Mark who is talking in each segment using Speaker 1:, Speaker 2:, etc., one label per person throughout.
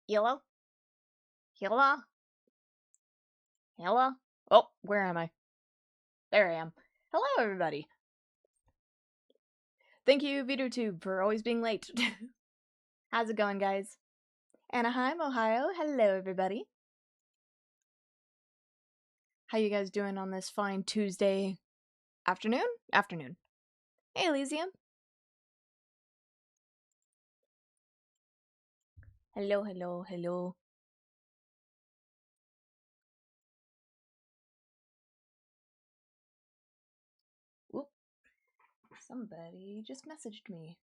Speaker 1: Hello? Hello? Hello? Oh, where am I? There I am. Hello, everybody. Thank you, VOD, for always being late. How's it going, guys? Anaheim, Ohio. Hello, everybody. How you guys doing on this fine Tuesday afternoon? Afternoon. Hey, Elysium. Hello, hello, hello. Whoop. Somebody just messaged me.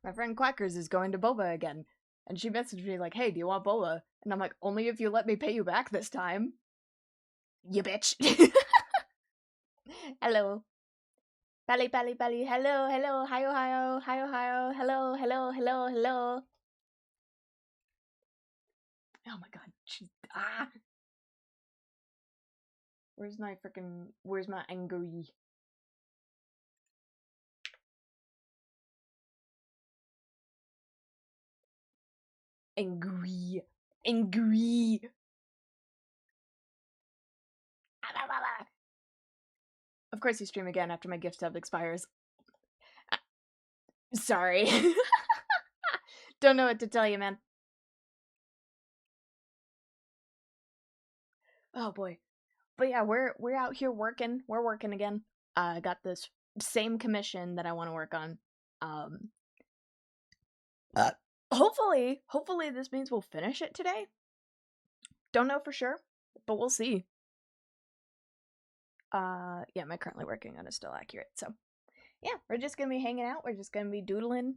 Speaker 1: My friend Quackers is going to boba again. And she messaged me like, hey, do you want boba? And I'm like, only if you let me pay you back this time. You bitch. Hello. Bally, bally, bally. Hello, hello. Hi, Ohio. Hi, Ohio. Hello, hello, hello, hello. Oh my god. Ah. Where's my angry? Angry. Angry. Of course you stream again after my gift stub expires. Sorry. Don't know what to tell you, man. Oh boy. But yeah, we're out here working. We're working again. I got this same commission that I want to work on. Hopefully this means we'll finish it today. Don't know for sure, but we'll see. Yeah, am I currently working on is still accurate. So, yeah, we're just gonna be hanging out. We're just gonna be doodling,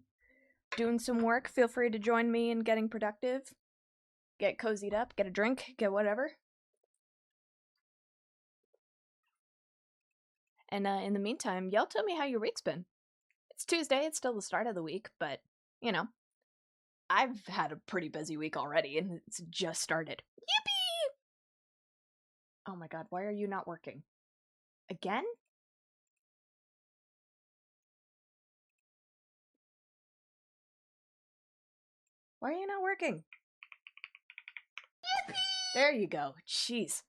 Speaker 1: doing some work. Feel free to join me in getting productive. Get cozied up, get a drink, get whatever. And in the meantime, y'all tell me how your week's been. It's Tuesday, it's still the start of the week, but, you know, I've had a pretty busy week already, and it's just started. Yippee! Oh my god, why are you not working? Again? Why are you not working? Yippee! There you go. Jeez.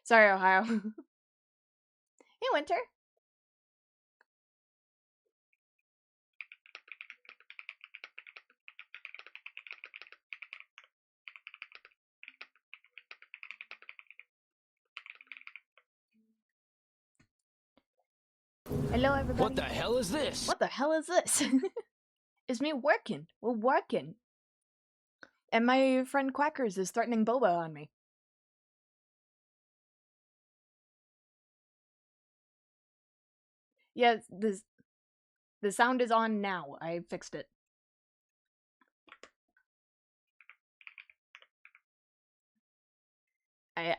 Speaker 1: Sorry, Ohio. Hey, Winter. Hello, everybody.
Speaker 2: What the hell is this?
Speaker 1: What the hell is this? It's me working. We're working. And my friend Quackers is threatening Boba on me. Yes, the sound is on now. I fixed it.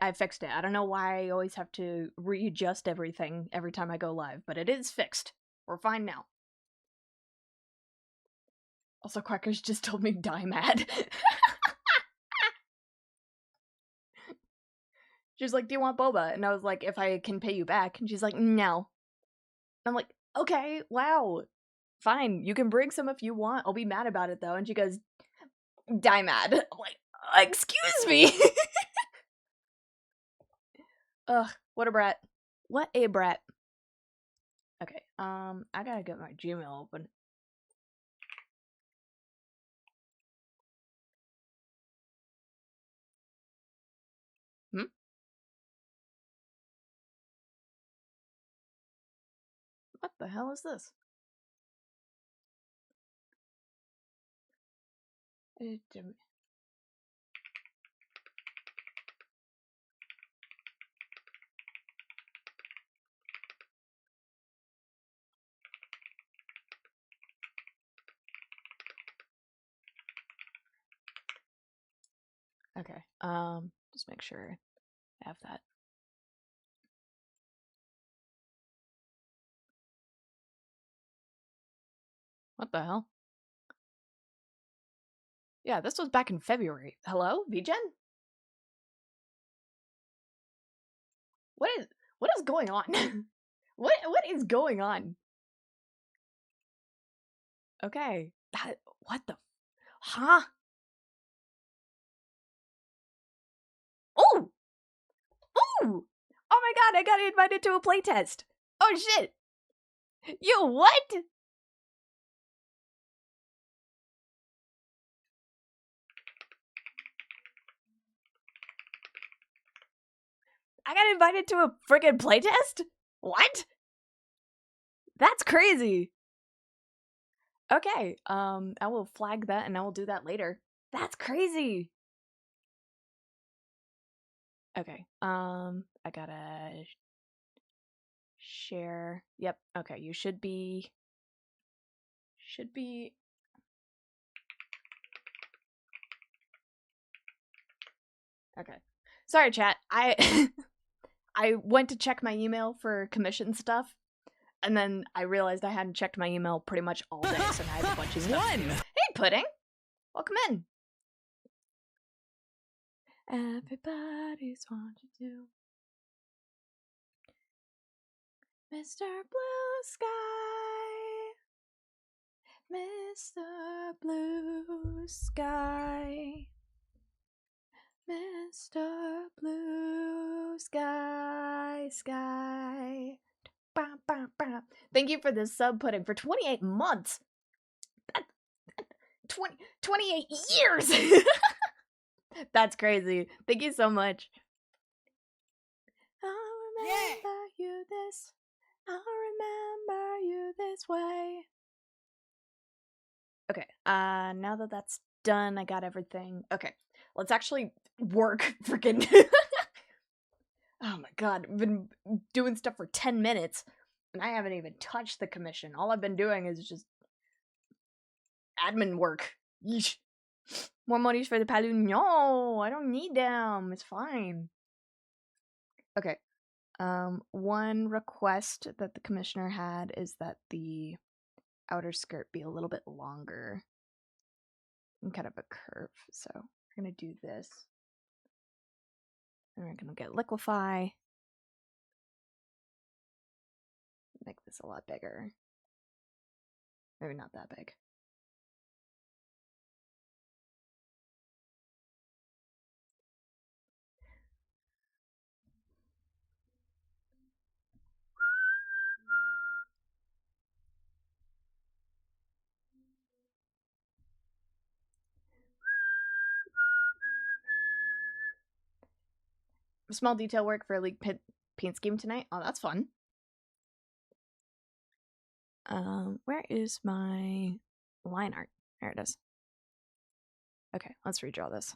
Speaker 1: I fixed it. I don't know why I always have to readjust everything every time I go live, but it is fixed. We're fine now. Also, Quackers just told me die mad. She's like, do you want boba? And I was like, if I can pay you back. And she's like, no. I'm like, okay, wow. Fine, you can bring some if you want. I'll be mad about it though. And she goes, die mad. I'm like, excuse me. Ugh, what a brat. What a brat. Okay, I gotta get my Gmail open. Hmm? What the hell is this? Okay, just make sure I have that. What the hell? Yeah, this was back in February. Hello, VGen? What is going on? what is going on? Okay. What the huh? Oh! Ooh! Oh my god, I got invited to a playtest. Oh shit. You what? I got invited to a friggin' playtest? What? That's crazy. Okay, I will flag that and I will do that later. That's crazy. Okay, I gotta share. Yep, okay, you should be. Okay. Sorry, chat. I went to check my email for commission stuff, and then I realized I hadn't checked my email pretty much all day, so now I have a bunch of stuff to do. Hey, Pudding! Welcome in! Everybody's wanting to. Mr. Blue Sky, Mr. Blue Sky, Mr. Blue Sky, Sky. Bah, bah, bah. Thank you for the sub, Pudding, for 28 months. 28 years. That's crazy. Thank you so much. I'll remember you this. I'll remember you this way. Okay, now that that's done, I got everything. Okay, let's actually work freaking. Oh my god, I've been doing stuff for 10 minutes, and I haven't even touched the commission. All I've been doing is just admin work. Yeesh. More monies for the Palu. No, I don't need them. It's fine. Okay. One request that the commissioner had is that the outer skirt be a little bit longer and kind of a curve. So we're gonna do this. And we're gonna get liquefy. Make this a lot bigger. Maybe not that big. Small detail work for a league paint scheme tonight. Oh, that's fun. Where is my line art? There it is. Okay, let's redraw this.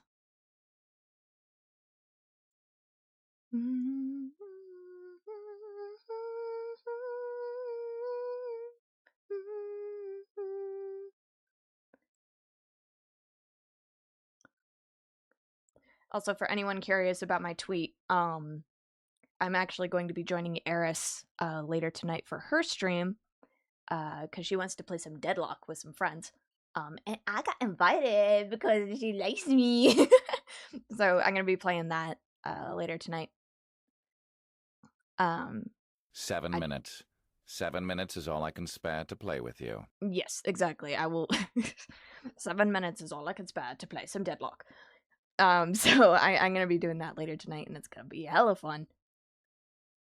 Speaker 1: Also, for anyone curious about my tweet, I'm actually going to be joining Eris later tonight for her stream because she wants to play some Deadlock with some friends. And I got invited because she likes me. So I'm going to be playing that later tonight.
Speaker 2: 7 minutes. 7 minutes is all I can spare to play with you.
Speaker 1: Yes, exactly. I will. 7 minutes is all I can spare to play some Deadlock. So I'm gonna be doing that later tonight, and it's gonna be hella fun.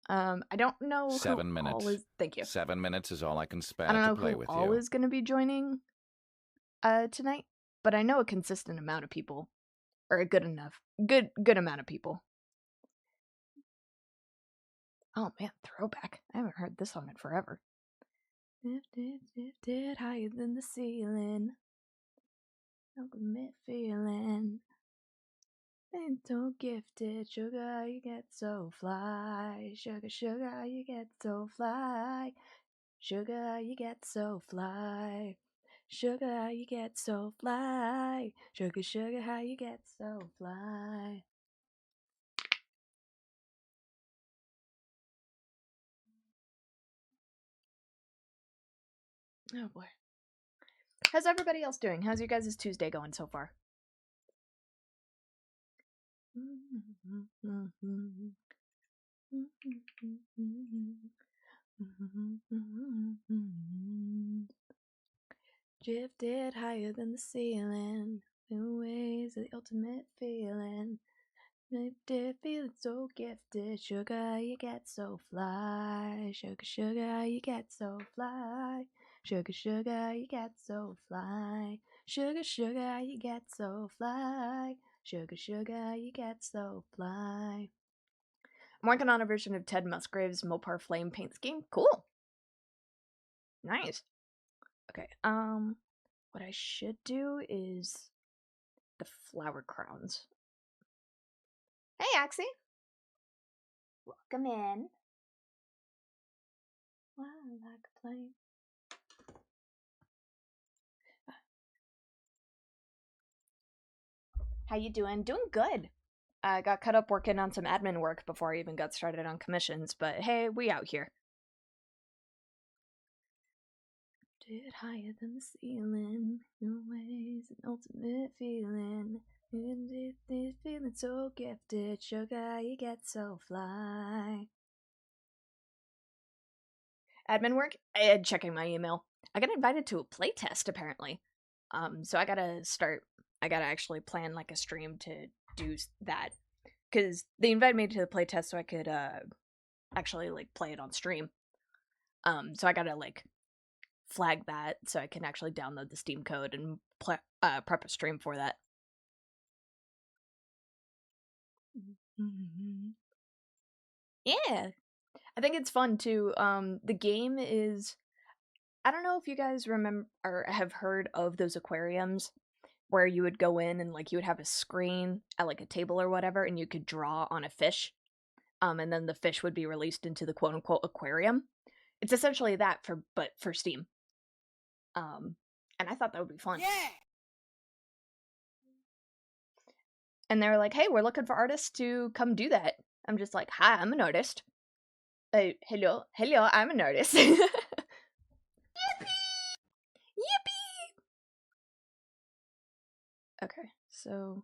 Speaker 1: I don't know
Speaker 2: 7 minutes.
Speaker 1: All is... Thank you.
Speaker 2: 7 minutes is all I can spare
Speaker 1: I don't know
Speaker 2: to play
Speaker 1: who
Speaker 2: with
Speaker 1: all
Speaker 2: you.
Speaker 1: is gonna be joining tonight, but I know a consistent amount of people, or a good amount of people. Oh man, throwback! I haven't heard this song in forever. Lifted higher than the ceiling. Ultimate feeling. And so gifted, sugar, you get so fly. Sugar, sugar, you get so fly. Sugar, you get so fly. Sugar, you get so fly. Sugar, sugar, how you get so fly. Oh boy. How's everybody else doing? How's your guys' Tuesday going so far? Drifted higher than the ceiling. New ways of the ultimate feeling. Lifted, feeling so gifted. Sugar, you get so fly. Sugar, sugar, you get so fly. Sugar, sugar, you get so fly. Sugar, sugar, you get so fly. Sugar, sugar, you get so fly. I'm working on a version of Ted Musgrave's Mopar Flame paint scheme. Cool. Nice. Okay, what I should do is the flower crowns. Hey, Axie. Welcome in. Wow, like a plane. How you doing? Doing good. I got caught up working on some admin work before I even got started on commissions, but hey, we out here. Did higher than the ceiling, new ways, an ultimate feeling. This feeling so gifted, sugar, you get so fly. Admin work? Checking my email. I got invited to a playtest apparently. So I gotta actually plan like a stream to do that. Cause they invited me to the playtest so I could actually like play it on stream. So I gotta like flag that so I can actually download the Steam code and prep a stream for that. Yeah, I think it's fun too. The game is, I don't know if you guys remember or have heard of those aquariums where you would go in and like you would have a screen at like a table or whatever and you could draw on a fish. And then the fish would be released into the quote unquote aquarium. It's essentially that for Steam. And I thought that would be fun.
Speaker 3: Yeah.
Speaker 1: And they were like, "Hey, we're looking for artists to come do that." I'm just like, "Hi, I'm an artist." Hello, I'm an artist. Yippee! Yippee! Okay, so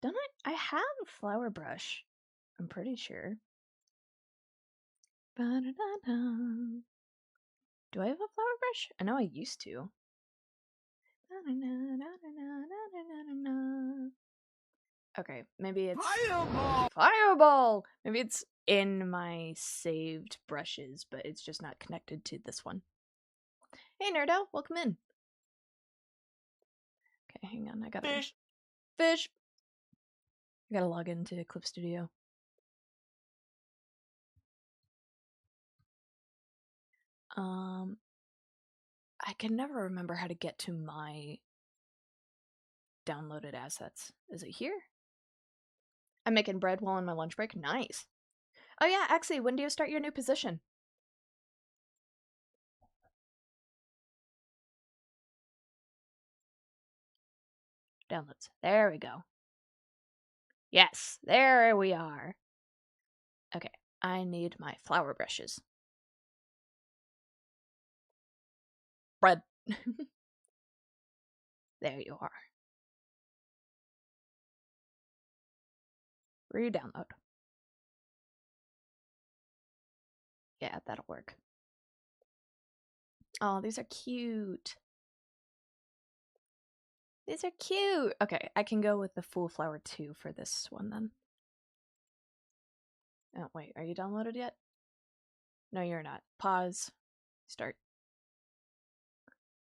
Speaker 1: don't I have a flower brush. I'm pretty sure. Ba-da-da-da. Do I have a flower brush? I know I used to. Okay, maybe it's
Speaker 3: Fireball!
Speaker 1: Fireball! Maybe it's in my saved brushes, but it's just not connected to this one. Hey, Nerdo, welcome in. Okay, hang on, I gotta... Fish! I gotta log into Clip Studio. I can never remember how to get to my downloaded assets. Is it here? I'm making bread while on my lunch break. Nice. Oh yeah, actually, when do you start your new position? Downloads. There we go. Yes, there we are. Okay, I need my flower brushes. Bread. There you are. Re-download. Yeah, that'll work. Oh, these are cute. These are cute. Okay, I can go with the full flower 2 for this one then. Oh, wait, are you downloaded yet? No, you're not. Pause. Start.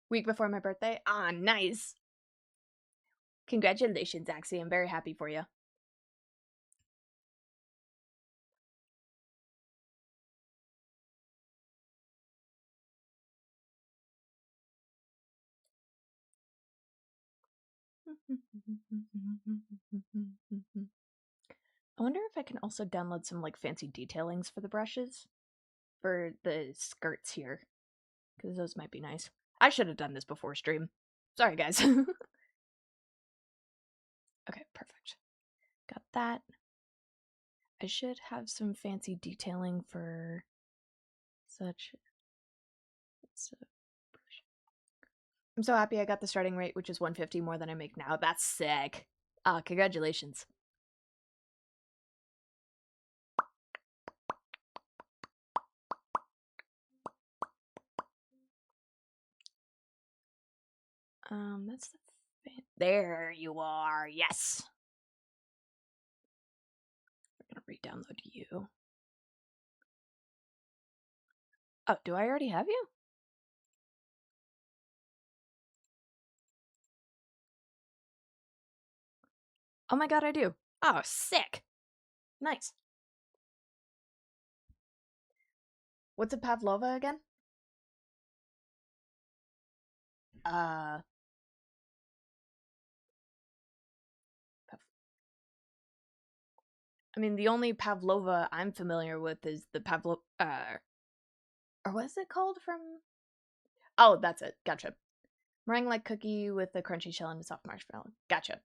Speaker 1: Week before my birthday? Ah, nice. Congratulations, Axie. I'm very happy for you. I wonder if I can also download some like fancy detailings for the brushes for the skirts here, because those might be nice. I should have done this before stream. Sorry, guys. Okay, perfect. Got that. I should have some fancy detailing for such. I'm so happy I got the starting rate, which is 150 more than I make now. That's sick. Congratulations. That's the there you are. Yes. I'm gonna re-download you. Oh, do I already have you? Oh my god, I do. Oh, sick. Nice. What's a pavlova again? I mean, the only pavlova I'm familiar with is the or what's it called from? Oh, that's it. Gotcha. Meringue-like cookie with a crunchy shell and a soft marshmallow. Gotcha.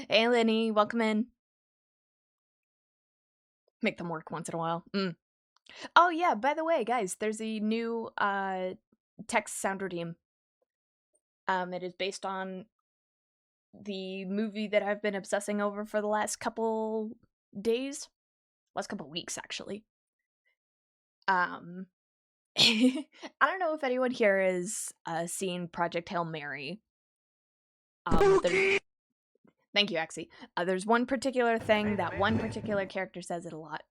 Speaker 1: Hey, Lenny, welcome in. Make them work once in a while. Oh yeah, by the way, guys, there's a new text sound redeem. It is based on the movie that I've been obsessing over for the last couple days. Last couple weeks, actually. I don't know if anyone here has seen Project Hail Mary. Thank you, Axie. There's one particular thing that one particular character says it a lot.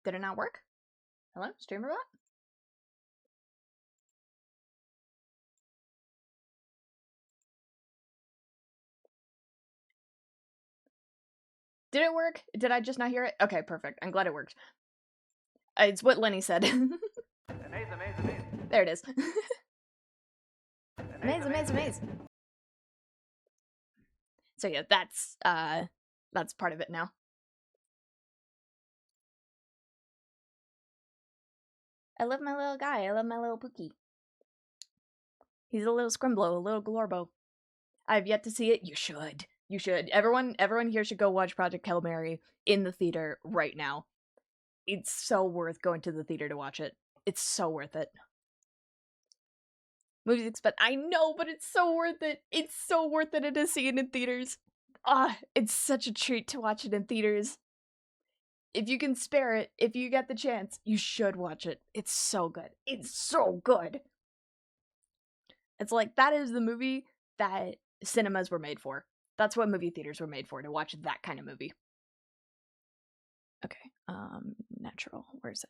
Speaker 1: Did it not work? Hello, streamer bot? Did it work? Did I just not hear it? Okay, perfect. I'm glad it worked. It's what Lenny said. There it is. Amaze. So yeah, that's part of it now. I love my little guy. I love my little Pookie. He's a little Scrimblow, a little Glorbo. I've yet to see it. You should. You should. Everyone here should go watch Project Hail Mary in the theater right now. It's so worth going to the theater to watch it. It's so worth it. Movies expensive. I know, but it's so worth it. It's so worth it to see it in theaters. It's such a treat to watch it in theaters. If you can spare it, if you get the chance, you should watch it. It's so good. It's so good. It's like, that is the movie that cinemas were made for. That's what movie theaters were made for, to watch that kind of movie. Okay, natural. Where is it?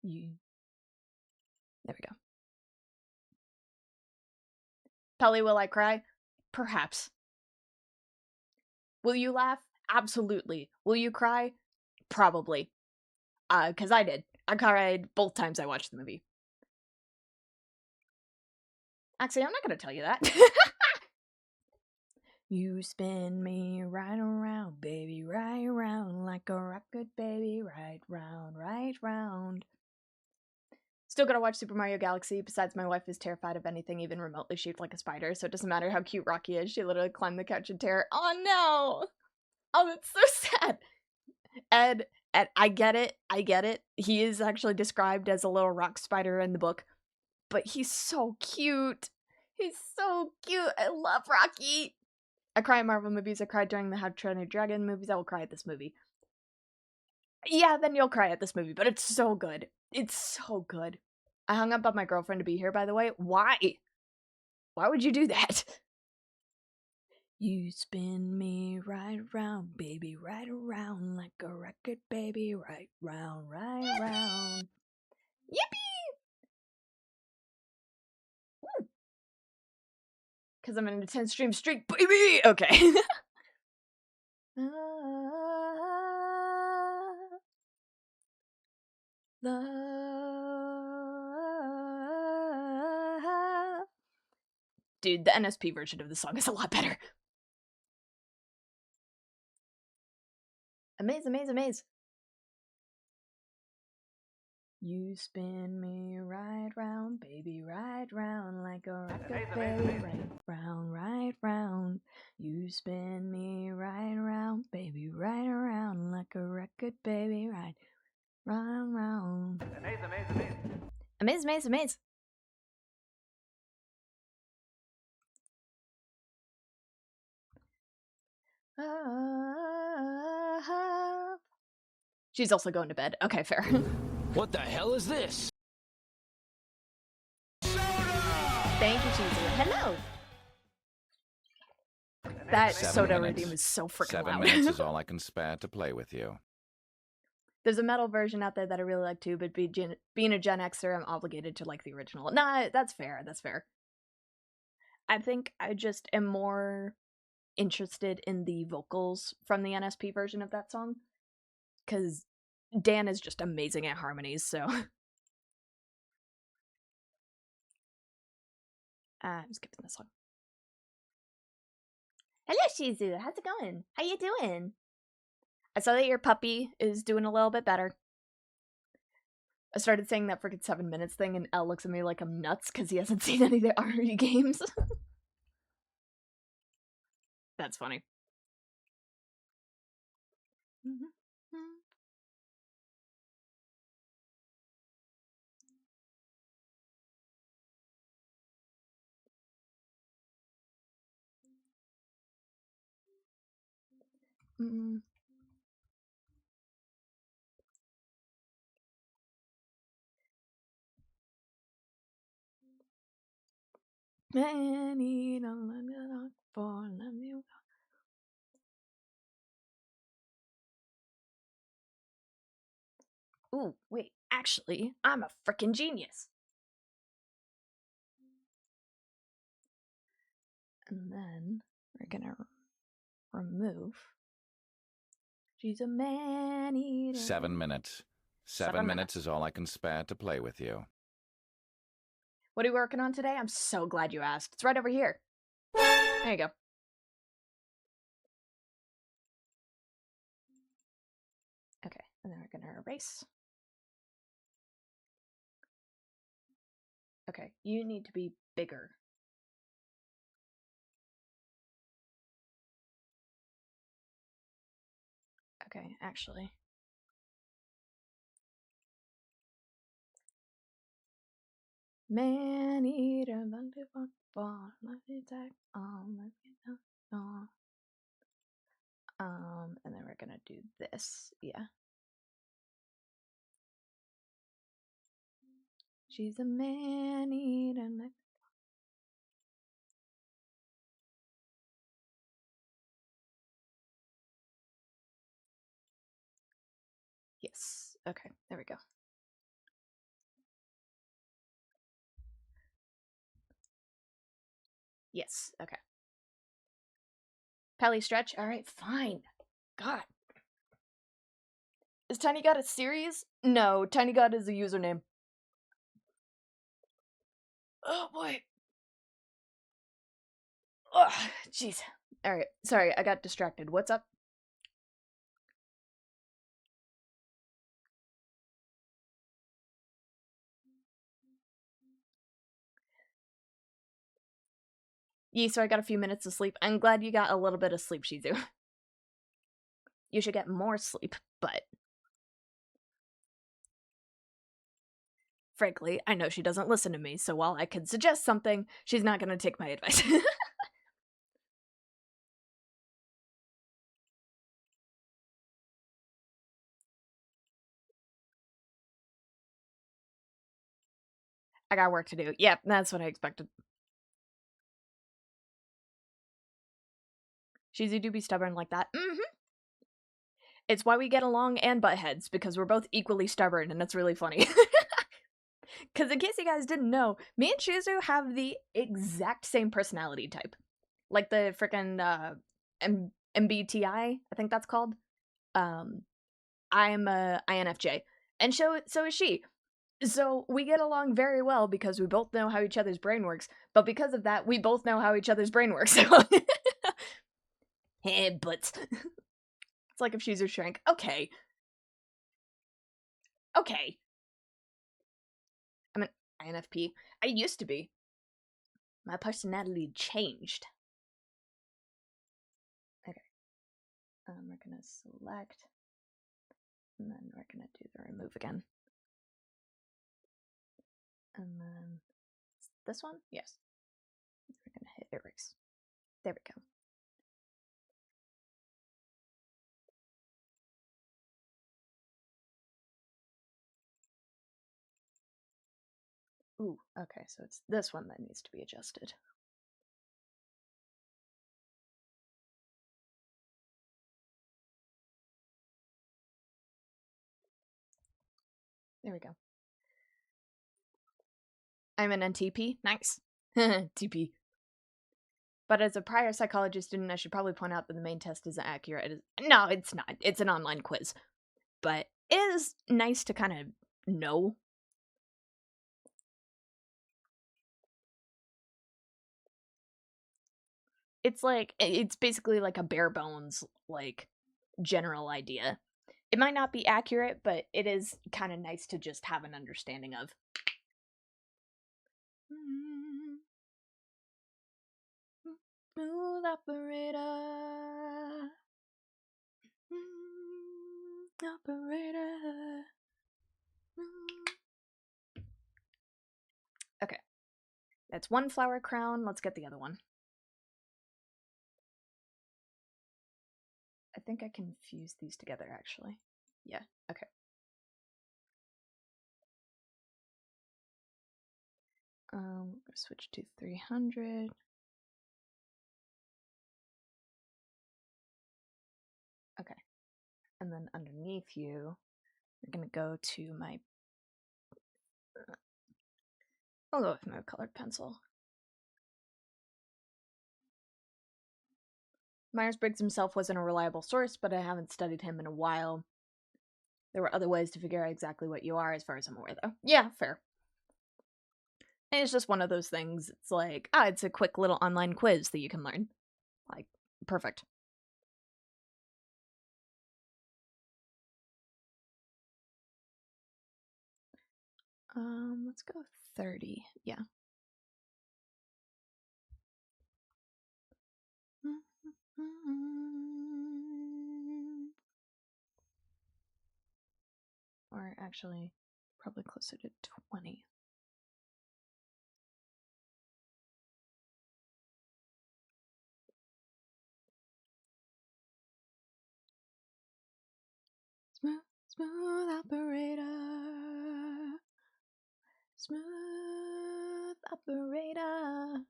Speaker 1: There we go. Pelly, will I cry? Perhaps. Will you laugh? Absolutely. Will you cry? Probably. Because I did. I cried both times I watched the movie. Actually, I'm not going to tell you that. You spin me right around, baby, right around, like a rocket, baby, right round. Still gotta watch Super Mario Galaxy. Besides, my wife is terrified of anything even remotely shaped like a spider, so it doesn't matter how cute Rocky is. She literally climbed the couch in terror. Oh no! Oh, that's so sad. Ed, I get it. He is actually described as a little rock spider in the book, but he's so cute. He's so cute. I love Rocky. I cry at Marvel movies. I cried during the How to Train Your Dragon movies. I will cry at this movie. Yeah, then you'll cry at this movie, but it's so good. It's so good. I hung up on my girlfriend to be here, by the way. Why? Why would you do that? You spin me right around, baby, right around, like a record, baby, right round. Yippee! Because I'm in a 10 stream streak, baby! Okay. Dude, the NSP version of the song is a lot better. Amaze. You spin me right round, baby, right round, like a rocket, baby, right round. You spin me right round, baby, right around, like a record, baby, right Round, round.
Speaker 3: Amaze, amaze, amaze.
Speaker 1: Amaze, amaze, amaze. She's also going to bed. Okay, fair.
Speaker 3: What the hell is this?
Speaker 1: Thank you, Cheezy. Hello. That
Speaker 2: 7
Speaker 1: soda
Speaker 2: minutes.
Speaker 1: redeem is so freaking
Speaker 2: 7
Speaker 1: loud.
Speaker 2: minutes is all I can spare to play with you.
Speaker 1: There's a metal version out there that I really like too, but being a Gen Xer, I'm obligated to like the original. Nah, that's fair. That's fair. I think I just am more interested in the vocals from the NSP version of that song, because Dan is just amazing at harmonies, so. I'm skipping this one. Hello, Shizu. How's it going? How you doing? I saw that your puppy is doing a little bit better. I started saying that freaking 7 minutes thing, and Elle looks at me like I'm nuts because he hasn't seen any of the RE games. That's funny. Mm. Many don't let me knock for, let me. Ooh, wait, actually, I'm a freaking genius. And then we're gonna remove. She's a man-eater.
Speaker 2: 7 minutes. 7 minutes is all I can spare to play with you.
Speaker 1: What are you working on today? I'm so glad you asked. It's right over here. There you go. Okay, and then we're gonna erase. Okay, you need to be bigger. Okay, actually. Man eater, ball, let me take on, let me know. And then we're gonna do this, yeah. She's a man eater. Yes. Okay, there we go. Yes, okay. Pally stretch? Alright, fine. God. Is Tiny God a series? No, Tiny God is a username. Oh boy. Ugh, jeez. Alright, sorry, I got distracted. What's up? Yee, so I got a few minutes of sleep. I'm glad you got a little bit of sleep, Shizu. You should get more sleep, but frankly, I know she doesn't listen to me, so while I could suggest something, she's not gonna take my advice. I got work to do. Yep, that's what I expected. Shizu do be stubborn like that. Mm-hmm. It's why we get along and butt heads, because we're both equally stubborn, and it's really funny. Because in case you guys didn't know, me and Shizu have the exact same personality type. Like the frickin' MBTI, I think that's called. I'm a INFJ. And so is she. So we get along very well because we both know how each other's brain works, but because of that, we both know how each other's brain works. Hey, but it's like if Shizu shrank. Okay. Okay. I'm an INFP. I used to be. My personality changed. Okay. We're gonna select And then we're going to do the remove again. And then this one? Yes. We're going to hit erase. There we go. Ooh, okay, so it's this one that needs to be adjusted. There we go. I'm an NTP. Nice. TP. But as a prior psychology student, I should probably point out that the main test isn't accurate. No, it's not. It's an online quiz. But it is nice to kind of know. It's basically like a bare bones, like, general idea. It might not be accurate, but it is kind of nice to just have an understanding of. Smooth operator. Operator. Okay. That's one flower crown. Let's get the other one. I think I can fuse these together, actually. Yeah, okay. We're gonna switch to 300. Okay. And then underneath you, we're gonna go to my... I'll go with my colored pencil. Myers-Briggs himself wasn't a reliable source, but I haven't studied him in a while. There were other ways to figure out exactly what you are, as far as I'm aware, though. Yeah, fair. And it's just one of those things. It's like, it's a quick little online quiz that you can learn. Like, perfect. Let's go 30. Yeah. Or actually, probably closer to 20. Smooth operator. Smooth operator.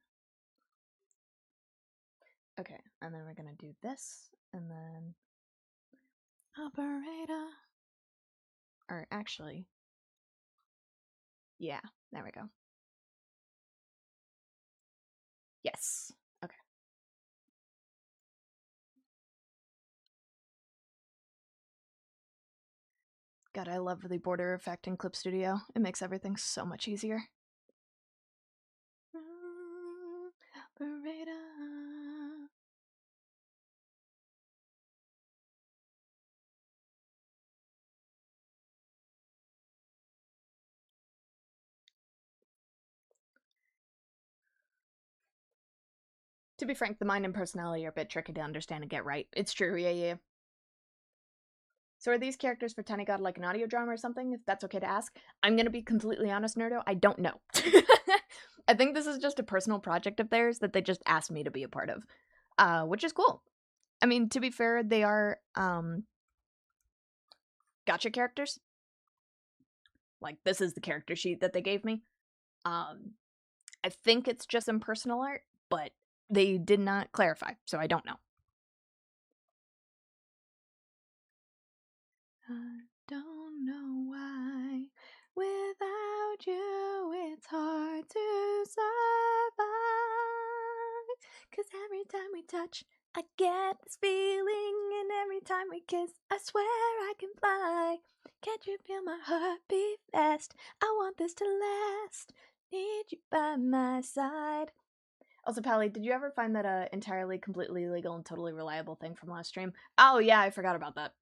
Speaker 1: Okay, and then we're gonna do this, and then operator. Or actually, yeah, there we go. Yes. Okay. God, I love the border effect in Clip Studio. It makes everything so much easier. Operator. To be frank, the mind and personality are a bit tricky to understand and get right. It's true, yeah. So are these characters for Tiny God like an audio drama or something, if that's okay to ask? I'm gonna be completely honest, Nerdo, I don't know. I think this is just a personal project of theirs that they just asked me to be a part of. Which is cool. I mean, to be fair, they are, gacha characters. Like, this is the character sheet that they gave me. I think it's just some personal art, but they did not clarify, so I don't know. I don't know why. Without you, it's hard to survive. 'Cause every time we touch, I get this feeling. And every time we kiss, I swear I can fly. Can't you feel my heart beat fast? I want this to last. Need you by my side. Also, Pally, did you ever find that entirely, completely legal and totally reliable thing from last stream? Oh, yeah, I forgot about that.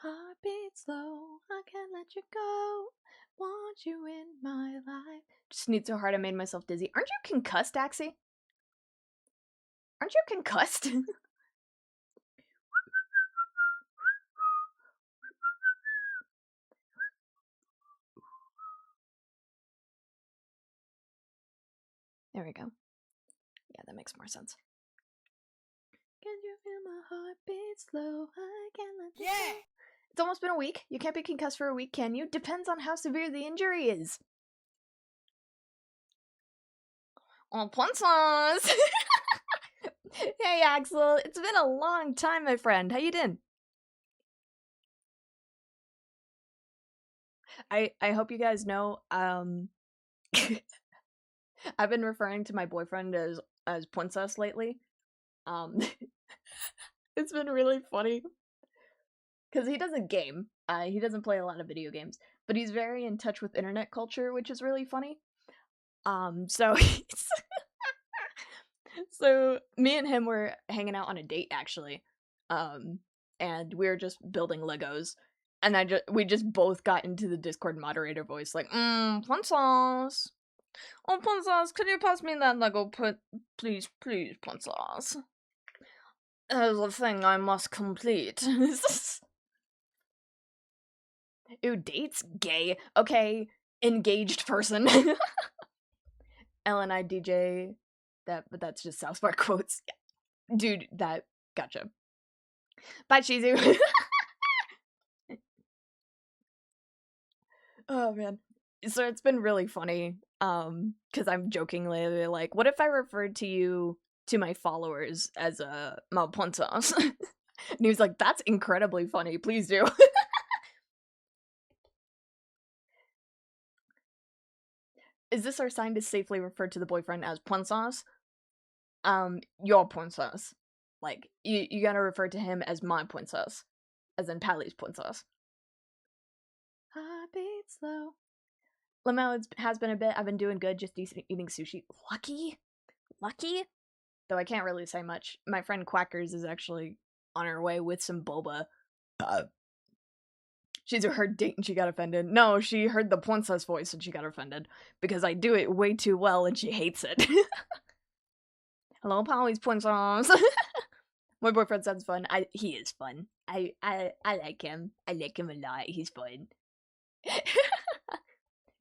Speaker 1: Heartbeat slow, I can't let you go. Want you in my life. Just need so hard I made myself dizzy. Aren't you concussed, Axie? Aren't you concussed? There we go. Yeah, that makes more sense. Can you feel my heart beat slow? I can't let you go. It's almost been a week. You can't be concussed for a week, can you? Depends on how severe the injury is. Oh, point sauce! Hey, Axel. It's been a long time, my friend. How you doing? I hope you guys know, I've been referring to my boyfriend as Princess lately. It's been really funny. Because he doesn't game. He doesn't play a lot of video games. But he's very in touch with internet culture, which is really funny. So so me and him were hanging out on a date actually. And we were just building Legos. And we just both got into the Discord moderator voice, like, Princess. Oh, Princess, could you pass me that Lego, please, Princess. There's a thing I must complete. Ew, dates? Gay. Okay, engaged person. Ellen, I DJ that, but that's just South Park quotes. Yeah. Dude, that, gotcha. Bye, Shizu. Oh, man. So it's been really funny, because I'm jokingly like, what if I referred to you, to my followers, as a Malpuntas? And he was like, that's incredibly funny, please do. Is this our sign to safely refer to the boyfriend as Princess? Your Princess. Like, you gotta refer to him as my Princess. As in Pally's Princess. Heartbeat slow. Lamau, it has been a bit. I've been doing good, just eating sushi. Lucky? Though I can't really say much. My friend Quackers is actually on her way with some boba. She's heard date and she got offended. No, she heard the Princess voice and she got offended. Because I do it way too well and she hates it. Hello, Polly's Princess. My boyfriend sounds fun. He is fun. I like him. I like him a lot. He's fun.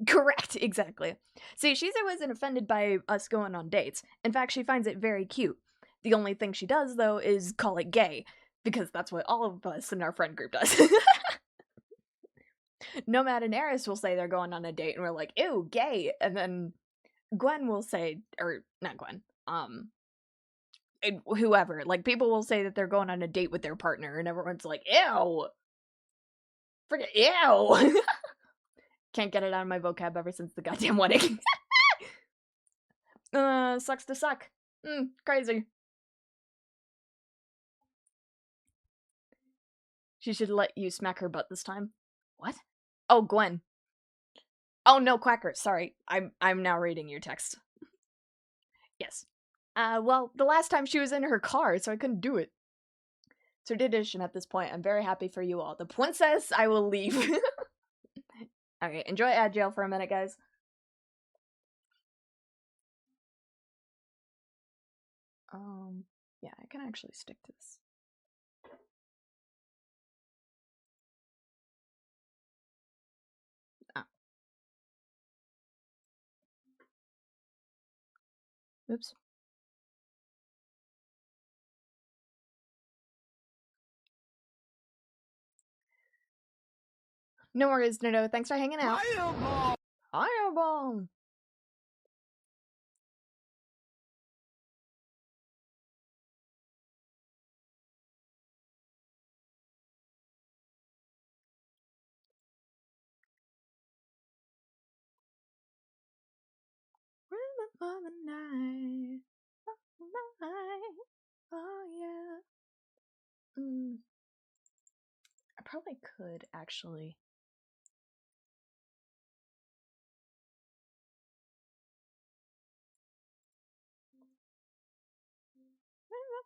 Speaker 1: Correct, exactly. See, Shizu wasn't offended by us going on dates. In fact, she finds it very cute. The only thing she does, though, is call it gay. Because that's what all of us in our friend group does. Nomad and Eris will say they're going on a date, and we're like, ew, gay. And then Gwen will say, or not Gwen, whoever, like, people will say that they're going on a date with their partner, and everyone's like, ew! Freaking ew! Can't get it out of my vocab ever since the goddamn wedding. Sucks to suck. Crazy. She should let you smack her butt this time. What? Oh, Gwen. Oh, no, Quacker. Sorry. I'm now reading your text. Yes. Well, the last time she was in her car, so I couldn't do it. It's tradition at this point. I'm very happy for you all. The princess, I will leave. Okay, enjoy ad jail for a minute, guys. Yeah, I can actually stick to this. Ah. Oops. No worries, Nino. Thanks for hanging out.
Speaker 3: Fireball!
Speaker 1: Fireball! Remember the night. Oh, yeah. I probably could, actually.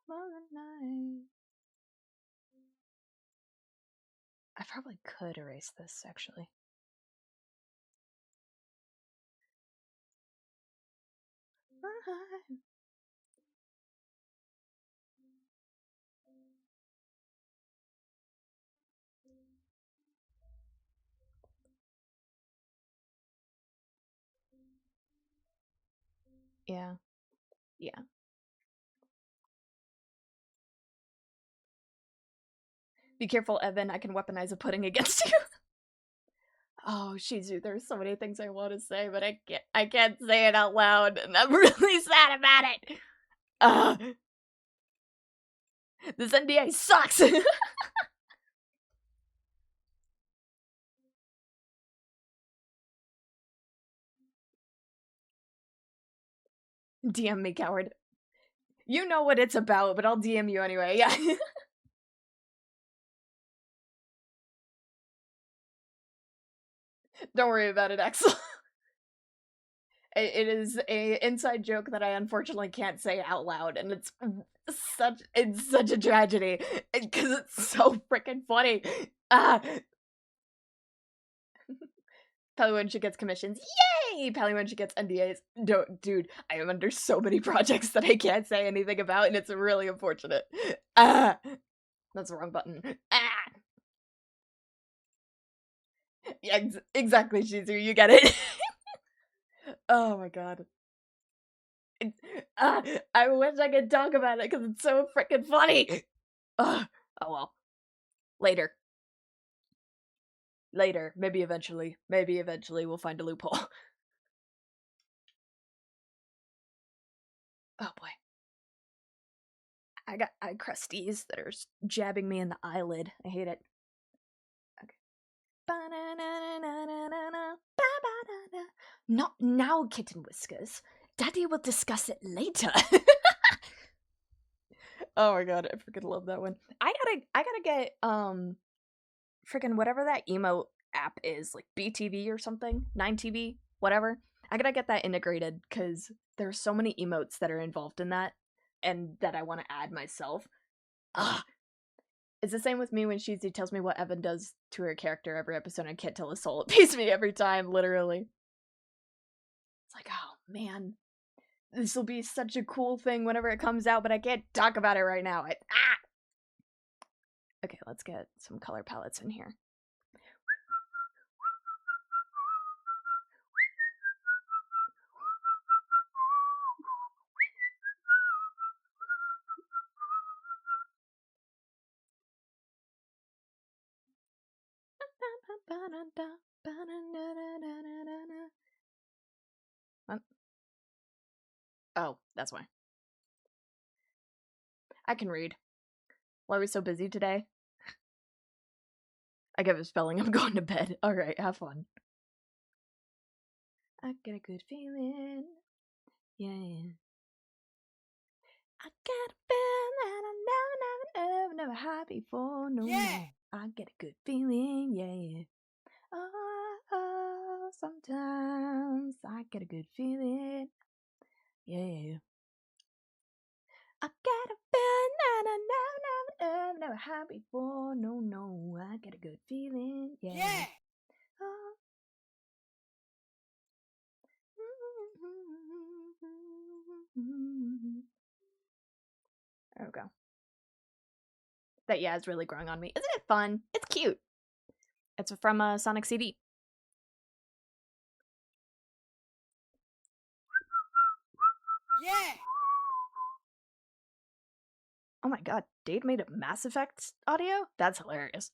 Speaker 1: Remember the night. I probably could erase this, actually. Yeah. Yeah. Be careful, Evan. I can weaponize a pudding against you. Oh, Shizu, there's so many things I want to say, but I can't say it out loud, and I'm really sad about it. This NDA sucks. DM me, coward. You know what it's about, but I'll DM you anyway. Yeah. Don't worry about it, Axel. It is a inside joke that I unfortunately can't say out loud, and it's such a tragedy because it's so freaking funny. Probably when she gets commissions, yay! Probably when she gets NDAs. Dude, I am under so many projects that I can't say anything about, and it's really unfortunate. That's the wrong button. Yeah, exactly, Shizu, you get it. Oh my god. I wish I could talk about it because it's so freaking funny. Oh well. Later. Maybe eventually we'll find a loophole. Oh boy. I got eye crusties that are jabbing me in the eyelid. I hate it. Okay. Not now, Kitten Whiskers. Daddy will discuss it later. Oh my god, I freaking love that one. I gotta get freaking whatever that emo app is, like BTV or something, 9TV, whatever. I gotta get that integrated because there's so many emotes that are involved in that, and that I want to add myself. Ah, it's the same with me when Shizu tells me what Evan does to her character every episode. I can't tell a soul. It pays me every time, literally. It's like, oh man, this will be such a cool thing whenever it comes out, but I can't talk about it right now. Okay, let's get some color palettes in here. What? Oh, that's why. I can read. Why are we so busy today? I give a spelling. I'm going to bed. Alright, have fun. I get a good feeling. Yeah. I get a feeling that I never had before. No, yeah. I get a good feeling. Yeah. Oh, sometimes I get a good feeling. Yeah. I get a feeling that I never had before. No, I get a good feeling. Yeah. Oh. There we go. That yeah is really growing on me. Isn't it fun? It's cute. It's from a Sonic CD.
Speaker 3: Yeah!
Speaker 1: Oh my god, Dade made a Mass Effect audio? That's hilarious.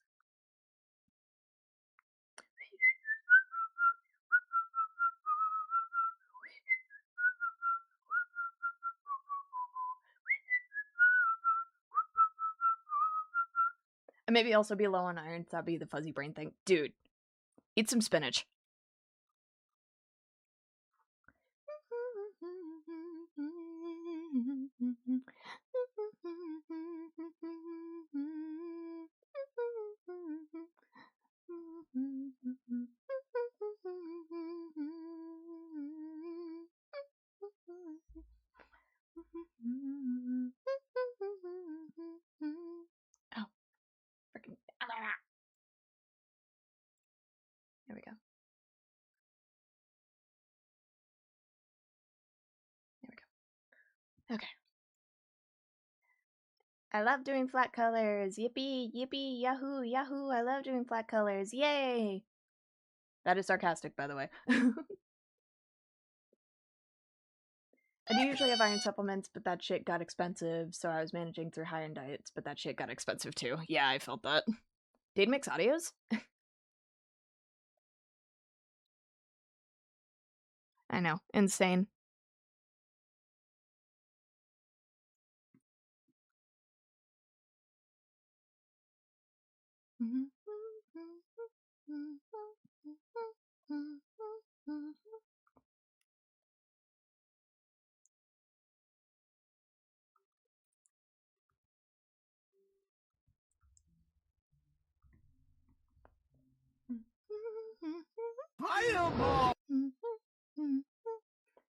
Speaker 1: And maybe also be low on iron, that'd be the fuzzy brain thing. Dude, eat some spinach. Oh, freaking. There we go. There we go. Okay. I love doing flat colors. Yippee, yippee, yahoo, yahoo. I love doing flat colors. Yay! That is sarcastic, by the way. I do usually have iron supplements, but that shit got expensive, so I was managing through high-end diets, but that shit got expensive too. Yeah, I felt that. Did mix audios? I know. Insane.
Speaker 3: Fireball!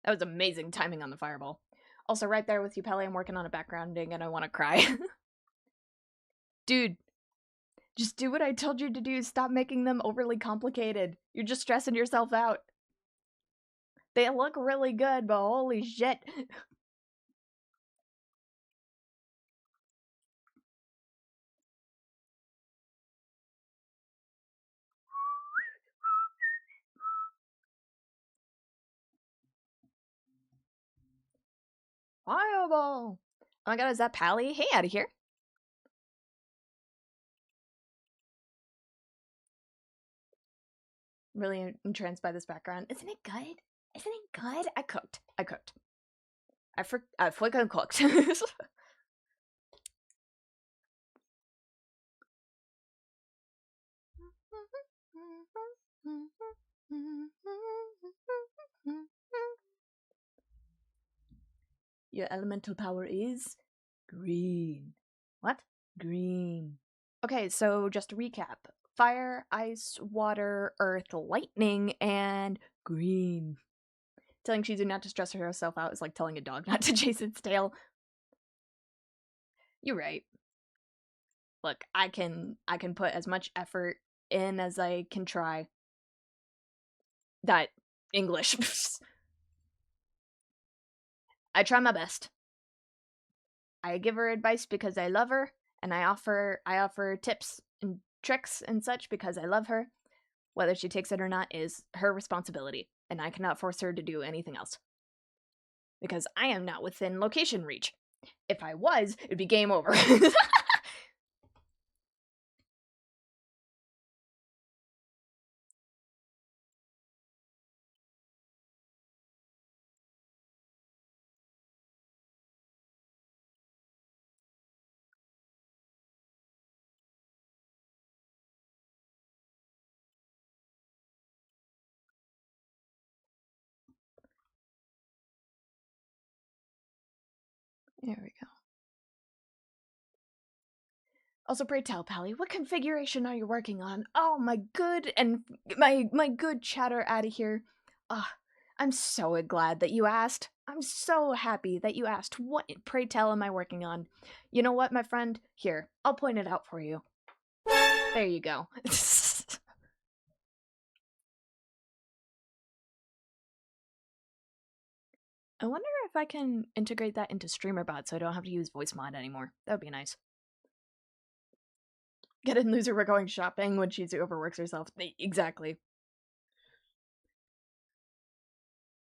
Speaker 1: That was amazing timing on the fireball. Also, right there with you, Pelly, I'm working on a backgrounding and I want to cry. Dude, just do what I told you to do. Stop making them overly complicated. You're just stressing yourself out. They look really good, but holy shit. Fireball! Oh my god, is that Pally? Hey, out of here. Really entranced by this background. Isn't it good? Isn't it good? I cooked. I freaking cooked. Your elemental power is green. What? Green. Okay, so just to recap. Fire, ice, water, earth, lightning, and green. Telling Shizu not to stress herself out is like telling a dog not to chase its tail. You're right. Look, I can put as much effort in as I can try. That English. I try my best. I give her advice because I love her, and I offer tips and tricks and such because I love her. Whether she takes it or not is her responsibility, and I cannot force her to do anything else. Because I am not within location reach. If I was, it'd be game over. There we go. Also, pray tell, Pally, what configuration are you working on? Oh, my good and my good chatter out of here. I'm so glad that you asked. I'm so happy that you asked. What, pray tell, am I working on? You know what, my friend? Here, I'll point it out for you. There you go. I wonder if I can integrate that into StreamerBot so I don't have to use voice mod anymore. That would be nice. Get in, loser, we're going shopping when Shizu overworks herself. Exactly.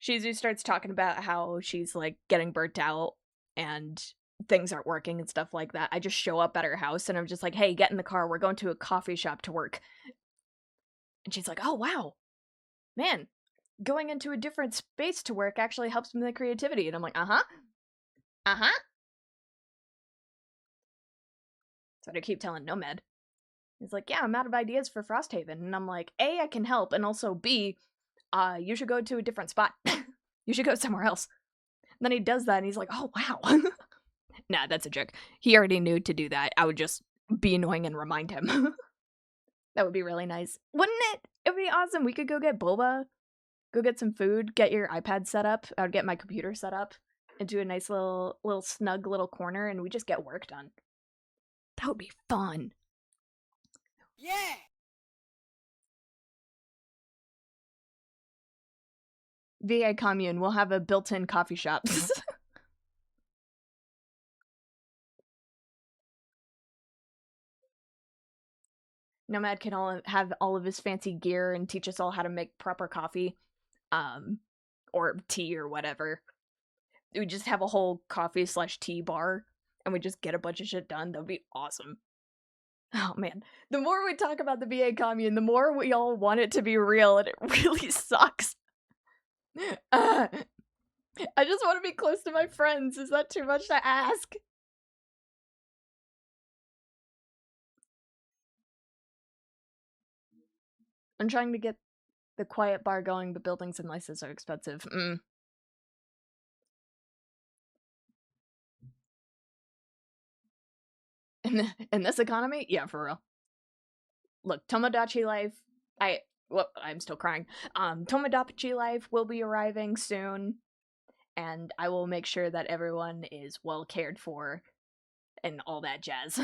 Speaker 1: Shizu starts talking about how she's like getting burnt out and things aren't working and stuff like that. I just show up at her house and I'm just like, hey, get in the car. We're going to a coffee shop to work. And she's like, oh, wow. Man, going into a different space to work actually helps with the creativity. And I'm like, uh-huh. Uh-huh. So I keep telling Nomad. He's like, yeah, I'm out of ideas for Frosthaven. And I'm like, A, I can help. And also B, you should go to a different spot. You should go somewhere else. And then he does that and he's like, oh, wow. Nah, that's a joke. He already knew to do that. I would just be annoying and remind him. That would be really nice. Wouldn't it? It would be awesome. We could go get boba, go get some food, get your iPad set up. I would get my computer set up into a nice little snug little corner and we just get work done. That would be fun.
Speaker 3: Yeah!
Speaker 1: VA commune, we'll have a built-in coffee shop. Nomad can have all of his fancy gear and teach us all how to make proper coffee, or tea or whatever. We just have a whole coffee/tea bar, and we just get a bunch of shit done. That'd be awesome. Oh man, the more we talk about the VA commune, the more we all want it to be real, and it really sucks. I just want to be close to my friends. Is that too much to ask? I'm trying to get the quiet bar going, but buildings and licenses are expensive. In this economy? Yeah, for real. Look, Tomodachi Life, I'm still crying. Tomodachi Life will be arriving soon, and I will make sure that everyone is well cared for and all that jazz.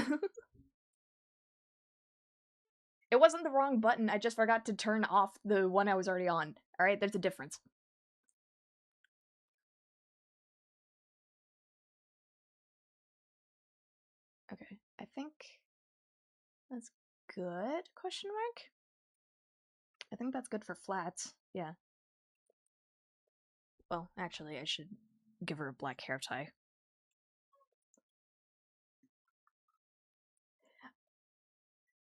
Speaker 1: It wasn't the wrong button, I just forgot to turn off the one I was already on. Alright, there's a difference. Okay, I think that's good, question mark? I think that's good for flats, yeah. Well, actually, I should give her a black hair tie.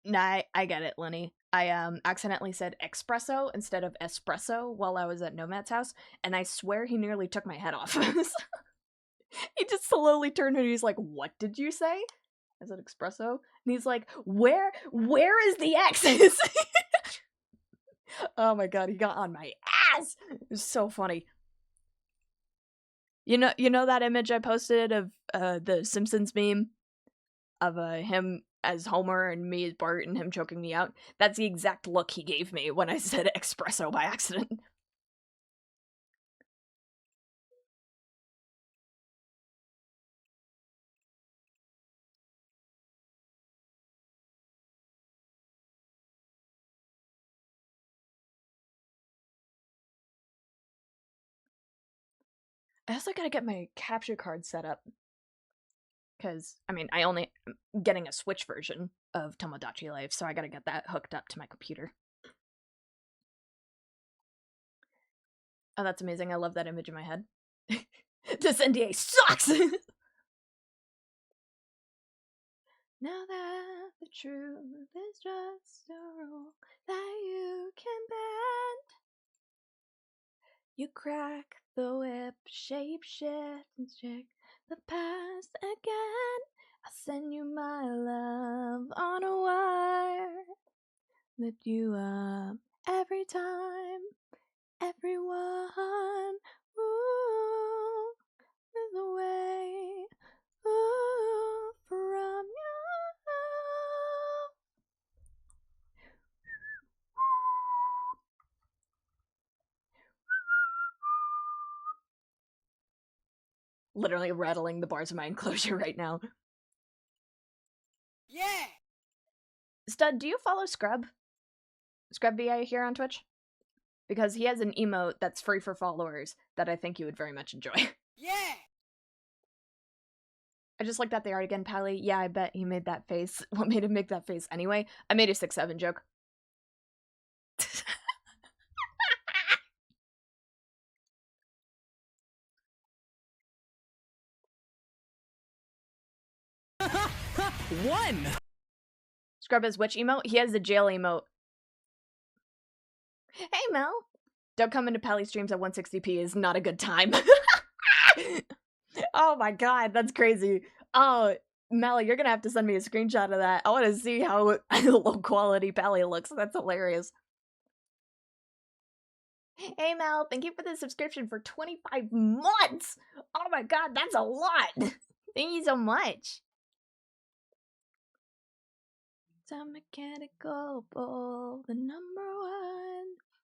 Speaker 1: Nah, I get it, Lenny. I accidentally said espresso instead of espresso while I was at Nomad's house, and I swear he nearly took my head off. He just slowly turned and he's like, "What did you say?" I said espresso, and he's like, "Where is the X's?" Oh my god, he got on my ass. It was so funny. You know that image I posted of the Simpsons meme of him as Homer and me as Bart and him choking me out? That's the exact look he gave me when I said espresso by accident. I also gotta get my capture card set up. Because, I mean, I'm getting a Switch version of Tomodachi Life, so I gotta get that hooked up to my computer. Oh, that's amazing. I love that image in my head. This NDA sucks! Now that the truth is just a rule that you can bend, you crack the whip, shape shift, and stick the past again. I'll send you my love on a wire, lift you up every time, everyone. Ooh, is away. Ooh, from you. Literally rattling the bars of my enclosure right now.
Speaker 3: Yeah!
Speaker 1: Stud, do you follow Scrub? Scrub VA here on Twitch? Because he has an emote that's free for followers that I think you would very much enjoy.
Speaker 3: Yeah!
Speaker 1: I just looked at the art again, Pally. Yeah, I bet he made that face. What made him make that face anyway? I made a 6'7" joke.
Speaker 3: One!
Speaker 1: Scrub has which emote? He has the jail emote. Hey, Mel. Don't come into Pally streams at 160p is not a good time. Oh my god, that's crazy. Oh, Mel, you're gonna have to send me a screenshot of that. I want to see how low quality Pally looks. That's hilarious. Hey, Mel, thank you for the subscription for 25 months. Oh my god, that's a lot. Thank you so much. It's a mechanical bull, the number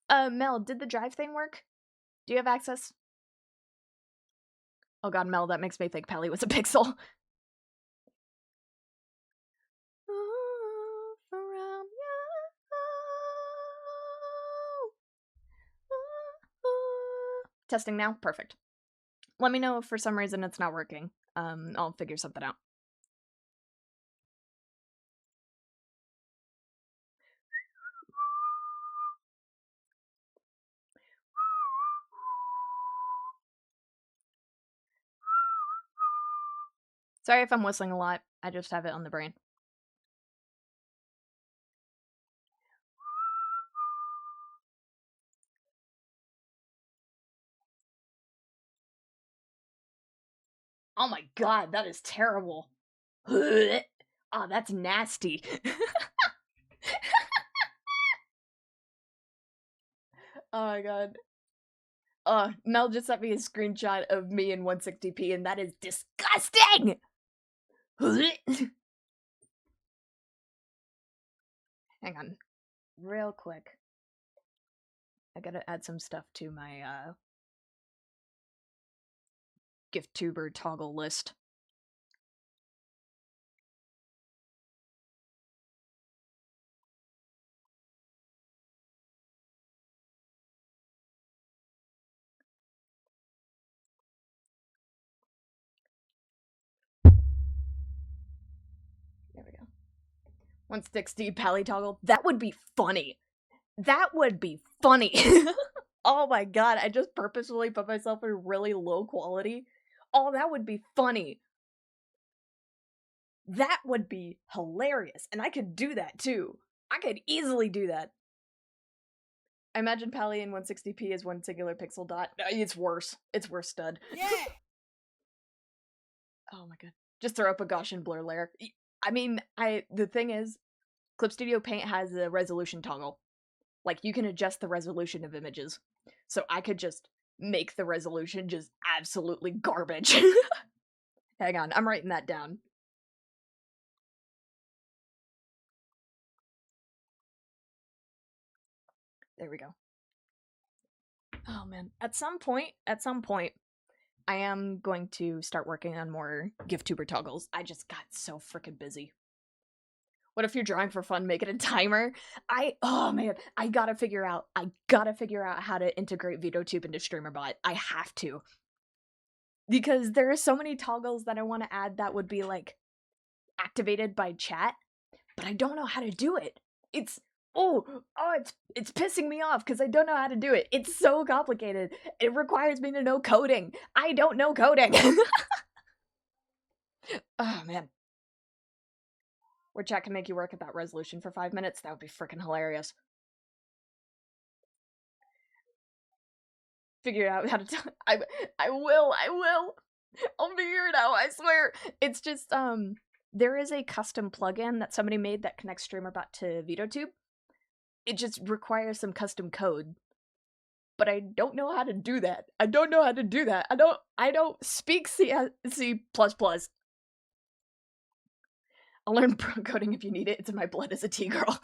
Speaker 1: one. Mel, did the drive thing work? Do you have access? Oh god, Mel, that makes me think Pally was a pixel. Ooh, from you. Ooh. Testing now? Perfect. Let me know if for some reason it's not working. I'll figure something out. Sorry if I'm whistling a lot. I just have it on the brain. Oh my god, that is terrible. Oh, that's nasty. Oh my god. Mel just sent me a screenshot of me in 160p, and that is disgusting! Hang on. Real quick. I gotta add some stuff to my, GiftTuber toggle list. There we go. 160 pally toggle. That would be funny. That would be funny. Oh my god, I just purposefully put myself in really low quality. Oh, that would be funny. That would be hilarious. And I could do that too. I could easily do that. I imagine Pally in 160p is one singular pixel dot. It's worse. It's worse, stud.
Speaker 3: Yeah!
Speaker 1: Oh my god. Just throw up a Gaussian blur layer. I mean, the thing is, Clip Studio Paint has a resolution toggle. Like, you can adjust the resolution of images. So I could just make the resolution just absolutely garbage. Hang on, I'm writing that down. There we go. Oh man, at some point, I am going to start working on more GiftTuber toggles. I just got so freaking busy. What if you're drawing for fun, make it a timer? Oh man, I gotta figure out how to integrate VODtube into StreamerBot. I have to. Because there are so many toggles that I want to add that would be like activated by chat, but I don't know how to do it. It's it's pissing me off because I don't know how to do it. It's so complicated. It requires me to know coding. I don't know coding. Oh man. Where chat can make you work at that resolution for 5 minutes, that would be freaking hilarious. Figure out how to I will. I'll figure it out, I swear. It's just, there is a custom plugin that somebody made that connects StreamerBot to VODtube. It just requires some custom code. But I don't know how to do that. I don't speak C++. I'll learn pro coding if you need it. It's in my blood as a T-girl.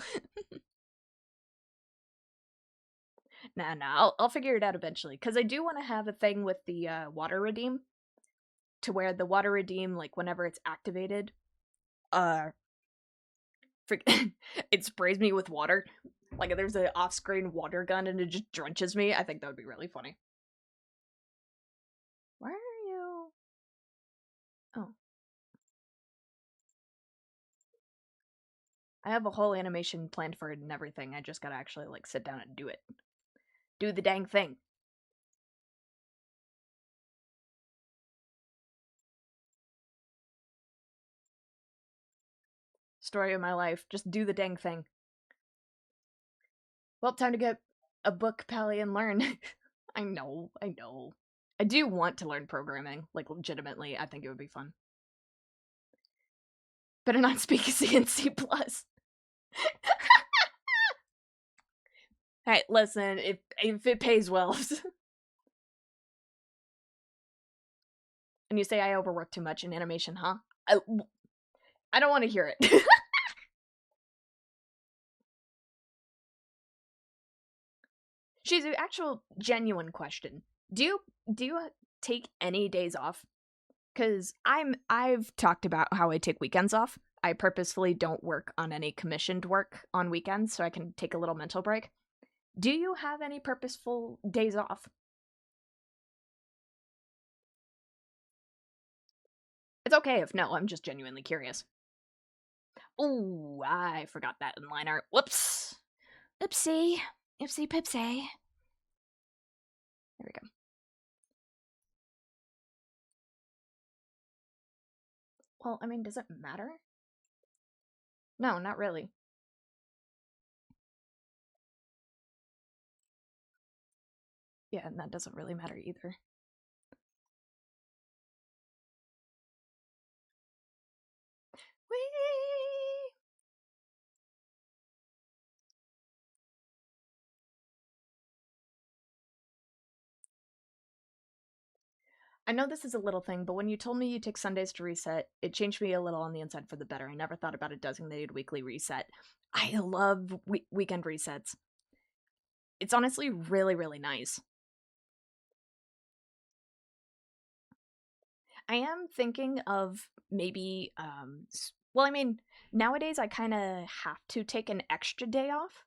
Speaker 1: Nah, I'll figure it out eventually. Because I do want to have a thing with the water redeem. To where the water redeem, like, whenever it's activated, it sprays me with water. Like, there's an off-screen water gun and it just drenches me. I think that would be really funny. Where are you? Oh. I have a whole animation planned for it and everything. I just gotta actually, like, sit down and do it. Do the dang thing. Story of my life. Just do the dang thing. Well, time to get a book, Pally, and learn. I know. I do want to learn programming, like, legitimately. I think it would be fun. Better not speak C and C+. Hey, listen, if it pays well. And you say I overwork too much in animation, huh? I don't want to hear it. She's an actual genuine question. Do you take any days off? Cuz I've talked about how I take weekends off. I purposefully don't work on any commissioned work on weekends so I can take a little mental break. Do you have any purposeful days off? It's okay if no, I'm just genuinely curious. Ooh, I forgot that in line art. Whoops. Oopsie. Oopsie pipsy. There we go. Well, I mean, does it matter? No, not really. Yeah, and that doesn't really matter either. Whee! I know this is a little thing, but when you told me you take Sundays to reset, it changed me a little on the inside for the better. I never thought about a designated weekly reset. I love weekend resets. It's honestly really, really nice. I am thinking of maybe, well, I mean, nowadays I kind of have to take an extra day off.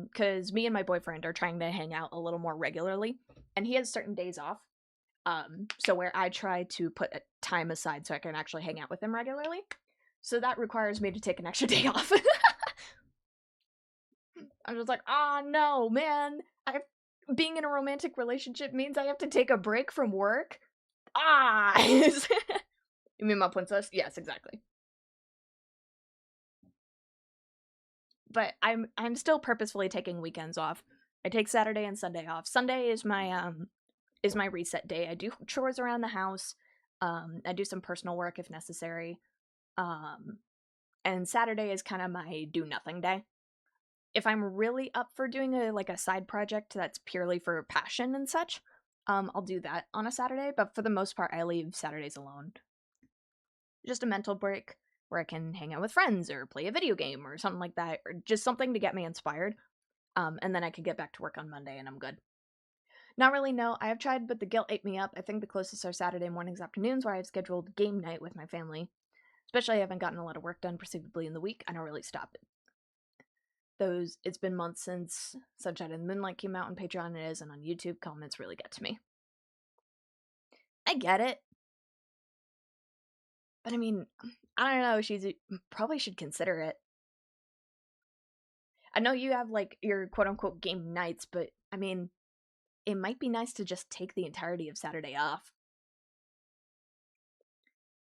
Speaker 1: Because me and my boyfriend are trying to hang out a little more regularly, and he has certain days off. So where I try to put a time aside so I can actually hang out with him regularly. So that requires me to take an extra day off. I'm just like, oh no, man. Being in a romantic relationship means I have to take a break from work. Ah! You mean my princess? Yes, exactly. But I'm still purposefully taking weekends off. I take Saturday and Sunday off. Sunday is my reset day. I do chores around the house. I do some personal work if necessary. And Saturday is kind of my do nothing day. If I'm really up for doing a side project that's purely for passion and such, I'll do that on a Saturday. But for the most part, I leave Saturdays alone. Just a mental break where I can hang out with friends or play a video game or something like that, or just something to get me inspired. And then I can get back to work on Monday and I'm good. Not really, no. I have tried, but the guilt ate me up. I think the closest are Saturday mornings, afternoons, where I've scheduled game night with my family. Especially, I haven't gotten a lot of work done perceivably in the week. I don't really stop it. It's been months since Sunshine and the Moonlight came out on Patreon, it is, and on YouTube, comments really get to me. I get it. But I mean, I don't know, she probably should consider it. I know you have, your quote-unquote game nights, but, I mean, it might be nice to just take the entirety of Saturday off.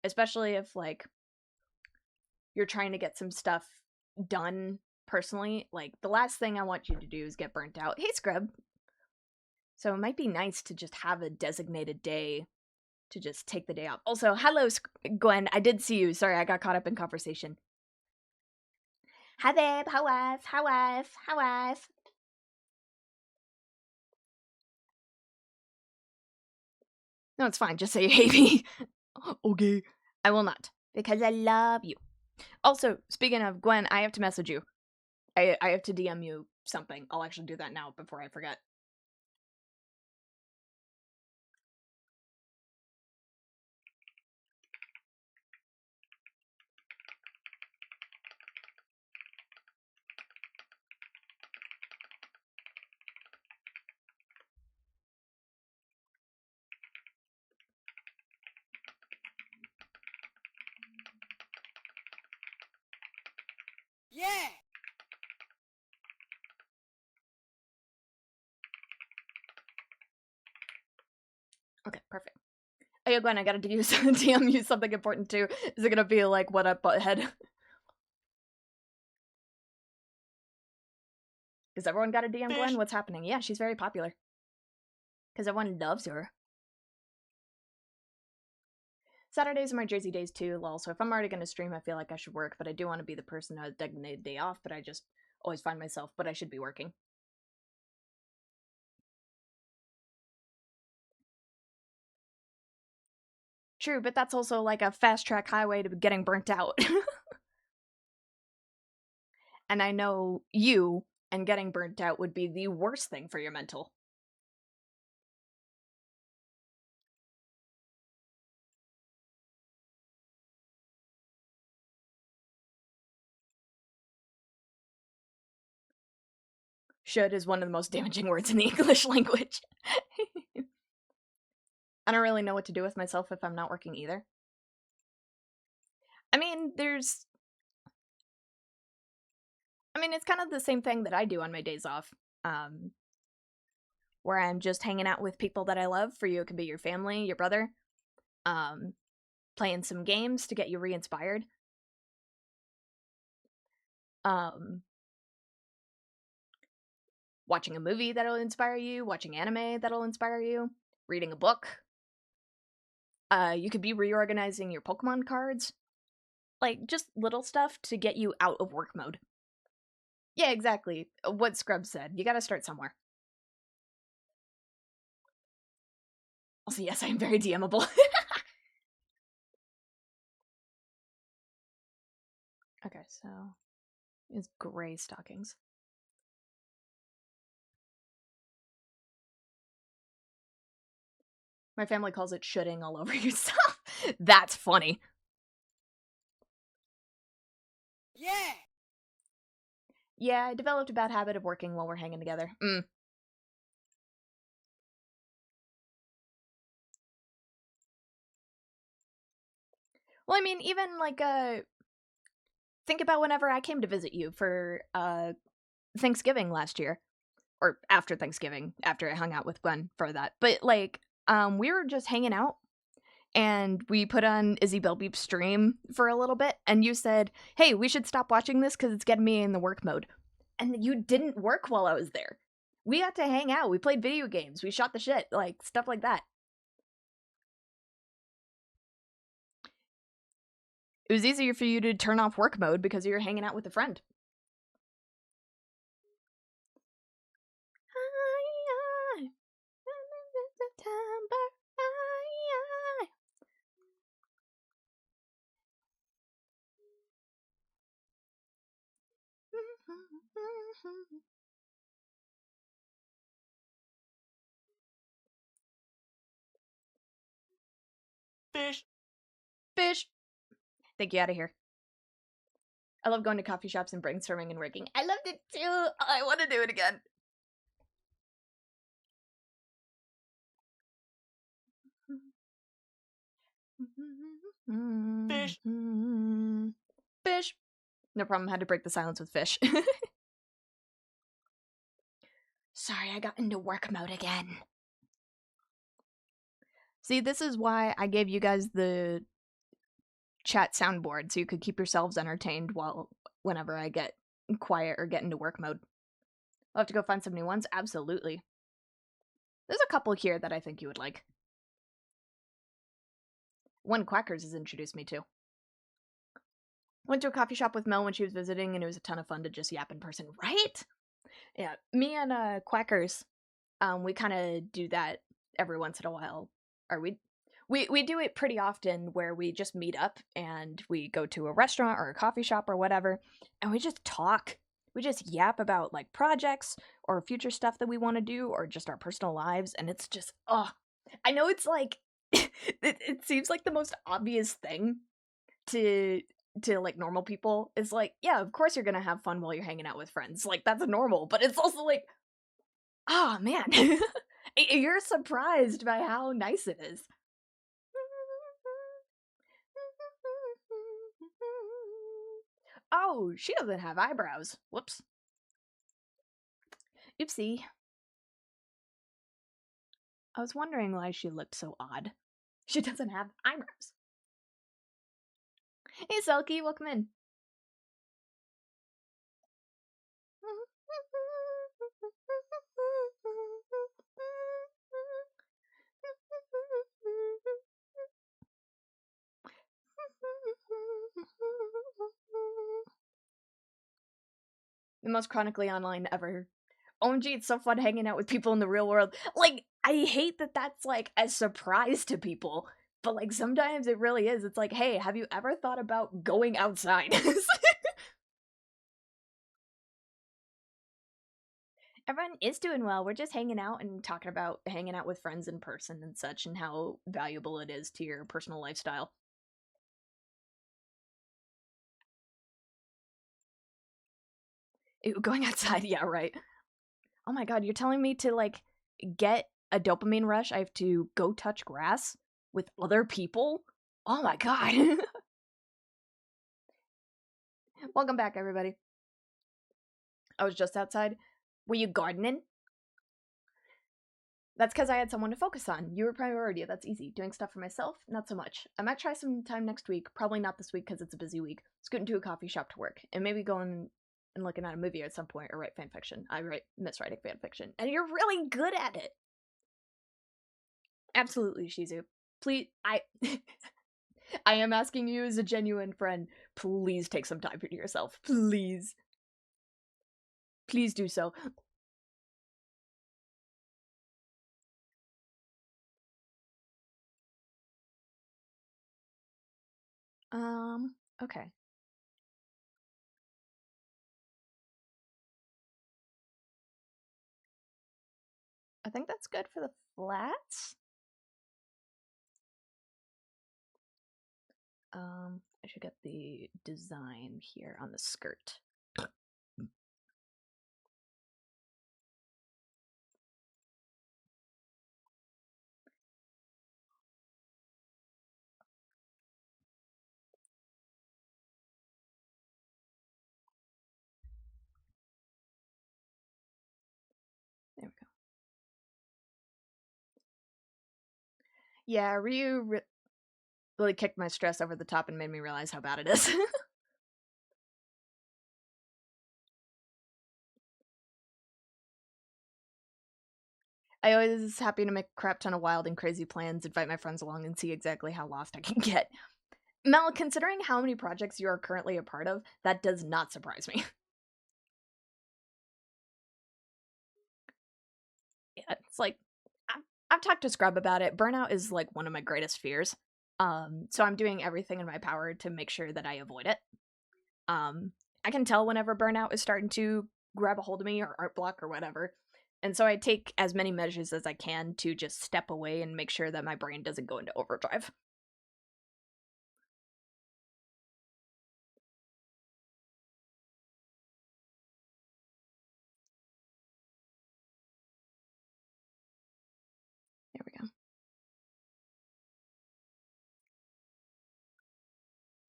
Speaker 1: Especially if, you're trying to get some stuff done personally. The last thing I want you to do is get burnt out. Hey, Scrub! So it might be nice to just have a designated day to just take the day off. Also, hello, Gwen. I did see you. Sorry, I got caught up in conversation. Hi, babe. How was? No, it's fine. Just say you hate me. Okay. I will not, because I love you. Also, speaking of Gwen, I have to message you. I have to DM you something. I'll actually do that now before I forget.
Speaker 3: Yeah!
Speaker 1: Okay, perfect. Hey, Gwen, I gotta DM you something important too. Is it gonna be like, what up, butthead? Is everyone got a DM Gwen? What's happening? Yeah, she's very popular. Because everyone loves her. Saturdays are my Jersey days too, lol. So if I'm already gonna stream, I feel like I should work, but I do want to be the person who has designated day off, but I just always find myself, but I should be working. True, but that's also like a fast track highway to getting burnt out. And I know you and getting burnt out would be the worst thing for your mental. Should is one of the most damaging words in the English language. I don't really know what to do with myself if I'm not working either. I mean, it's kind of the same thing that I do on my days off. Where I'm just hanging out with people that I love. For you, it could be your family, your brother. playing some games to get you re-inspired. Watching a movie that'll inspire you, watching anime that'll inspire you, reading a book. You could be reorganizing your Pokemon cards. Like, just little stuff to get you out of work mode. Yeah, exactly. What Scrub said. You gotta start somewhere. Also, yes, I am very DMable. Okay, so it's gray stockings. My family calls it shitting all over yourself. That's funny.
Speaker 3: Yeah!
Speaker 1: Yeah, I developed a bad habit of working while we're hanging together. Well, I mean, even, like, think about whenever I came to visit you for, Thanksgiving last year. Or after Thanksgiving, after I hung out with Gwen for that. But, like, we were just hanging out, and we put on Izzy Bellbeep's stream for a little bit, and you said, hey, we should stop watching this because it's getting me in the work mode. And you didn't work while I was there. We got to hang out. We played video games. We shot the shit. Like, stuff like that. It was easier for you to turn off work mode because you were hanging out with a friend.
Speaker 3: Fish.
Speaker 1: Fish. Thank you, out of here. I love going to coffee shops and brainstorming and working. I loved it too. I want to do it again.
Speaker 3: Fish.
Speaker 1: Fish. No problem. Had to break the silence with fish. Sorry, I got into work mode again. See, this is why I gave you guys the chat soundboard so you could keep yourselves entertained whenever I get quiet or get into work mode. I'll have to go find some new ones. Absolutely. There's a couple here that I think you would like. One Quackers has introduced me to. Went to a coffee shop with Mel when she was visiting, and it was a ton of fun to just yap in person, right? Yeah, me and Quackers, we kind of do that every once in a while. Or we do it pretty often where we just meet up and we go to a restaurant or a coffee shop or whatever, and we just talk. We just yap about like projects or future stuff that we want to do or just our personal lives, and it's just I know it's like it seems like the most obvious thing to like normal people. It's like, yeah, of course you're gonna have fun while you're hanging out with friends. Like that's normal, but it's also like, oh man, you're surprised by how nice it is. Oh, she doesn't have eyebrows. Whoops. Oopsie. I was wondering why she looked so odd. She doesn't have eyebrows. Hey, Selkie, welcome in. The most chronically online ever. OMG, it's so fun hanging out with people in the real world. Like, I hate that that's like a surprise to people, but like sometimes it really is. It's like, hey, have you ever thought about going outside? Everyone is doing well. We're just hanging out and talking about hanging out with friends in person and such and how valuable it is to your personal lifestyle. Ew, going outside, yeah, right. Oh my god, you're telling me to like get a dopamine rush, I have to go touch grass with other people? Oh my god. Welcome back, everybody. I was just outside. Were you gardening? That's because I had someone to focus on. You were priority. That's easy. Doing stuff for myself, not so much. I might try some time next week. Probably not this week because it's a busy week. Scooting to a coffee shop to work. And maybe going and looking at a movie at some point or write fanfiction. I miss writing fanfiction. And you're really good at it. Absolutely, Shizu. Please, I am asking you as a genuine friend. Please take some time for yourself. Please. Please do so. Okay. I think that's good for the flats. I should get the design here on the skirt. There we go. Yeah, Ryu really kicked my stress over the top and made me realize how bad it is. I always happy to make a crap ton of wild and crazy plans, invite my friends along, and see exactly how lost I can get. Mel, considering how many projects you are currently a part of, that does not surprise me. Yeah, it's like, I've talked to Scrub about it. Burnout is like one of my greatest fears. So I'm doing everything in my power to make sure that I avoid it. I can tell whenever burnout is starting to grab a hold of me or art block or whatever. And so I take as many measures as I can to just step away and make sure that my brain doesn't go into overdrive. There we go.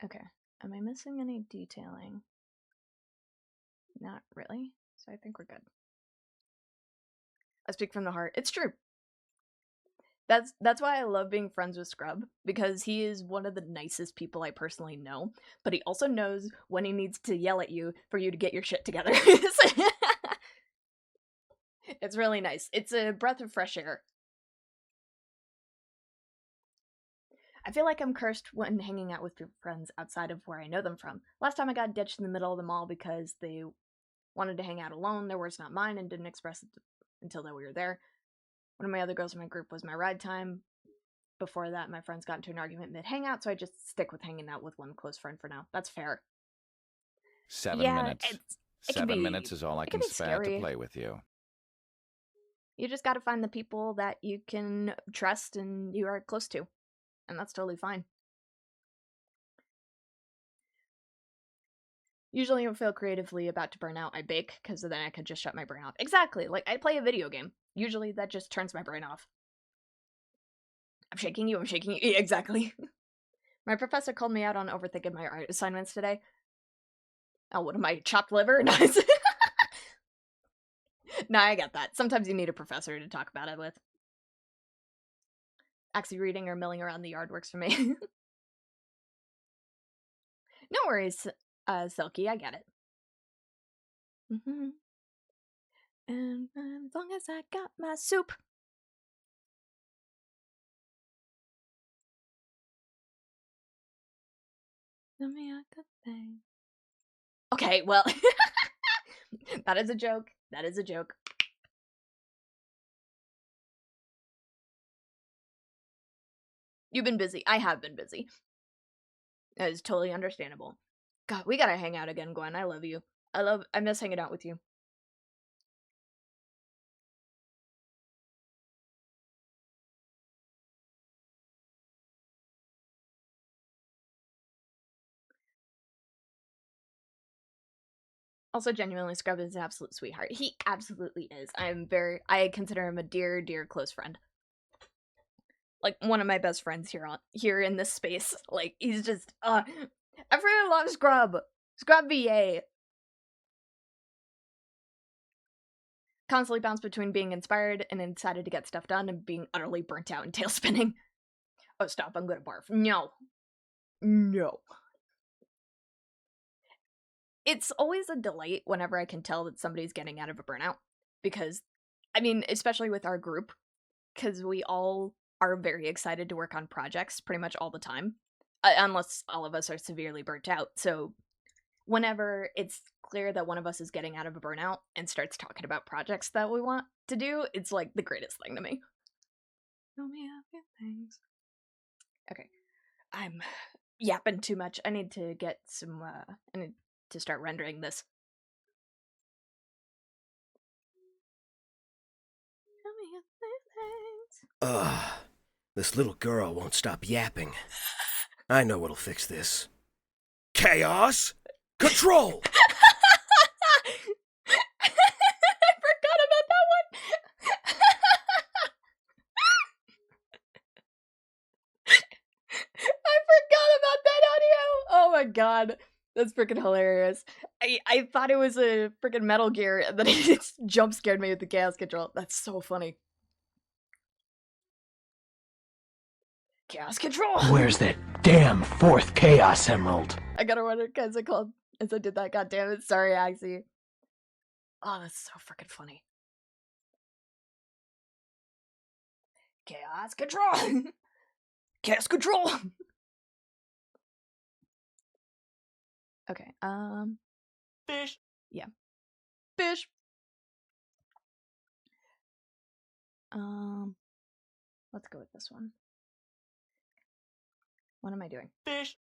Speaker 1: Okay. Am I missing any detailing? Not really. So I think we're good. I speak from the heart. It's true. That's why I love being friends with Scrub, because he is one of the nicest people I personally know, but he also knows when he needs to yell at you for you to get your shit together. It's really nice. It's a breath of fresh air. I feel like I'm cursed when hanging out with friends outside of where I know them from. Last time I got ditched in the middle of the mall because they wanted to hang out alone, their words not mine, and didn't express it until we were there. One of my other girls in my group was my ride time. Before that, my friends got into an argument mid-hangout, so I just stick with hanging out with one close friend for now. That's fair.
Speaker 2: 7 minutes.
Speaker 1: It can
Speaker 2: 7
Speaker 1: be,
Speaker 2: minutes is all I can spare to play with you.
Speaker 1: You just gotta find the people that you can trust and you are close to. And that's totally fine. Usually when I feel creatively about to burn out, I bake, because then I could just shut my brain off. Exactly, like I play a video game. Usually that just turns my brain off. I'm shaking you. Yeah, exactly. My professor called me out on overthinking my art assignments today. Oh, what am I, chopped liver? Nice. Nah, I get that. Sometimes you need a professor to talk about it with. Actually, reading or milling around the yard works for me. No worries, Silky, I get it. And as long as I got my soup. Tell me a good thing. Okay, well, that is a joke. That is a joke. You've been busy. I have been busy. That is totally understandable. God, we gotta hang out again, Gwen. I love you. I miss hanging out with you. Also, genuinely, Scrub is an absolute sweetheart. He absolutely is. I consider him a dear, dear close friend. Like, one of my best friends here in this space. Like, he's just, everyone loves Scrub. Scrub VA. constantly bounce between being inspired and excited to get stuff done and being utterly burnt out and tail spinning. Oh, stop, I'm gonna barf. No. No. It's always a delight whenever I can tell that somebody's getting out of a burnout. Because, I mean, especially with our group, because we all are very excited to work on projects pretty much all the time. Unless all of us are severely burnt out. So whenever it's clear that one of us is getting out of a burnout and starts talking about projects that we want to do, it's like the greatest thing to me. Tell me happy things. Okay. I'm yapping too much. I need to get some, I need to start rendering this. Tell me happy things.
Speaker 4: Ugh. This little girl won't stop yapping. I know what'll fix this. Chaos control!
Speaker 1: I forgot about that one. I forgot about that audio. Oh my god. That's freaking hilarious. I thought it was a freaking Metal Gear, and then it jump scared me with the chaos control. That's so funny. Chaos control!
Speaker 5: Where's that damn fourth Chaos Emerald?
Speaker 1: I gotta wonder what I called as I did that. God damn it! Sorry, Axie. Oh, that's so freaking funny. Chaos control. Chaos control. Okay.
Speaker 3: Fish.
Speaker 1: Yeah. Fish. Let's go with this one. What am I doing?
Speaker 3: Fish.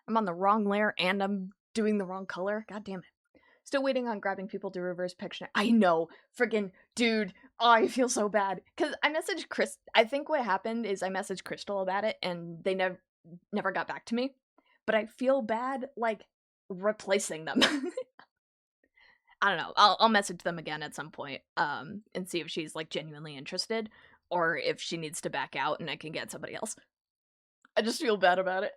Speaker 1: I'm on the wrong layer and I'm doing the wrong color. God damn it. Still waiting on grabbing people to reverse picture. I know. Friggin' dude. Oh, I feel so bad. Because I messaged Chris. I think what happened is I messaged Crystal about it and they never got back to me. But I feel bad, like, replacing them. I don't know. I'll message them again at some point and see if she's, like, genuinely interested. Or if she needs to back out and I can get somebody else. I just feel bad about it.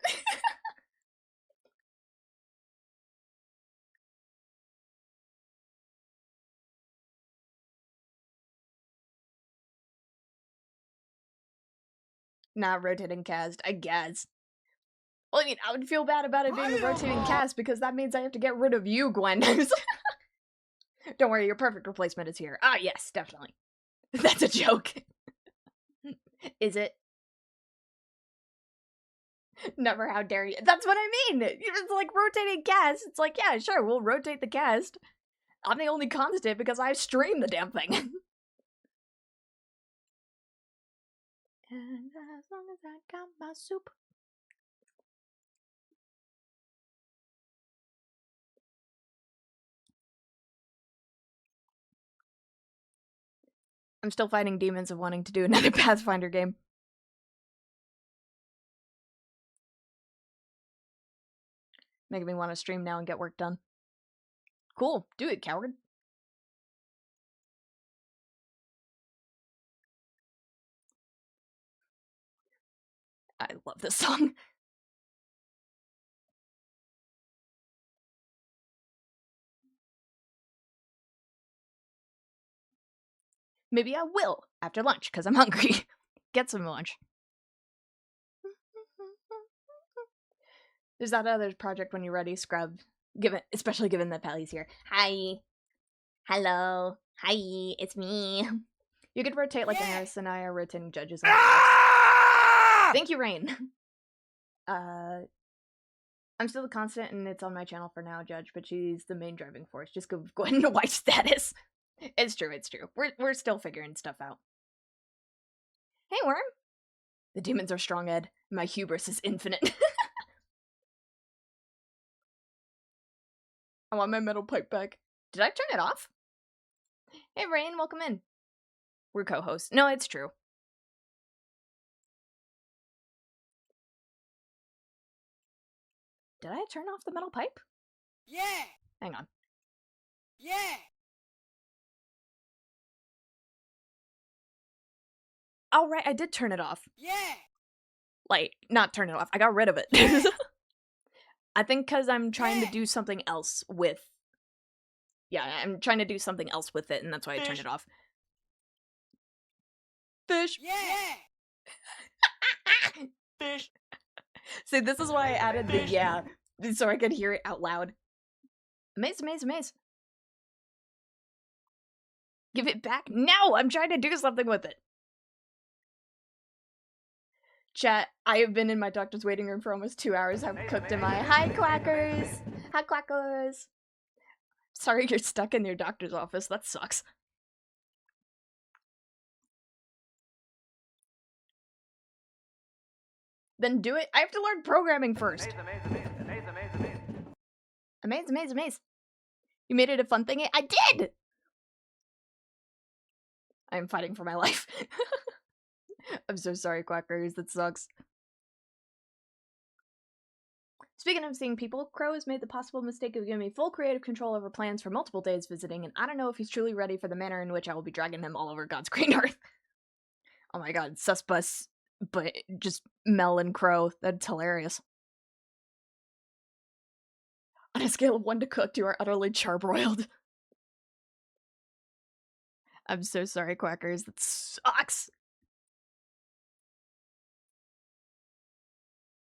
Speaker 1: Not rotating cast, I guess. Well, I mean, I would feel bad about it being a rotating cast because that means I have to get rid of you, Gwen. Don't worry, your perfect replacement is here. Ah, yes, definitely. That's a joke. Is it? Never, how dare you. That's what I mean! It's like rotating cast. It's like, yeah, sure, we'll rotate the cast. I'm the only constant because I stream the damn thing. And as long as I got my soup. I'm still fighting demons of wanting to do another Pathfinder game. Making me want to stream now and get work done. Cool, do it, coward. I love this song. Maybe I will after lunch, because I'm hungry. Get some lunch. There's that other project when you're ready, Scrub. Especially given that Pally's here. Hi. Hello. Hi, it's me. You could rotate like a nurse and I are rotating judges on Thank you, Rain. I'm still the constant and it's on my channel for now, Judge, but she's the main driving force. Just go into white status. It's true, it's true. We're still figuring stuff out. Hey, Worm. The demons are strong, Ed. My hubris is infinite. I want my metal pipe back. Did I turn it off? Hey, Rain, welcome in. We're co-hosts. No, it's true. Did I turn off the metal pipe?
Speaker 3: Yeah.
Speaker 1: Hang on.
Speaker 3: Yeah.
Speaker 1: Oh, right, I did turn it off.
Speaker 3: Yeah.
Speaker 1: Like, not turn it off. I got rid of it. I think because I'm trying to do something else with Yeah, I'm trying to do something else with it, and that's why I turned it off. Fish!
Speaker 3: Yeah! Fish!
Speaker 1: See, this is why I added the yeah, so I could hear it out loud. Amaze, amaze, amaze. Give it back? No! I'm trying to do something with it. Chat, I have been in my doctor's waiting room for almost 2 hours. I've cooked in my hi quackers! Hi quackers! Sorry you're stuck in your doctor's office. That sucks. Then do it. I have to learn programming first. Amaze, amaze, amaze. You made it a fun thing? I did! I am fighting for my life. I'm so sorry, quackers. That sucks. Speaking of seeing people, Crow has made the possible mistake of giving me full creative control over plans for multiple days visiting, and I don't know if he's truly ready for the manner in which I will be dragging him all over God's green earth. Oh my god, Susbus, but just Mel and Crow. That's hilarious. On a scale of 1 to cooked, you are utterly charbroiled. I'm so sorry, quackers. That sucks.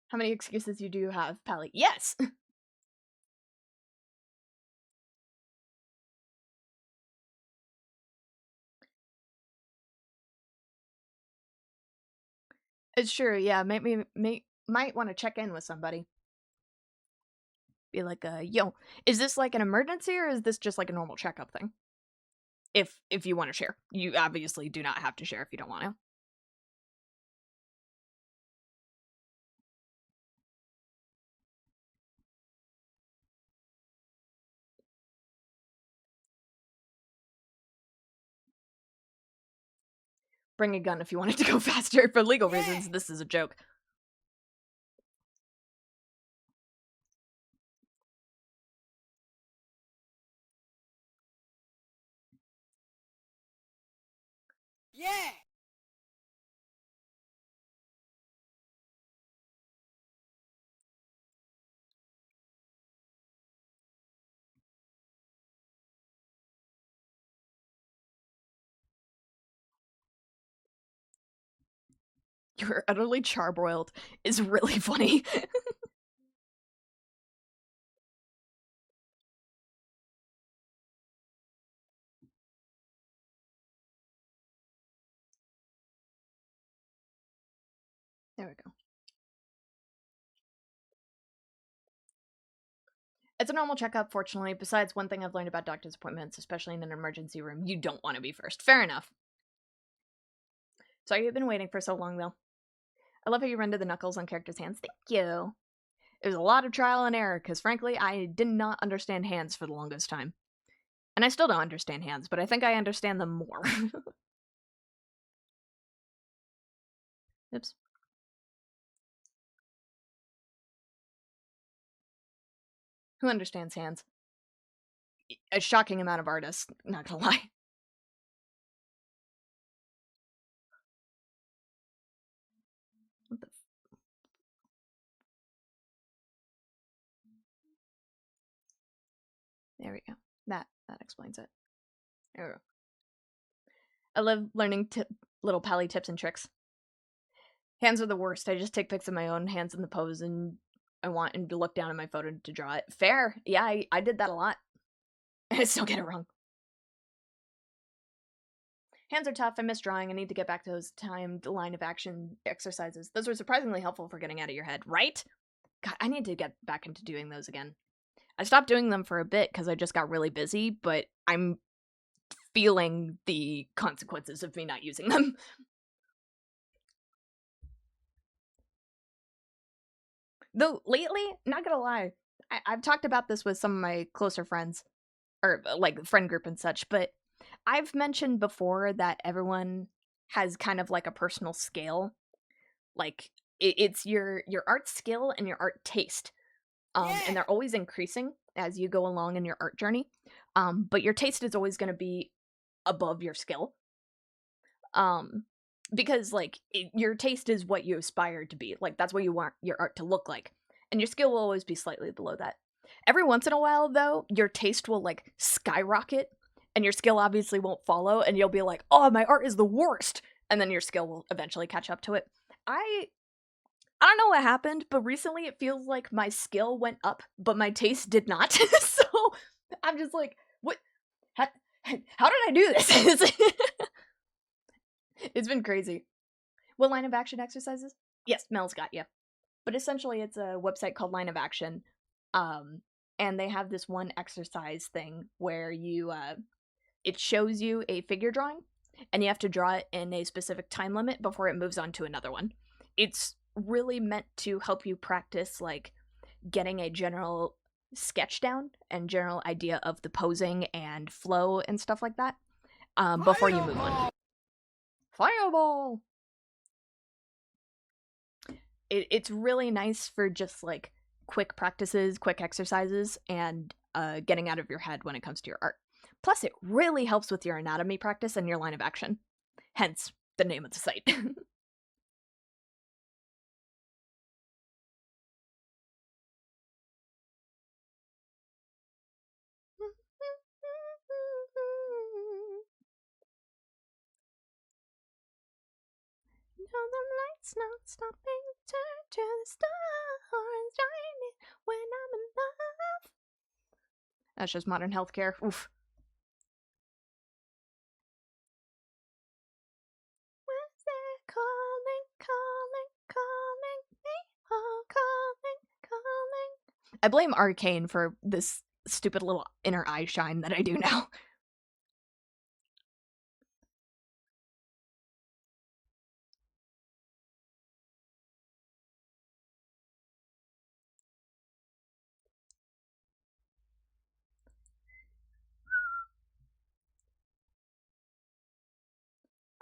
Speaker 1: How many excuses you do have, Pally? Yes! It's true, yeah. Might want to check in with somebody. Be like, yo, is this like an emergency or is this just like a normal checkup thing? If you want to share. You obviously do not have to share if you don't want to. Bring a gun if you want it to go faster. For legal reasons, this is a joke.
Speaker 3: Yeah!
Speaker 1: You're utterly charbroiled is really funny. There we go. It's a normal checkup, fortunately. Besides, one thing I've learned about doctor's appointments, especially in an emergency room, you don't want to be first. Fair enough. Sorry you've been waiting for so long, though. I love how you render the knuckles on characters' hands. Thank you. It was a lot of trial and error, because frankly, I did not understand hands for the longest time. And I still don't understand hands, but I think I understand them more. Oops. Who understands hands? A shocking amount of artists, not gonna lie. What the There we go. That explains it. There we go. I love learning little pally tips and tricks. Hands are the worst. I just take pics of my own hands in the pose and I want and to look down at my photo to draw it. Fair. Yeah, I did that a lot. I still get it wrong. Hands are tough. I miss drawing. I need to get back to those timed line of action exercises. Those were surprisingly helpful for getting out of your head, right? God, I need to get back into doing those again. I stopped doing them for a bit because I just got really busy, but I'm feeling the consequences of me not using them. Though, lately, not gonna lie, I've talked about this with some of my closer friends, or, like, friend group and such, but I've mentioned before that everyone has kind of, like, a personal scale. Like, it's your art skill and your art taste. And they're always increasing as you go along in your art journey. But your taste is always gonna be above your skill. Because, like, your taste is what you aspire to be. Like, that's what you want your art to look like. And your skill will always be slightly below that. Every once in a while, though, your taste will, like, skyrocket, and your skill obviously won't follow, and you'll be like, oh, my art is the worst! And then your skill will eventually catch up to it. I don't know what happened, but recently it feels like my skill went up, but my taste did not. So I'm just like, what? How did I do this? It's been crazy. What line of action exercises? Yes, Mel's got you. But essentially, it's a website called Line of Action, and they have this one exercise thing where it shows you a figure drawing, and you have to draw it in a specific time limit before it moves on to another one. It's really meant to help you practice, like, getting a general sketch down and general idea of the posing and flow and stuff like that before you move on. Fireball! It's really nice for just, like, quick practices, quick exercises, and getting out of your head when it comes to your art. Plus, it really helps with your anatomy practice and your line of action. Hence, the name of the site. Now the lights not stopping, turn to the stars, shining when I'm in love. That's just modern healthcare. Oof. When's they calling, calling, calling me? Oh, calling. I blame Arcane for this stupid little inner eye shine that I do now.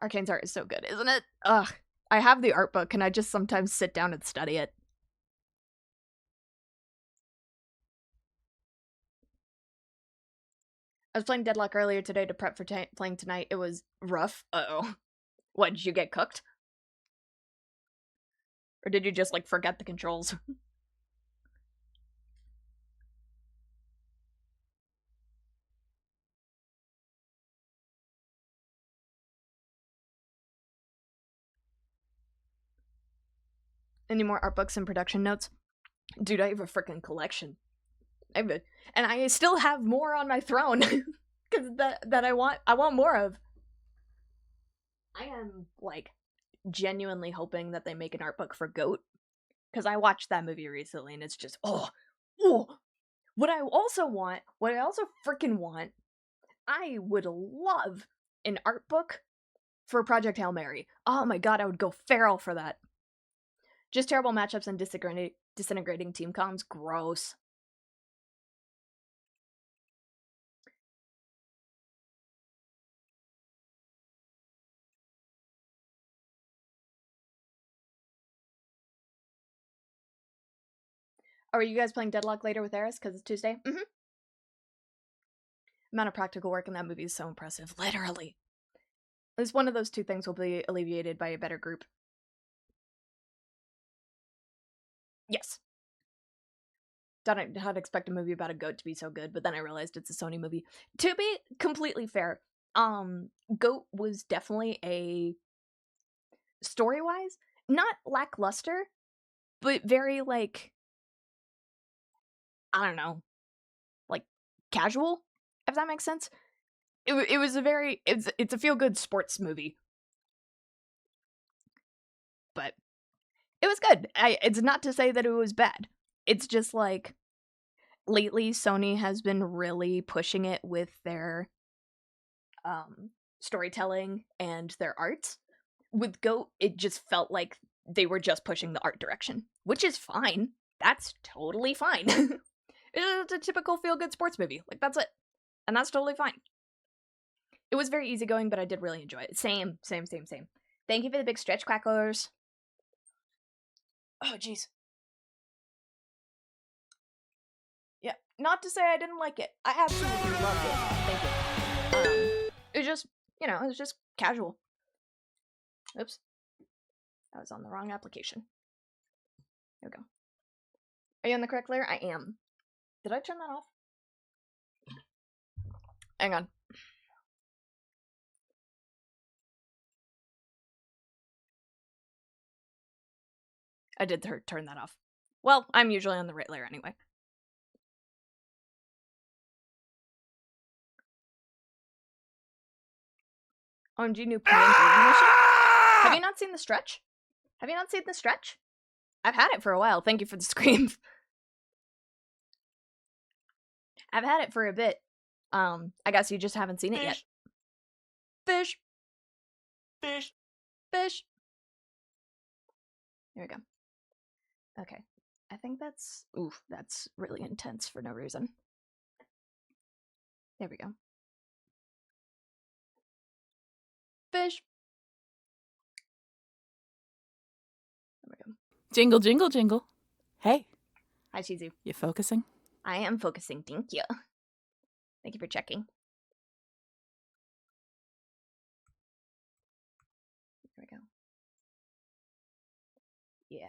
Speaker 1: Arcane's art is so good, isn't it? Ugh. I have the art book, and I just sometimes sit down and study it. I was playing Deadlock earlier today to prep for playing tonight. It was rough. Uh-oh. What, did you get cooked? Or did you just, like, forget the controls? Any more art books and production notes? Dude, I have a freaking collection. And I still have more on my throne. Because that I want more of. I am, like, genuinely hoping that they make an art book for GOAT. Because I watched that movie recently, and it's just, oh. What I also freaking want, I would love an art book for Project Hail Mary. Oh my god, I would go feral for that. Just terrible matchups and disintegrating team comms. Gross. Are you guys playing Deadlock later with Eris because it's Tuesday? Mm-hmm. Amount of practical work in that movie is so impressive. Literally. At least one of those two things will be alleviated by a better group. Yes. Didn't expect a movie about a goat to be so good, but then I realized it's a Sony movie. To be completely fair, Goat was definitely a story-wise, not lackluster, but very, like, I don't know, like, casual, if that makes sense. It was a very, it's a feel-good sports movie. But it was good. It's not to say that it was bad. It's just, like, lately Sony has been really pushing it with their storytelling and their art. With GOAT, it just felt like they were just pushing the art direction, which is fine. That's totally fine. It's a typical feel-good sports movie. Like, that's it. And that's totally fine. It was very easygoing, but I did really enjoy it. Same. Thank you for the big stretch, quacklers. Oh, jeez. Yeah, not to say I didn't like it. I absolutely loved it. Thank you. It was just, it was just casual. Oops. I was on the wrong application. There we go. Are you on the correct layer? I am. Did I turn that off? Hang on. I did turn that off. Well, I'm usually on the right layer anyway. OMG, new playing mission. Have you not seen the stretch? Have you not seen the stretch? I've had it for a while. Thank you for the scream. I've had it for a bit. I guess you just haven't seen it yet. Fish.
Speaker 3: Fish.
Speaker 1: Fish. Here we go. Okay. I think that's... Oof, that's really intense for no reason. There we go. Fish. There we go.
Speaker 6: Jingle, jingle, jingle. Hey,
Speaker 1: Hi, Shizu.
Speaker 6: you focusing?
Speaker 1: I am focusing. Thank you. Thank you for checking. There we go. Yeah.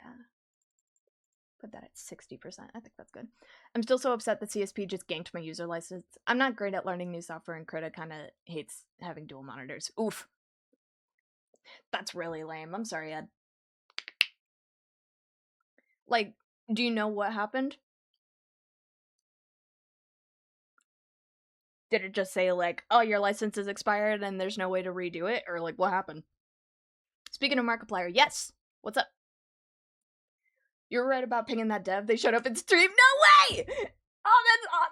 Speaker 1: Put that at 60%. I think that's good. I'm still so upset that CSP just ganked my user license. I'm not great at learning new software, and Krita kind of hates having dual monitors. Oof. That's really lame. I'm sorry, Ed. Like, do you know what happened? Did it just say, like, oh, your license is expired and there's no way to redo it? Or, like, what happened? Speaking of Markiplier, yes! What's up? You're right about pinging that dev. They showed up in stream. No way! Oh,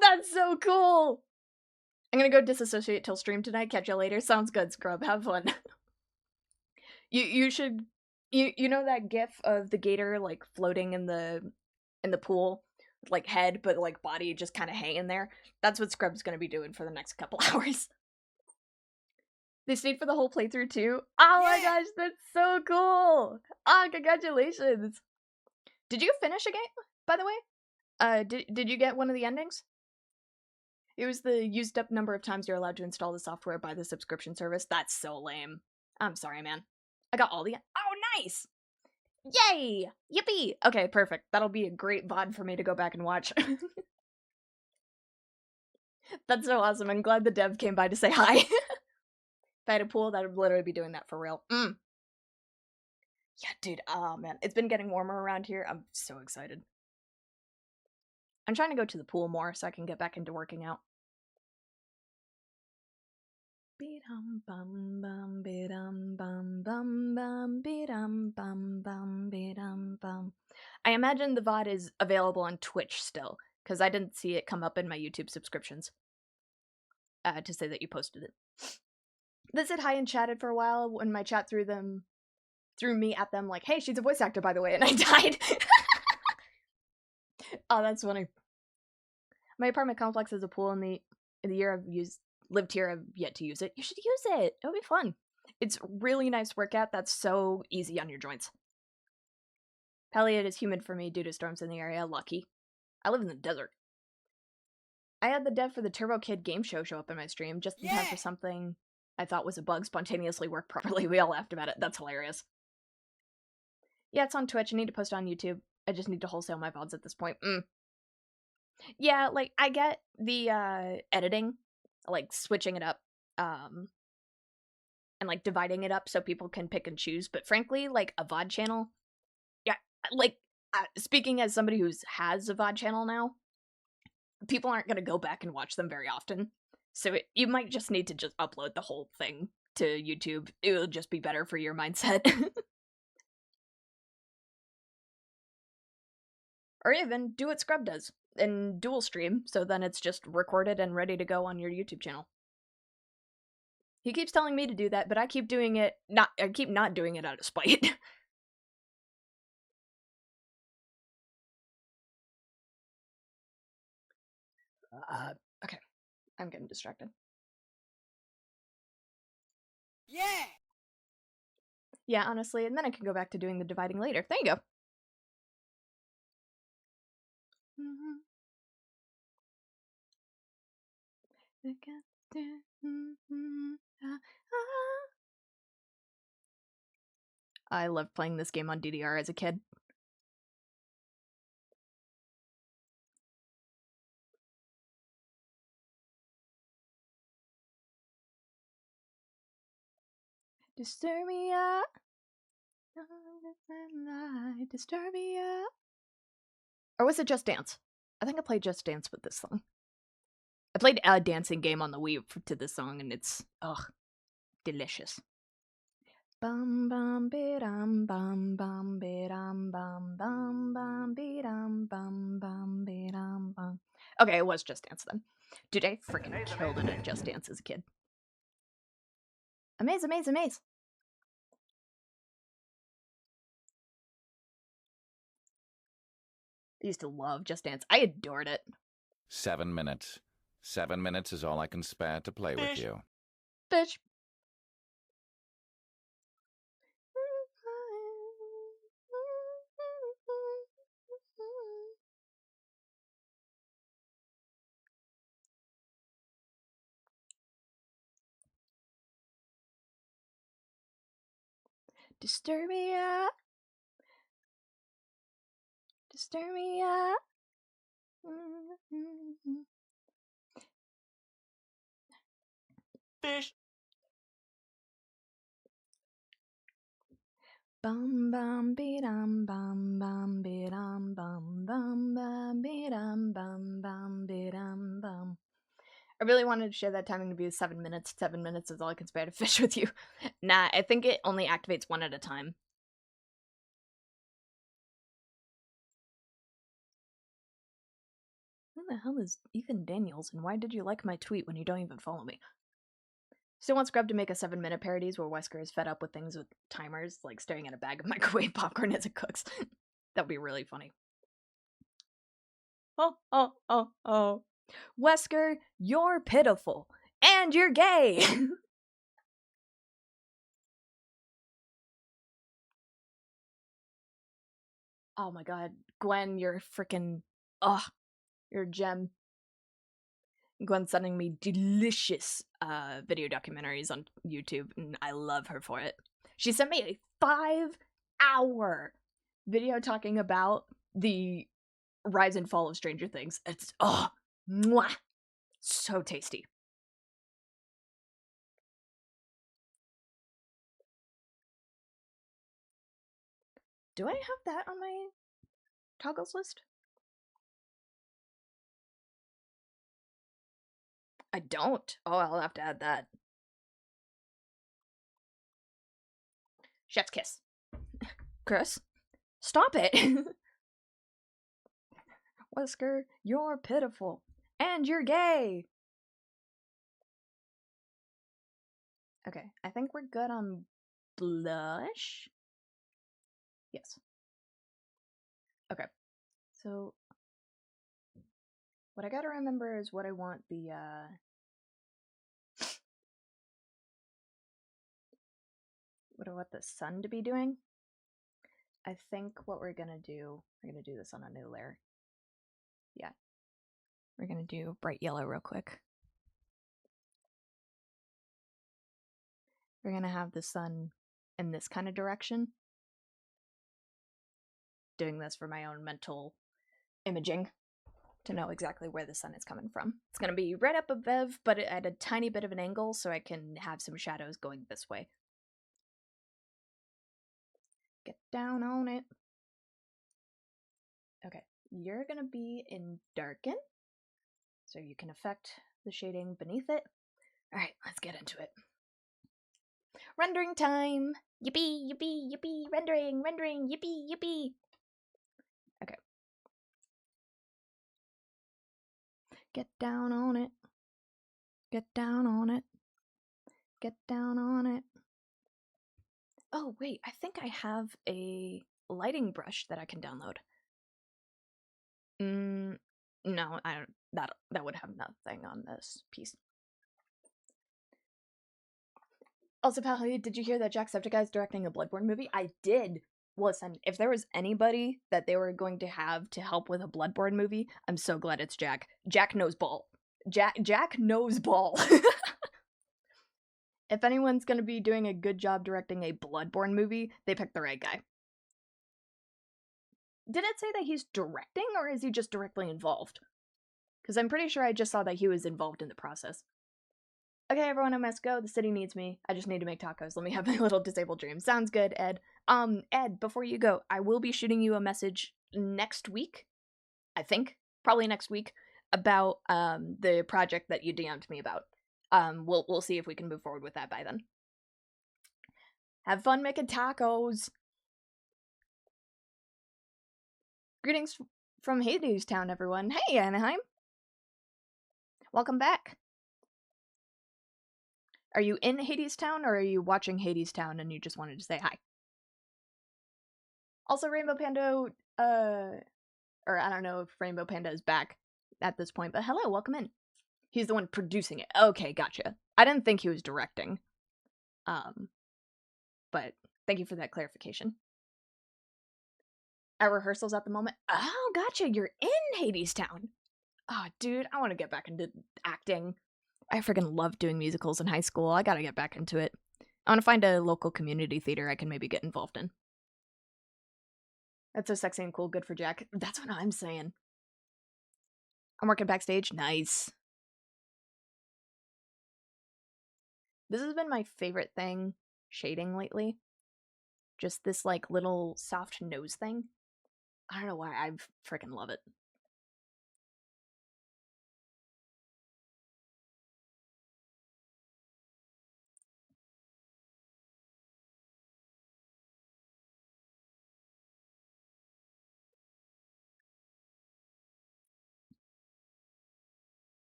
Speaker 1: that's so cool! I'm gonna go disassociate till stream tonight. Catch you later. Sounds good, Scrub. Have fun. You should... You know that gif of the gator, like, floating in the pool? Like, head, but, like, body just kind of hanging there? That's what Scrub's gonna be doing for the next couple hours. They stayed for the whole playthrough, too? Oh my gosh, that's so cool! Ah, congratulations! Did you finish a game, by the way? Did you get one of the endings? It was the used up number of times you're allowed to install the software by the subscription service. That's so lame. I'm sorry, man. I got all the... Oh, nice! Yay! Yippee! Okay, perfect. That'll be a great VOD for me to go back and watch. That's so awesome. I'm glad the dev came by to say hi. If I had a pool, that would literally be doing that for real. Yeah, dude. Oh, man. It's been getting warmer around here. I'm so excited. I'm trying to go to the pool more so I can get back into working out. I imagine the VOD is available on Twitch still, because I didn't see it come up in my YouTube subscriptions to say that you posted it. They said hi and chatted for a while when my chat threw me at them like, hey, she's a voice actor, by the way, and I died. Oh, that's funny. My apartment complex has a pool in the year I've lived here. I've yet to use it. You should use it. It'll be fun. It's really nice workout that's so easy on your joints. Apparently it is humid for me due to storms in the area. Lucky. I live in the desert. I had the dev for the Turbo Kid game show up in my stream just in time for something I thought was a bug spontaneously work properly. We all laughed about it. That's hilarious. Yeah, it's on Twitch. I need to post it on YouTube. I just need to wholesale my VODs at this point. Yeah, like, I get the editing, like, switching it up, and, like, dividing it up so people can pick and choose, but frankly, like, a VOD channel, yeah, like, speaking as somebody who has a VOD channel now, people aren't gonna go back and watch them very often, so you might just need to just upload the whole thing to YouTube. It'll just be better for your mindset. Or even do what Scrub does and dual stream, so then it's just recorded and ready to go on your YouTube channel. He keeps telling me to do that, but I keep doing it I keep not doing it out of spite. Okay. I'm getting distracted.
Speaker 3: Yeah!
Speaker 1: Yeah, honestly, and then I can go back to doing the dividing later. There you go. I loved playing this game on DDR as a kid. Disturbia. Disturbia. Or was it Just Dance? I think I played Just Dance with this song. I played a dancing game on the Wii to this song, and it's, delicious. Bum bum bidum bum bum bidum bum bum bum bidum bum bum bidum bum. Okay, it was Just Dance then. Dude, I freaking killed it at Just Dance as a kid. Amaze, amaze, amaze. I used to love Just Dance. I adored it.
Speaker 2: 7 minutes. 7 minutes is all I can spare to play with you.
Speaker 1: Bitch. Disturbia. Disturbia.
Speaker 3: Fish.
Speaker 1: Bum bum bidum bum bum bidum bum bum bum bidum bum bum bidum bum. I really wanted to share that timing to be 7 minutes. 7 minutes is all I can spare to fish with you. Nah, I think it only activates one at a time. Who the hell is Ethan Daniels, and why did you like my tweet when you don't even follow me? Still want Scrub to make a 7-minute parodies where Wesker is fed up with things with timers, like staring at a bag of microwave popcorn as it cooks. That would be really funny. Oh. Wesker, you're pitiful. And you're gay! Oh my god. Gwen, you're freaking... you're a gem. Gwen's sending me delicious video documentaries on YouTube, and I love her for it. She sent me a 5-hour video talking about the rise and fall of Stranger Things. It's, mwah, so tasty. Do I have that on my toggles list? I don't. Oh, I'll have to add that. Chef's kiss. Chris, stop it. Wesker, you're pitiful. And you're gay. Okay, I think we're good on blush. Yes. Okay, so what I gotta remember is what I want the, what I want the sun to be doing. I think what we're gonna do this on a new layer. Yeah. We're gonna do bright yellow real quick. We're gonna have the sun in this kind of direction. Doing this for my own mental imaging to know exactly where the sun is coming from. It's gonna be right up above, but at a tiny bit of an angle so I can have some shadows going this way. Get down on it. Okay, you're gonna be in darken, so you can affect the shading beneath it. Alright, let's get into it. Rendering time! Yippee, yippee, yippee, rendering, yippee, yippee! Okay. Get down on it. Get down on it. Get down on it. Oh, wait, I think I have a lighting brush that I can download. No, I don't. That would have nothing on this piece. Also, Pally, did you hear that Jacksepticeye is directing a Bloodborne movie? I did. Listen, if there was anybody that they were going to have to help with a Bloodborne movie, I'm so glad it's Jack. Jack knows ball. Jack knows ball. If anyone's going to be doing a good job directing a Bloodborne movie, they picked the right guy. Did it say that he's directing, or is he just directly involved? Because I'm pretty sure I just saw that he was involved in the process. Okay, everyone, I must go. The city needs me. I just need to make tacos. Let me have my little disabled dream. Sounds good, Ed. Ed, before you go, I will be shooting you a message next week. I think probably next week about the project that you DM'd me about. We'll see if we can move forward with that by then. Have fun making tacos. Greetings from Hades Town, everyone. Hey, Anaheim. Welcome back. Are you in Hades Town, or are you watching Hades Town and you just wanted to say hi? Also, Rainbow Panda, or I don't know if Rainbow Panda is back at this point, but hello, welcome in. He's the one producing it. Okay, gotcha. I didn't think he was directing. But thank you for that clarification. At rehearsals at the moment. Oh, gotcha. You're in Hades Town. Oh, dude, I want to get back into acting. I freaking loved doing musicals in high school. I gotta get back into it. I want to find a local community theater I can maybe get involved in. That's so sexy and cool. Good for Jack. That's what I'm saying. I'm working backstage. Nice. This has been my favorite thing shading lately. Just this, like, little soft nose thing. I don't know why. I freaking love it.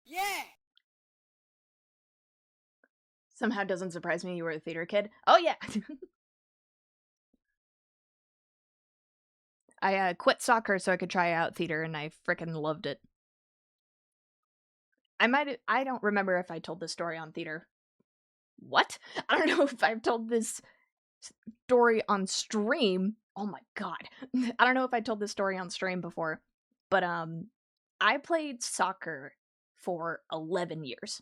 Speaker 3: Yeah!
Speaker 1: Somehow doesn't surprise me you were a theater kid. Oh, yeah! I quit soccer so I could try out theater, and I freaking loved it. I don't remember if I told this story on theater. What? I don't know if I've told this story on stream. Oh my god. I don't know if I told this story on stream before, but I played soccer for 11 years.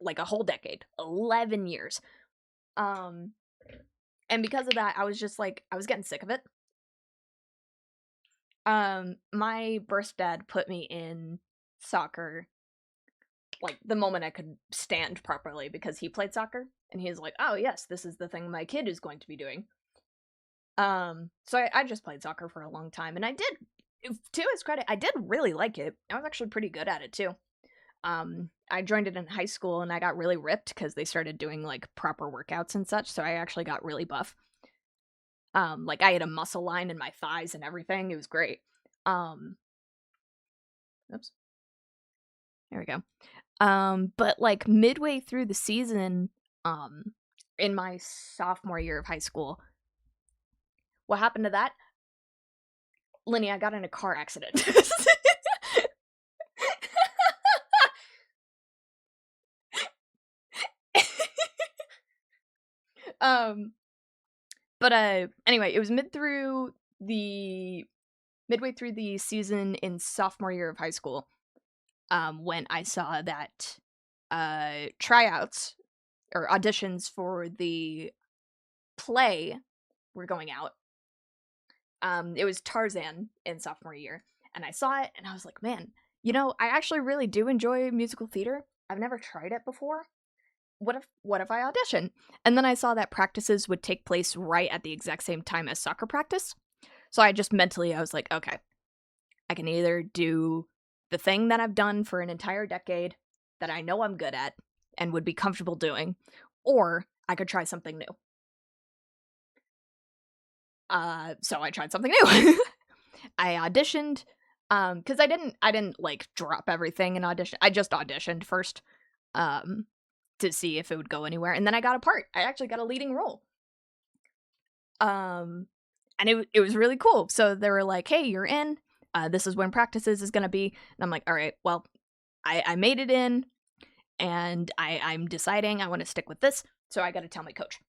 Speaker 1: Like a whole decade. 11 years. And because of that, I was just like, I was getting sick of it. My birth dad put me in soccer like the moment I could stand properly because he played soccer, and he's like, oh yes, this is the thing my kid is going to be doing. So I just played soccer for a long time, and I did, to his credit, I did really like it. I was actually pretty good at it too. I joined it in high school, and I got really ripped because they started doing like proper workouts and such, so I actually got really buff. Like I had a muscle line in my thighs and everything. It was great. Oops. There we go. But like midway through the season, in my sophomore year of high school, what happened to that? Linny, I got in a car accident. But anyway, it was midway through the season in sophomore year of high school, when I saw that tryouts or auditions for the play were going out. It was Tarzan in sophomore year, and I saw it, and I was like, man, you know, I actually really do enjoy musical theater. I've never tried it before. What if I audition? And then I saw that practices would take place right at the exact same time as soccer practice. So I just mentally, I was like, okay, I can either do the thing that I've done for an entire decade that I know I'm good at and would be comfortable doing, or I could try something new. So I tried something new. I auditioned, because I didn't like drop everything and audition. I just auditioned first, to see if it would go anywhere, and then I got a part. I actually got a leading role. And it was really cool. So they were like, hey, you're in. This is when practices is gonna be. And I'm like, all right, well, I made it in, and I'm deciding I want to stick with this, so I gotta tell my coach.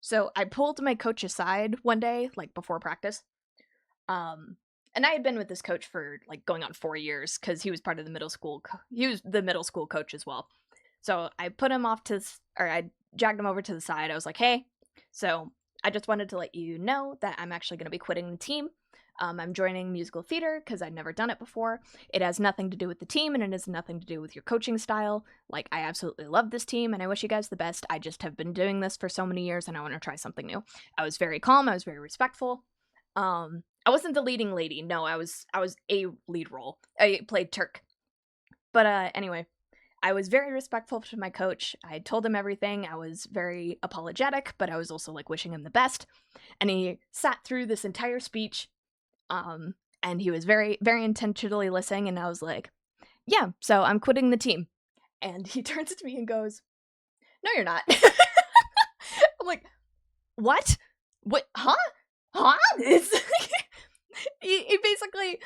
Speaker 1: So I pulled my coach aside one day, like before practice. And I had been with this coach for like going on 4 years because he was part of the middle school. He was the middle school coach as well. So I put him off I dragged him over to the side. I was like, hey, so I just wanted to let you know that I'm actually going to be quitting the team. I'm joining musical theater because I'd never done it before. It has nothing to do with the team, and it has nothing to do with your coaching style. Like, I absolutely love this team, and I wish you guys the best. I just have been doing this for so many years, and I want to try something new. I was very calm. I was very respectful. I wasn't the leading lady. No, I was a lead role. I played Turk. But anyway, I was very respectful to my coach. I told him everything. I was very apologetic, but I was also like wishing him the best. And he sat through this entire speech, and he was very, very intentionally listening. And I was like, "Yeah, so I'm quitting the team." And he turns to me and goes, "No, you're not." I'm like, "What? What? Huh? Huh?" It's he basically,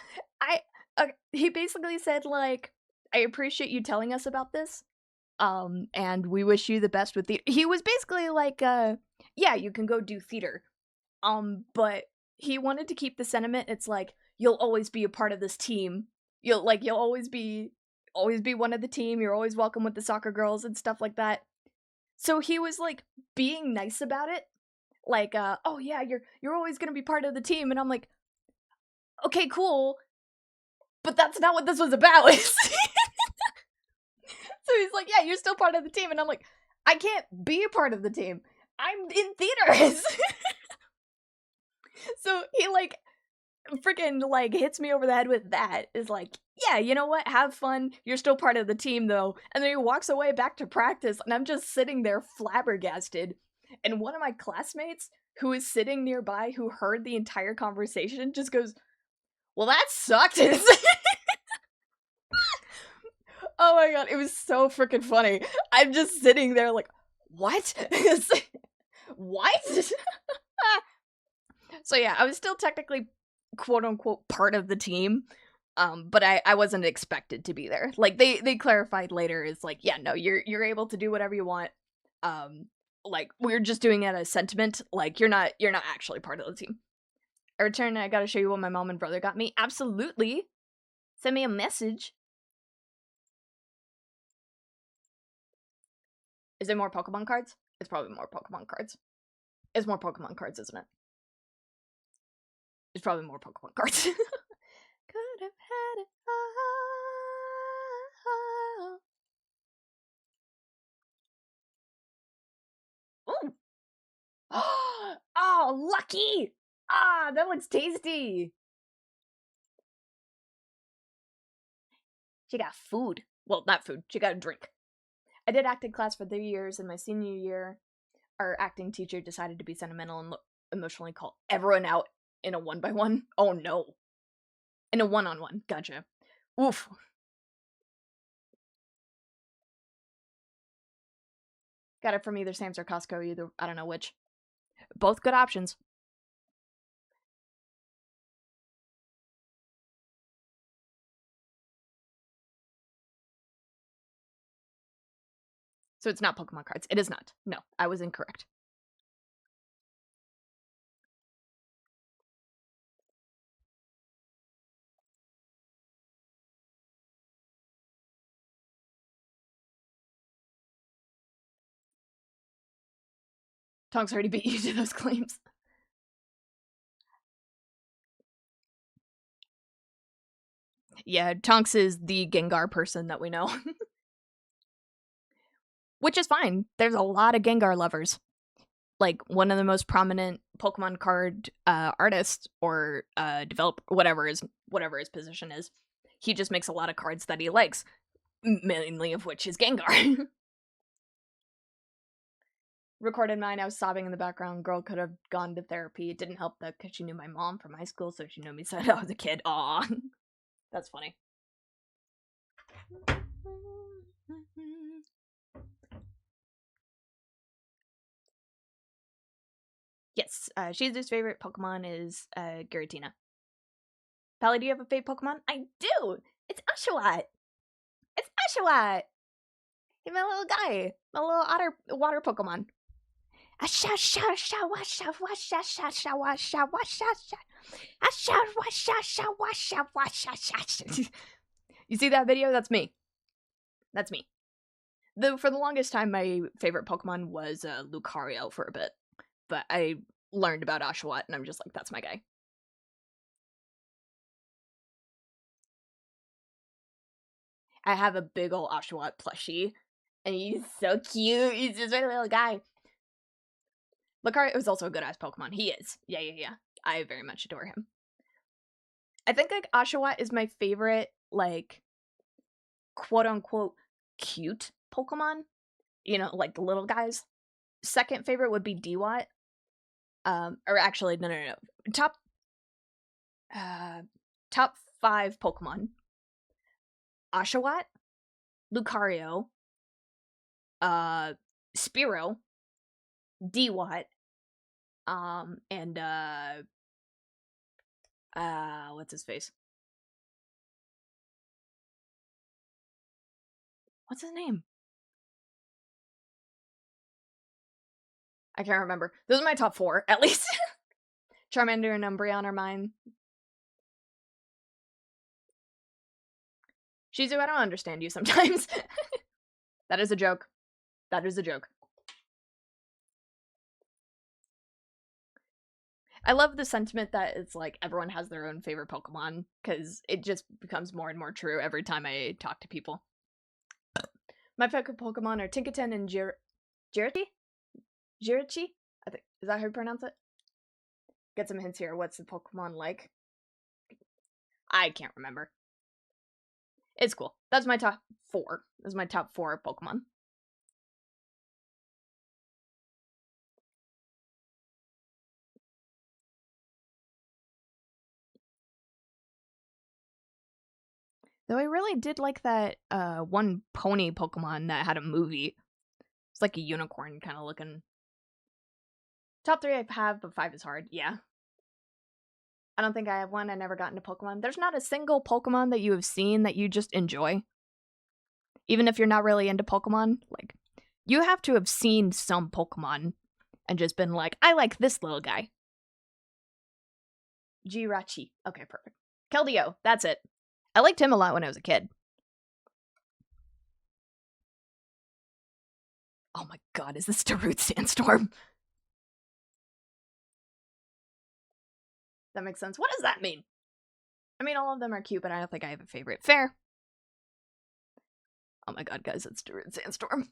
Speaker 1: he basically said like, "I appreciate you telling us about this. And we wish you the best with theater." He was basically like, yeah, you can go do theater. But he wanted to keep the sentiment. It's like, you'll always be a part of this team. You'll always be one of the team. You're always welcome with the soccer girls and stuff like that. So he was like being nice about it. Like, oh yeah, you're always gonna be part of the team. And I'm like, okay, cool. But that's not what this was about. So he's like, yeah, you're still part of the team. And I'm like, I can't be a part of the team. I'm in theaters. So he like freaking like hits me over the head with that. Is like, yeah, you know what? Have fun. You're still part of the team though. And then he walks away back to practice, and I'm just sitting there flabbergasted. And one of my classmates who is sitting nearby, who heard the entire conversation, just goes, "Well, that sucked." Oh my god, it was so freaking funny. I'm just sitting there like, what? What? So yeah, I was still technically quote unquote part of the team. But I wasn't expected to be there. Like they clarified later, is like, yeah, no, you're able to do whatever you want. Like we're just doing it as sentiment. Like you're not actually part of the team. I returned and I gotta show you what my mom and brother got me. Absolutely. Send me a message. Is it more Pokemon cards? It's probably more Pokemon cards. It's more Pokemon cards, isn't it? It's probably more Pokemon cards. Could have had it all. Ooh. Oh, lucky! Ah, that one's tasty. She got food. Well, not food. She got a drink. I did acting class for 3 years. In my senior year, our acting teacher decided to be sentimental and emotionally call everyone out in a 1-by-1. Oh no. In a 1-on-1. Gotcha. Oof. Got it from either Sam's or Costco, either, I don't know which. Both good options. So it's not Pokemon cards. It is not. No, I was incorrect. Tonks already beat you to those claims. Yeah, Tonks is the Gengar person that we know. Which is fine. There's a lot of Gengar lovers. Like, one of the most prominent Pokemon card artists or developer, whatever his position is, he just makes a lot of cards that he likes, mainly of which is Gengar. Recorded mine, I was sobbing in the background. Girl could have gone to therapy. It didn't help that because she knew my mom from high school, so she knew me since I was a kid. Aw. That's funny. Yes, Shizu's favorite Pokemon is Giratina. Pally, do you have a favorite Pokemon? I do! It's Oshawott! It's Oshawott! He's my little guy. My little water Pokemon. You see that video? That's me. That's me. For the longest time, my favorite Pokemon was Lucario for a bit. But I learned about Oshawott, and I'm just like, that's my guy. I have a big old Oshawott plushie, and he's so cute. He's just a little guy. Lucario is also a good ass Pokemon. He is. Yeah. I very much adore him. I think like Oshawott is my favorite, like, quote unquote cute Pokemon. You know, like the little guys. Second favorite would be Dewott. Or actually, no. Top 5 Pokemon. Oshawott, Lucario, Spearow, Dewott, and what's his face? What's his name? I can't remember. Those are my top 4, at least. Charmander and Umbreon are mine. Shizu, I don't understand you sometimes. That is a joke. That is a joke. I love the sentiment that it's like everyone has their own favorite Pokemon, because it just becomes more and more true every time I talk to people. My favorite Pokemon are Tinkaton and Jirachi? Jirachi? I think, is that how you pronounce it? Get some hints here. What's the Pokemon like? I can't remember. It's cool. That's my top 4. That's my top 4 Pokemon. Though I really did like that one pony Pokemon that had a movie. It's like a unicorn kind of looking. Top 3 I have, but 5 is hard. Yeah. I don't think I have one. I never got into Pokemon. There's not a single Pokemon that you have seen that you just enjoy. Even if you're not really into Pokemon. Like, you have to have seen some Pokemon and just been like, I like this little guy. Jirachi. Okay, perfect. Keldeo. That's it. I liked him a lot when I was a kid. Oh my god, is this Darude Sandstorm? That makes sense. What does that mean? I mean, all of them are cute, but I don't think I have a favorite. Fair. Oh my god, guys, it's Darude Sandstorm.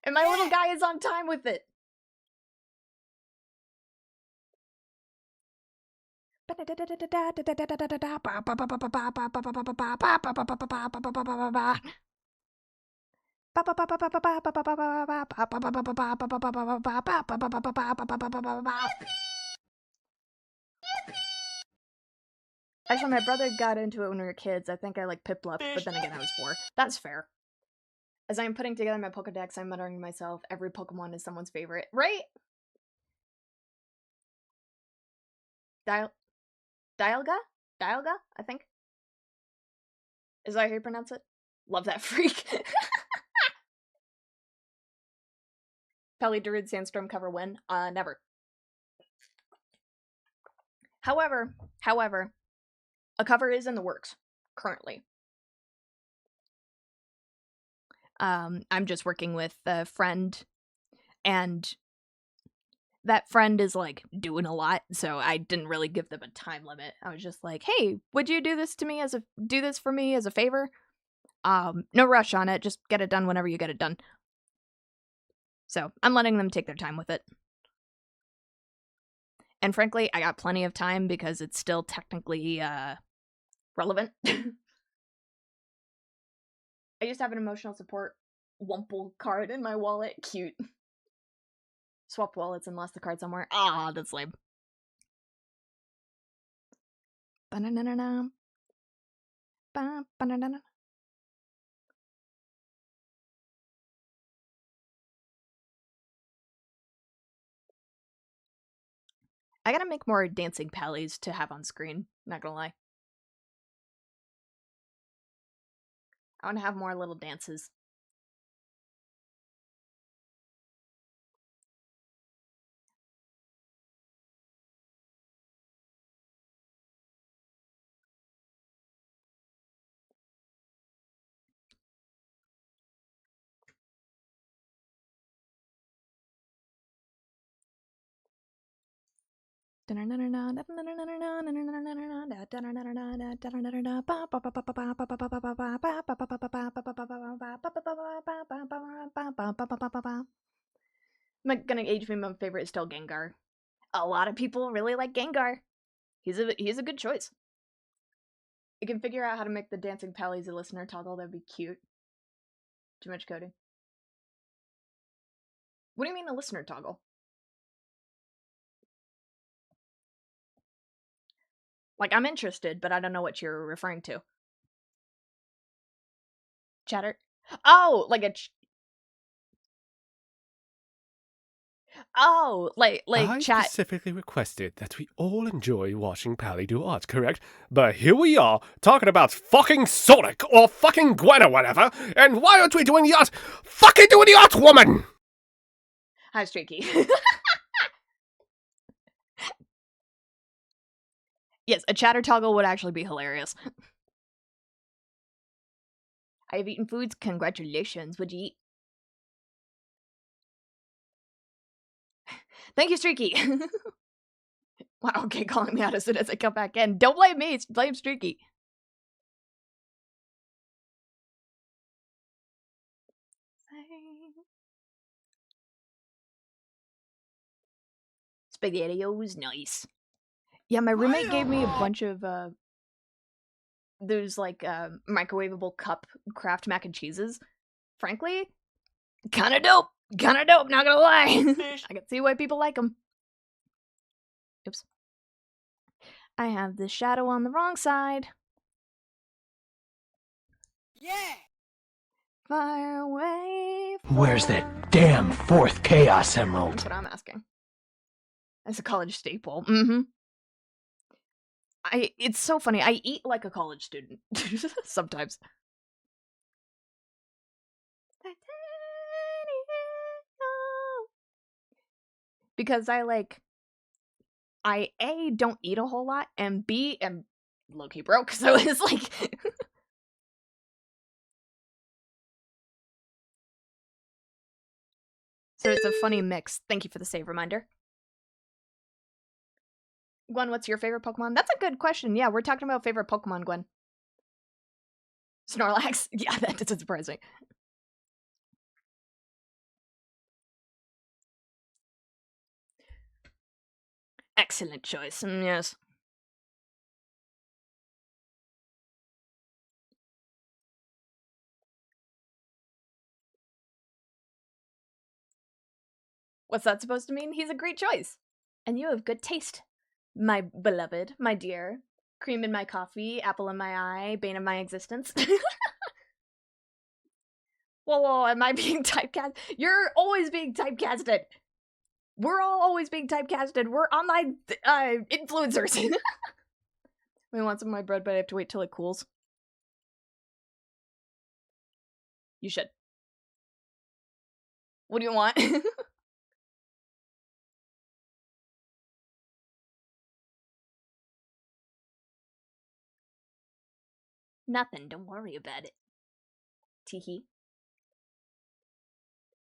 Speaker 1: And my little guy is on time with it. Actually, my brother got into it when we were kids. I think I like Piplup, but then again, I was 4. That's fair. As I'm putting together my Pokedex, I'm muttering to myself, every Pokemon is someone's favorite, right? Dialga, I think. Is that how you pronounce it? Love that freak. Pelly Darude Sandstorm cover win? Never. However, a cover is in the works currently. I'm just working with a friend, and that friend is like doing a lot, so I didn't really give them a time limit. I was just like, "Hey, would you do this for me as a favor? No rush on it. Just get it done whenever you get it done." So I'm letting them take their time with it. And frankly, I got plenty of time because it's still technically relevant. I used to have an emotional support Wumple card in my wallet. Cute. Swapped wallets and lost the card somewhere. Ah, that's lame. Ba-na-na-na-na. Ba-ba-na-na-na. I gotta make more dancing pallies to have on screen, not gonna lie. I wanna have more little dances. I'm gonna age me. My favorite is still Gengar. A lot of people really like Gengar. He's a good choice. You can figure out how to make the dancing pallies a listener toggle. That'd be cute. Too much coding. What do you mean a listener toggle? Like, I'm interested, but I don't know what you're referring to. Chatter? Oh, like a... like
Speaker 7: I
Speaker 1: chat.
Speaker 7: specifically requested that we all enjoy watching Pally do art, correct? But here we are, talking about fucking Sonic or fucking Gwen or whatever, and why aren't we doing the art? Fucking doing the art, woman!
Speaker 1: Hi, Streaky. Yes, a chatter toggle would actually be hilarious. I have eaten foods. Congratulations. What'd you eat? Thank you, Streaky. Wow, okay, calling me out as soon as I come back in. Don't blame me, blame Streaky. SpaghettiOs, nice. Yeah, my roommate gave me a bunch of those like microwavable cup Kraft mac and cheeses. Frankly, kind of dope. Not gonna lie. I can see why people like them. Oops. I have the shadow on the wrong side.
Speaker 3: Yeah!
Speaker 1: Far away.
Speaker 5: Where's that damn fourth Chaos Emerald?
Speaker 1: That's what I'm asking. That's a college staple. Mm-hmm. It's so funny. I eat like a college student. Sometimes. Because I A, don't eat a whole lot, and B, am low-key broke, so it's like... So it's a funny mix. Thank you for the save reminder. Gwen, what's your favorite Pokemon? That's a good question. Yeah, we're talking about favorite Pokemon, Gwen. Snorlax? Yeah, that doesn't surprise me. Excellent choice. Yes. What's that supposed to mean? He's a great choice. And you have good taste, my beloved, my dear. Cream in my coffee, apple in my eye, bane of my existence. Whoa, am I being typecast? You're always being typecasted. We're all always being typecasted. We're online influencers. We want some of my bread, but I have to wait till it cools. You should. What do you want? Nothing, don't worry about it. Teehee.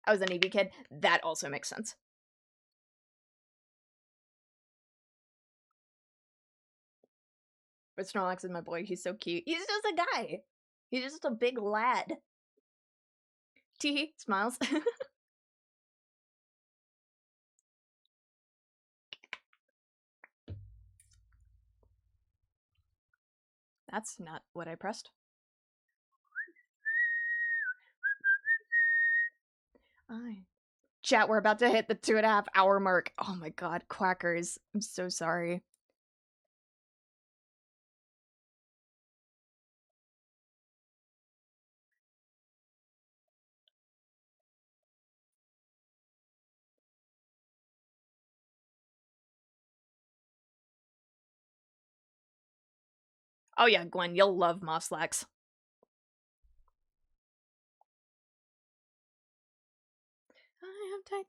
Speaker 1: I was a Navy kid. That also makes sense. But Snorlax is my boy. He's so cute. He's just a guy. He's just a big lad. Teehee smiles. That's not what I pressed. Chat, we're about to hit the 2.5 hour mark. Oh my god, quackers. I'm so sorry. Oh yeah, Gwen, you'll love Mosslax. I am titanium.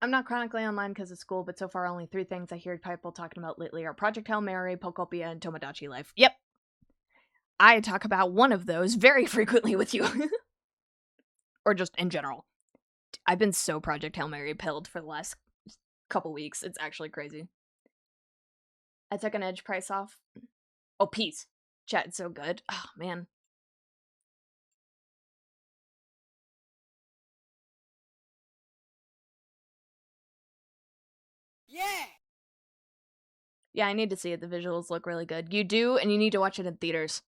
Speaker 1: I'm not chronically online because of school, but so far only 3 things I hear people talking about lately are Project Hail Mary, Pokopia, and Tomodachi Life. Yep. I talk about one of those very frequently with you. Or just in general. I've been so Project Hail Mary pilled for the last couple weeks. It's actually crazy. I took an edge price off. Oh, peace. Chat, it's so good. Oh, man.
Speaker 3: Yeah!
Speaker 1: Yeah, I need to see it. The visuals look really good. You do, and you need to watch it in theaters.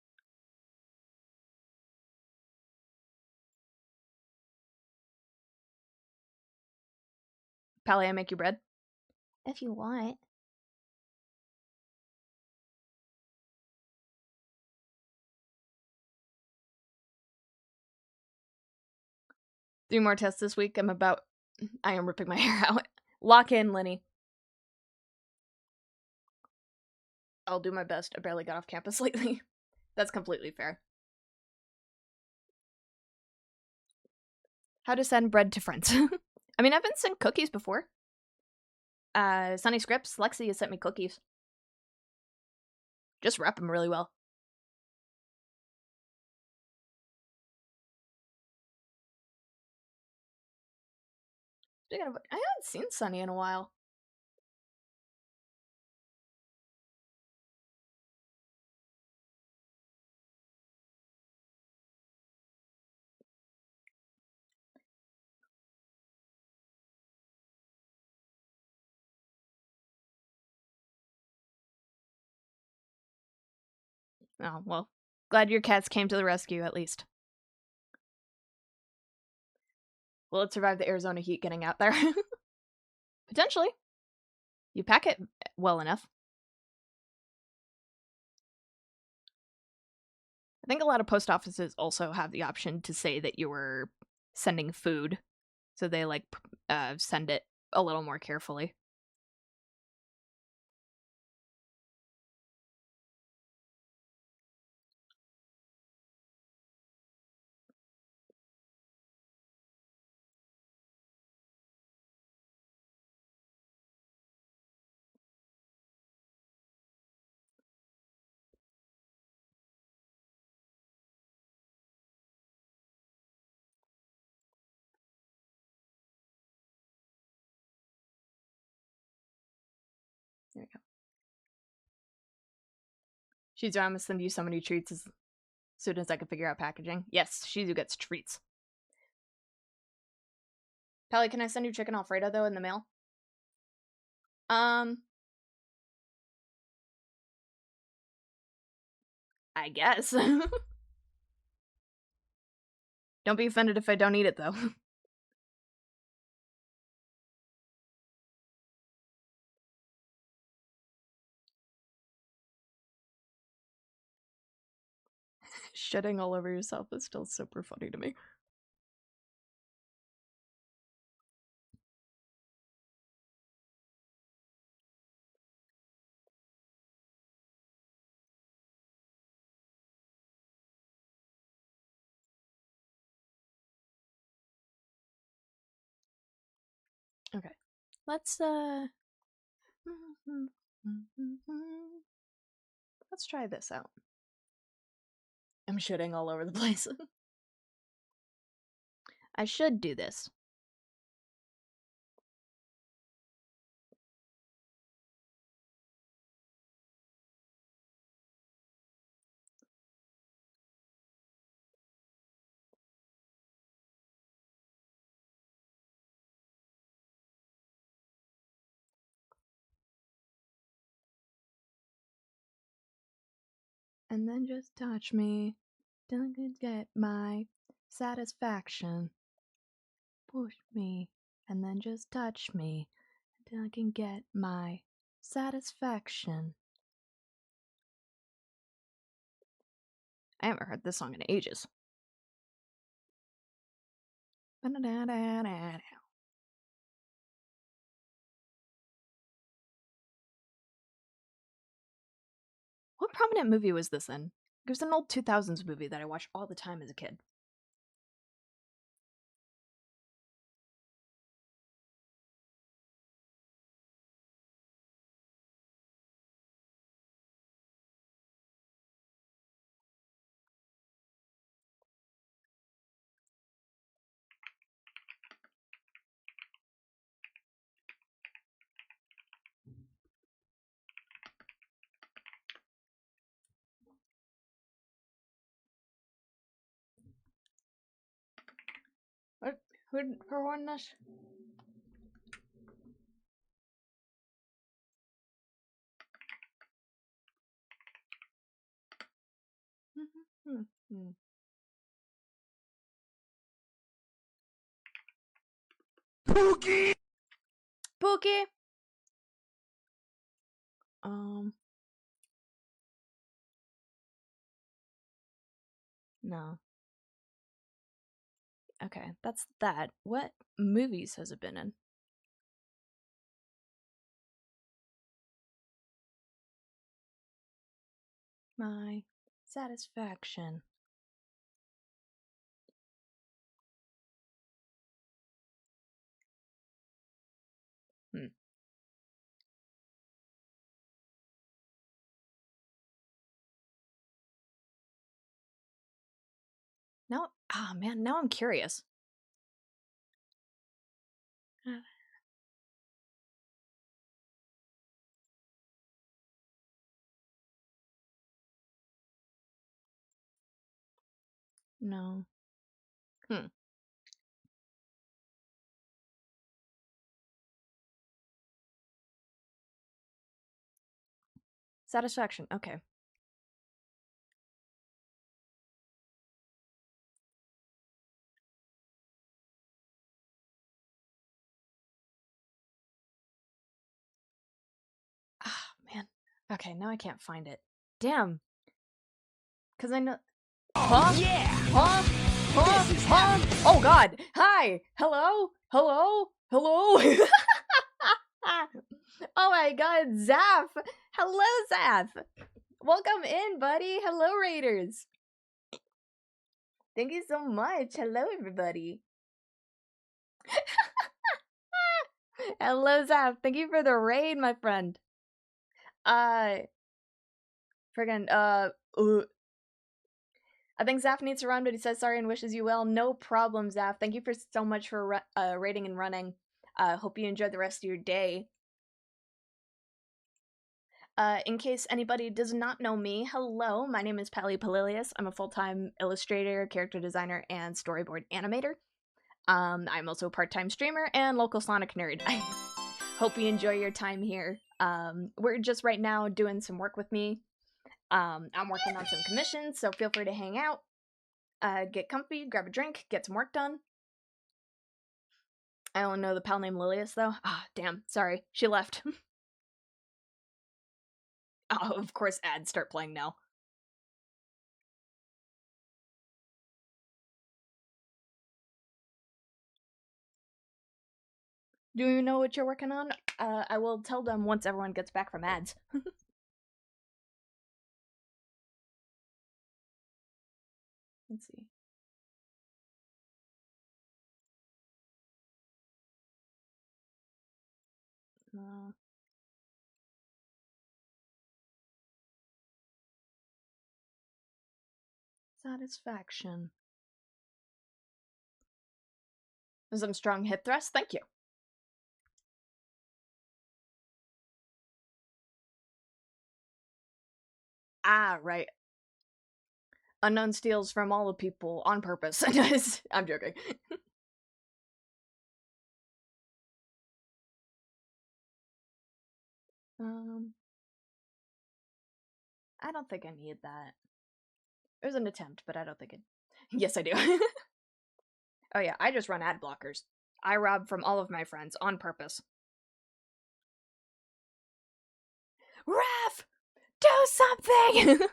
Speaker 1: Pally, I make you bread? If you want. Three more tests this week. I am ripping my hair out. Lock in, Lenny. I'll do my best. I barely got off campus lately. That's completely fair. How to send bread to friends. I mean, I've been sent cookies before. Sunny Scripts, Lexi has sent me cookies. Just wrap them really well. Speaking of, I haven't seen Sunny in a while. Oh, well. Glad your cats came to the rescue, at least. Will it survive the Arizona heat getting out there? Potentially. You pack it well enough. I think a lot of post offices also have the option to say that you were sending food. So they, like, send it a little more carefully. There we go. Shizu, I'm gonna send you so many treats as soon as I can figure out packaging. Yes, Shizu gets treats. Pally, can I send you chicken Alfredo, though, in the mail? I guess. Don't be offended if I don't eat it, though. Shitting all over yourself is still super funny to me. Okay. Let's let's try this out. I'm shitting all over the place. I should do this. And then just touch me. Don't get my satisfaction. Push me. And then just touch me. Until I can get my satisfaction. I haven't heard this song in ages. What prominent movie was this in? It was an old 2000s movie that I watched all the time as a kid. Who won this?
Speaker 4: Pookie!
Speaker 1: Pookie. No. Okay, that's that. What movies has it been in? My satisfaction. Now, man, now I'm curious. No. Satisfaction. Okay. Ah, man. Okay, now I can't find it. Damn. Cause I know. Huh?
Speaker 3: Yeah!
Speaker 1: Huh? Huh?
Speaker 3: This is
Speaker 1: Huh? Oh God! Hi! Hello? Hello? Hello? Oh my God, Zaf! Hello, Zaf! Welcome in, buddy. Hello, Raiders. Thank you so much. Hello, everybody. Hello, Zaf. Thank you for the raid, my friend. Friggin', I think Zaf needs to run, but he says sorry and wishes you well. No problem, Zaf. Thank you for so much for raiding and running. Hope you enjoy the rest of your day. In case anybody does not know me, hello, my name is Pally Palilius. I'm a full-time illustrator, character designer, and storyboard animator. I'm also a part-time streamer and local Sonic nerd. I hope you enjoy your time here. We're just right now doing some work with me. I'm working on some commissions, so feel free to hang out. Get comfy, grab a drink, get some work done. I only know the pal named Lilius, though. Ah, damn. Sorry. She left. Oh, of course, ads start playing now. Do you know what you're working on? I will tell them once everyone gets back from ads. Let's see. Satisfaction. Some strong hip thrust. Thank you. Ah, right. Unknown steals from all the people on purpose. I'm joking. I don't think I need that. It was an attempt, but I don't think it. Yes, I do. Oh yeah, I just run ad blockers. I rob from all of my friends on purpose. Ref! Do something!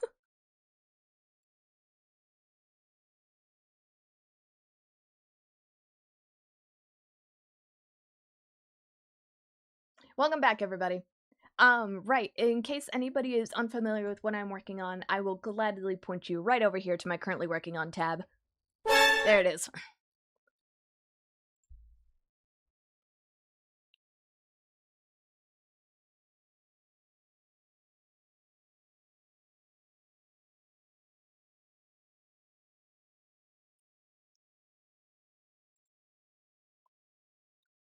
Speaker 1: Welcome back, everybody. Right, in case anybody is unfamiliar with what I'm working on, I will gladly point you right over here to my currently working on tab. There it is.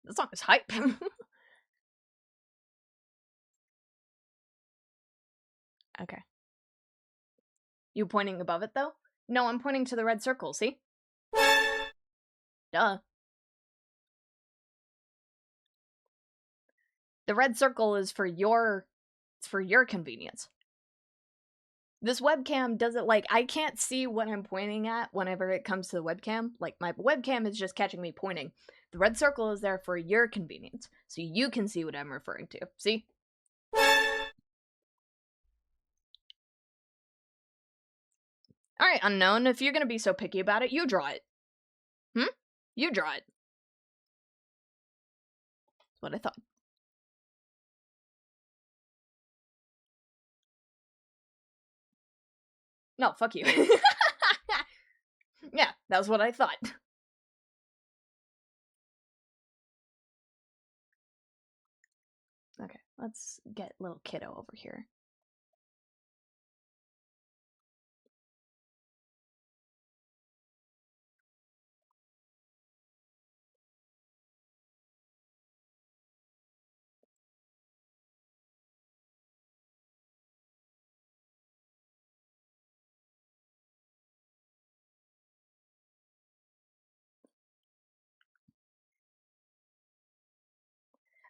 Speaker 1: The song is hype. Okay. You pointing above it, though? No, I'm pointing to the red circle, see? Duh. The red circle is for your convenience. This webcam doesn't, like, I can't see what I'm pointing at whenever it comes to the webcam. Like, my webcam is just catching me pointing. The red circle is there for your convenience, so you can see what I'm referring to. See? Alright, Unknown, if you're gonna be so picky about it, you draw it. You draw it. That's what I thought. No, fuck you. Yeah, that was what I thought. Okay, let's get little kiddo over here.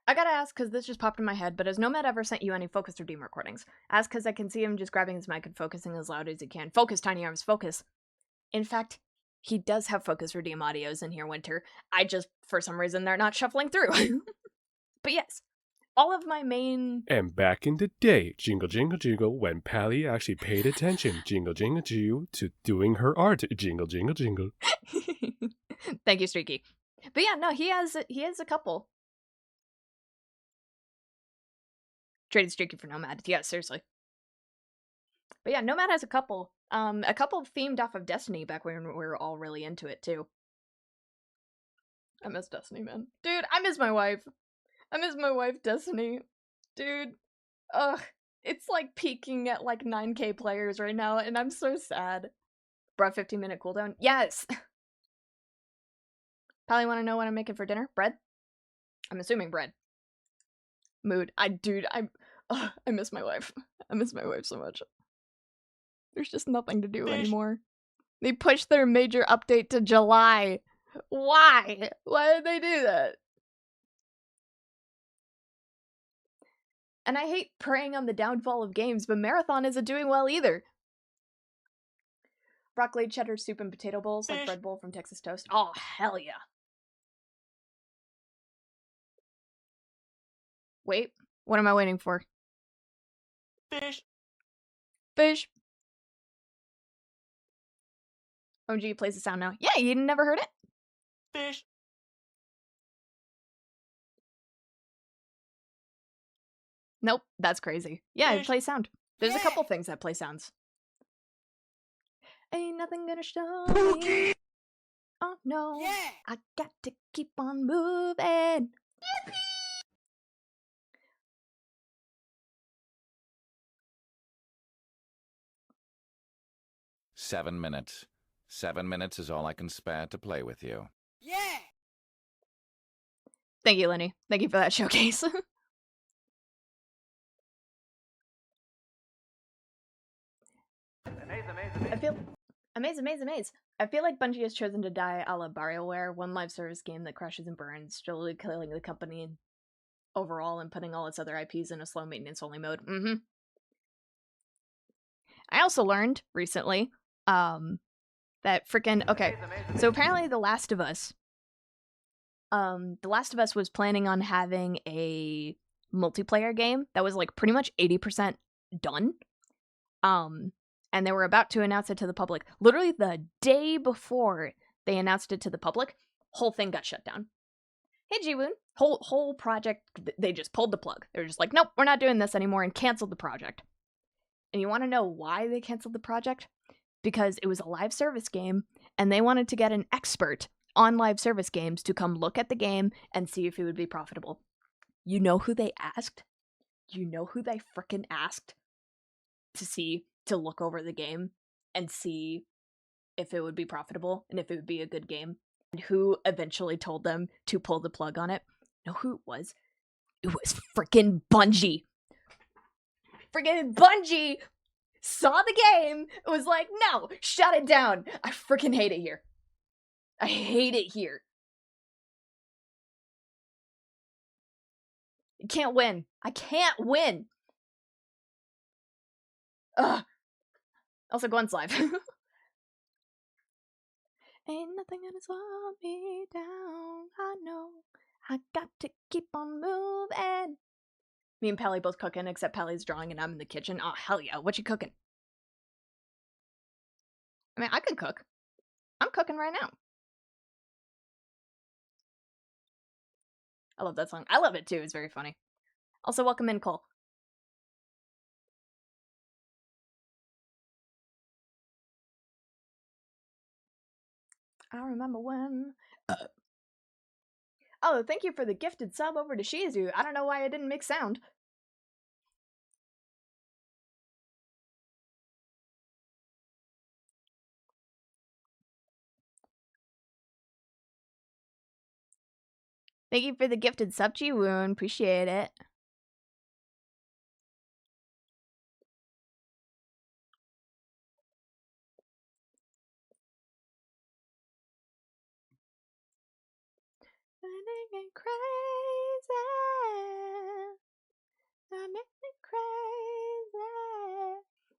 Speaker 1: I gotta ask, because this just popped in my head, but has Nomad ever sent you any Focus Redeem recordings? Ask because I can see him just grabbing his mic and focusing as loud as he can. Focus, Tiny Arms, focus. In fact, he does have Focus Redeem audios in here, Winter. I just, for some reason, they're not shuffling through. But yes, all of my main...
Speaker 7: And back in the day, jingle, jingle, jingle, when Pally actually paid attention, jingle, jingle, jingle, to doing her art, jingle, jingle, jingle.
Speaker 1: Thank you, Streaky. But yeah, no, he has a couple. Traded Streaky for Nomad. Yeah, seriously. But yeah, Nomad has a couple themed off of Destiny back when we were all really into it, too. I miss Destiny, man. Dude, I miss my wife. I miss my wife, Destiny. Dude, ugh. It's like peaking at like 9k players right now, and I'm so sad. Bruh, 15-minute cooldown? Yes! Probably want to know what I'm making for dinner? Bread? I'm assuming bread. Mood. I miss my wife. I miss my wife so much. There's just nothing to do anymore. They pushed their major update to July. Why? Why did they do that? And I hate preying on the downfall of games, but Marathon isn't doing well either. Broccoli, cheddar soup, and potato bowls like bread bowl from Texas Toast. Oh, hell yeah. Wait, what am I waiting for? Fish. OMG plays the sound now. Yeah, you never heard it?
Speaker 3: Fish.
Speaker 1: Nope, that's crazy. Yeah, it
Speaker 3: Fish.
Speaker 1: plays sound. There's a
Speaker 3: Yeah.
Speaker 1: couple things that play sounds. Ain't nothing gonna show me. Oh no.
Speaker 3: Yeah.
Speaker 1: I got to keep on moving. Yippee!
Speaker 2: 7 minutes. 7 minutes is all I can spare to play with you.
Speaker 3: Yeah.
Speaker 1: Thank you, Lenny. Thank you for that showcase. Amaze. I feel like Bungie has chosen to die a la BioWare, one live service game that crashes and burns, slowly killing the company overall and putting all its other IPs in a slow maintenance only mode. I also learned recently, that freaking okay. So apparently The Last of Us was planning on having a multiplayer game that was like pretty much 80% done. And they were about to announce it to the public. Literally the day before they announced it to the public, whole thing got shut down. Hey Jiwoon, whole project, they just pulled the plug. They were just like, nope, we're not doing this anymore, and canceled the project. And you want to know why they canceled the project? Because it was a live service game, and they wanted to get an expert on live service games to come look at the game and see if it would be profitable. You know who they asked? You know who they frickin' asked to look over the game and see if it would be profitable and if it would be a good game? And who eventually told them to pull the plug on it? You know who it was? It was frickin' Bungie. Frickin' Bungie saw the game, it was like, no, shut it down. I frickin' hate it here. I hate it here. You can't win. I can't win. Ugh. Also, Gwen's live. Ain't nothing gonna slow me down. I know. I got to keep on moving. Me and Pally both cooking, except Pally's drawing and I'm in the kitchen. Oh, hell yeah. What you cooking? I mean, I could cook. I'm cooking right now. I love that song. I love it too. It's very funny. Also, welcome in, Cole. I remember when... Oh, thank you for the gifted sub over to Shizu. I don't know why I didn't make sound. Thank you for the gifted sub, Ji-Woon. Appreciate it.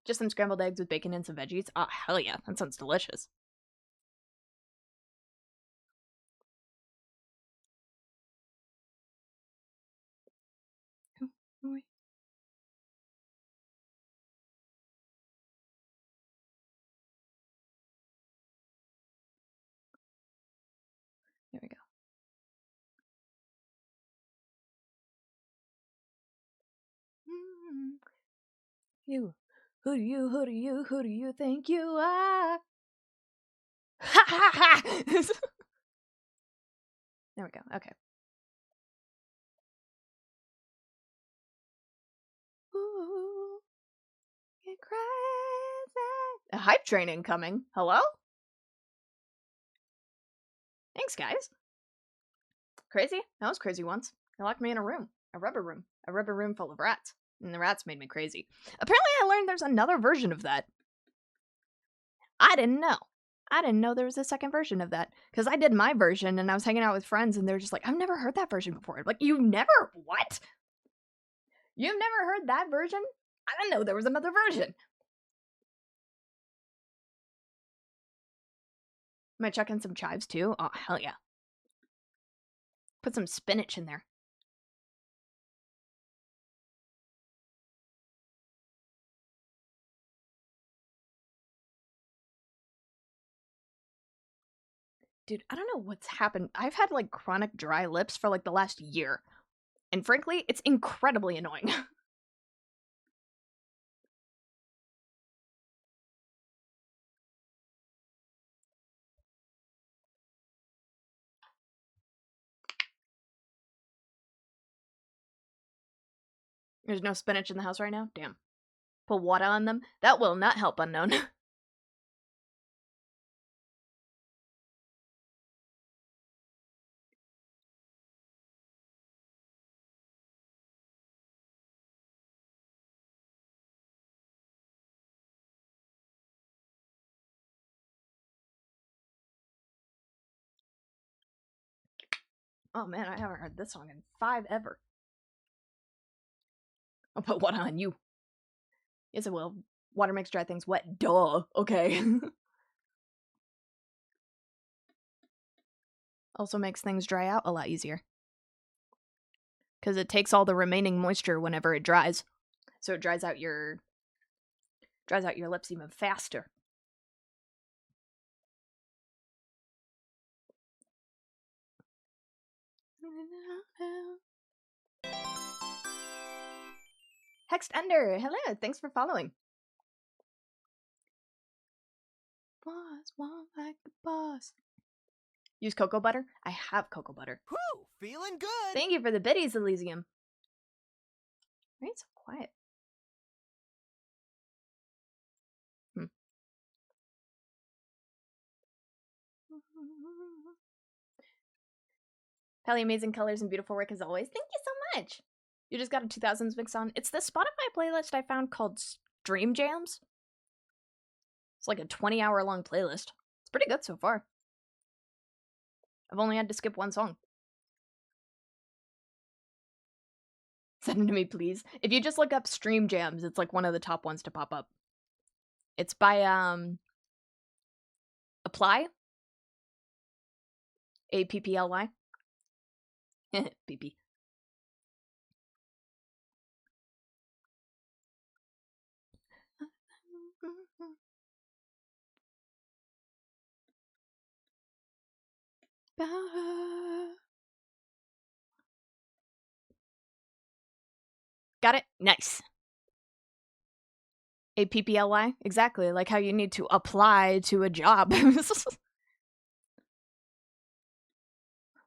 Speaker 1: Just some scrambled eggs with bacon and some veggies. Oh, hell yeah. That sounds delicious. There we go. You. Who do you think you are? Ha ha ha! There we go. Okay. Ooh, get crazy. A hype train incoming. Hello? Thanks, guys. Crazy? I was crazy once. They locked me in a room. A rubber room full of rats. And the rats made me crazy. Apparently I learned there's another version of that. I didn't know. I didn't know there was a second version of that. Because I did my version and I was hanging out with friends and they're just like, I've never heard that version before. I'm like, you've never... What? You've never heard that version? I didn't know there was another version. Am I chucking some chives too? Oh, hell yeah. Put some spinach in there. Dude, I don't know what's happened. I've had like chronic dry lips for like the last year. And frankly, it's incredibly annoying. There's no spinach in the house right now? Damn. Put water on them? That will not help, unknown. Oh man, I haven't heard this song in 5 ever. I'll put water on you. Yes, it will. Water makes dry things wet. Duh. Okay. Also makes things dry out a lot easier. Because it takes all the remaining moisture whenever it dries. So it dries out your lips even faster. Hext Ender, hello, thanks for following. Boss, walk like a boss. Use cocoa butter? I have cocoa butter.
Speaker 3: Whew, feeling good.
Speaker 1: Thank you for the biddies, Elysium. Why it's so quiet? Pally, amazing colors and beautiful work as always. Thank you so much. You just got a 2000s mix on. It's the Spotify playlist I found called Stream Jams. It's like a 20-hour long playlist. It's pretty good so far. I've only had to skip one song. Send it to me, please. If you just look up Stream Jams, it's like one of the top ones to pop up. It's by Apply. APPLY. PP. Got it? Nice. APPLY? Exactly, like how you need to apply to a job.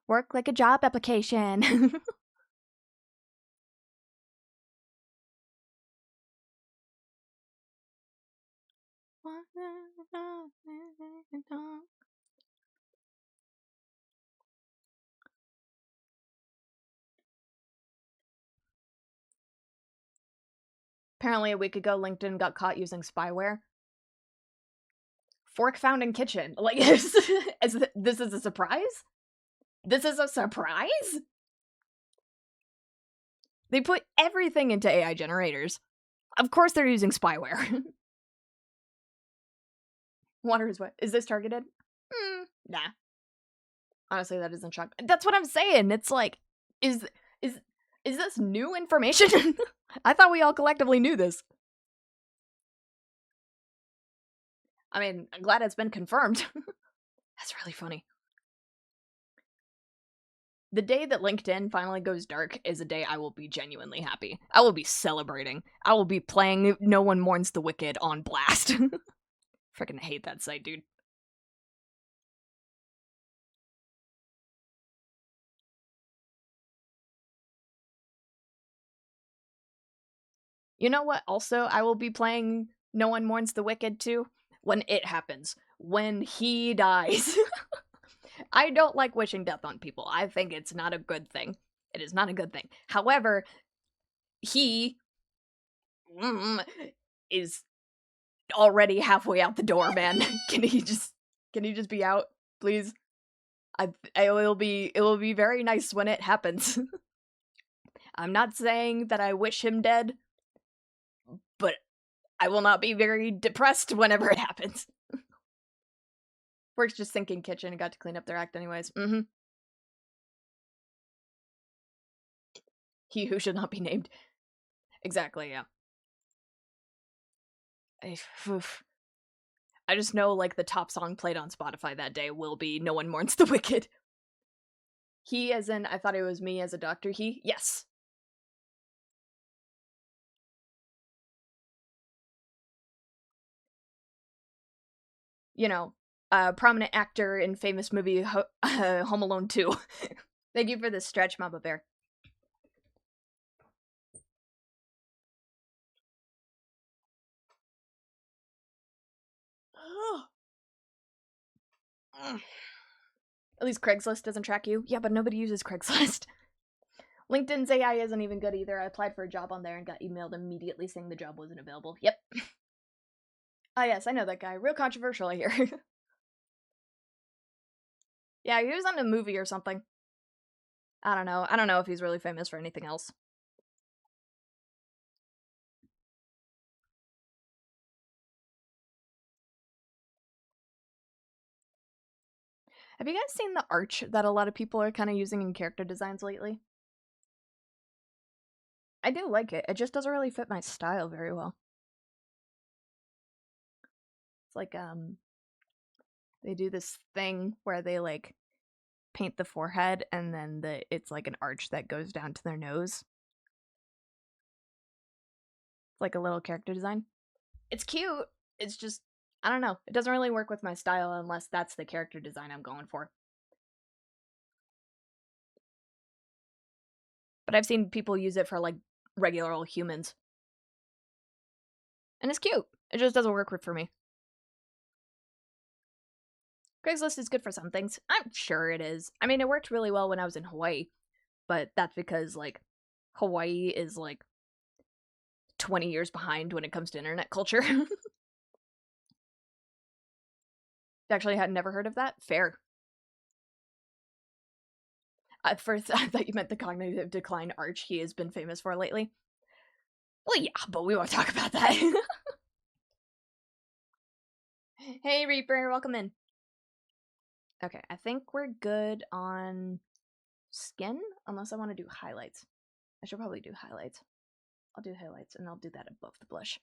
Speaker 1: Work like a job application. Apparently a week ago, LinkedIn got caught using spyware. Fork found in kitchen. Like, this is a surprise? This is a surprise? They put everything into AI generators. Of course they're using spyware. Water is wet. Is this targeted? Nah. Honestly, that doesn't shock. That's what I'm saying. It's like, is this new information? I thought we all collectively knew this. I mean, I'm glad it's been confirmed. That's really funny. The day that LinkedIn finally goes dark is a day I will be genuinely happy. I will be celebrating. I will be playing No One Mourns the Wicked on blast. Freaking hate that site, dude. You know what? Also, I will be playing No One Mourns the Wicked too when it happens. When he dies. I don't like wishing death on people. I think it's not a good thing. It is not a good thing. However, he is already halfway out the door, man. Can he just be out, please? It will be very nice when it happens. I'm not saying that I wish him dead, but I will not be very depressed whenever it happens. Work's just sinking kitchen and got to clean up their act anyways. He who should not be named. Exactly, yeah. I just know, like, the top song played on Spotify that day will be No One Mourns the Wicked. He as in, I thought it was me as a doctor, he? Yes. You know, a prominent actor in famous movie Home Alone 2. Thank you for the stretch, Mama Bear. At least Craigslist doesn't track you. Yeah, but nobody uses Craigslist. LinkedIn's AI isn't even good either. I applied for a job on there and got emailed immediately saying the job wasn't available. Yep. Ah, yes, I know that guy. Real controversial, I hear. Yeah, he was on a movie or something. I don't know. I don't know if he's really famous for anything else. Have you guys seen the arch that a lot of people are kind of using in character designs lately? I do like it. It just doesn't really fit my style very well. It's like, they do this thing where they, like, paint the forehead and then it's like an arch that goes down to their nose. It's like a little character design. It's cute. It's just, I don't know. It doesn't really work with my style unless that's the character design I'm going for. But I've seen people use it for, like, regular old humans. And it's cute. It just doesn't work for me. Craigslist is good for some things. I'm sure it is. I mean, it worked really well when I was in Hawaii. But that's because, like, Hawaii is, like, 20 years behind when it comes to internet culture. Actually, had never heard of that? Fair. At first, I thought you meant the cognitive decline arch he has been famous for lately. Well, yeah, but we won't talk about that. Hey, Reaper, welcome in. Okay, I think we're good on skin, unless I want to do highlights. I should probably do highlights. I'll do highlights, and I'll do that above the blush.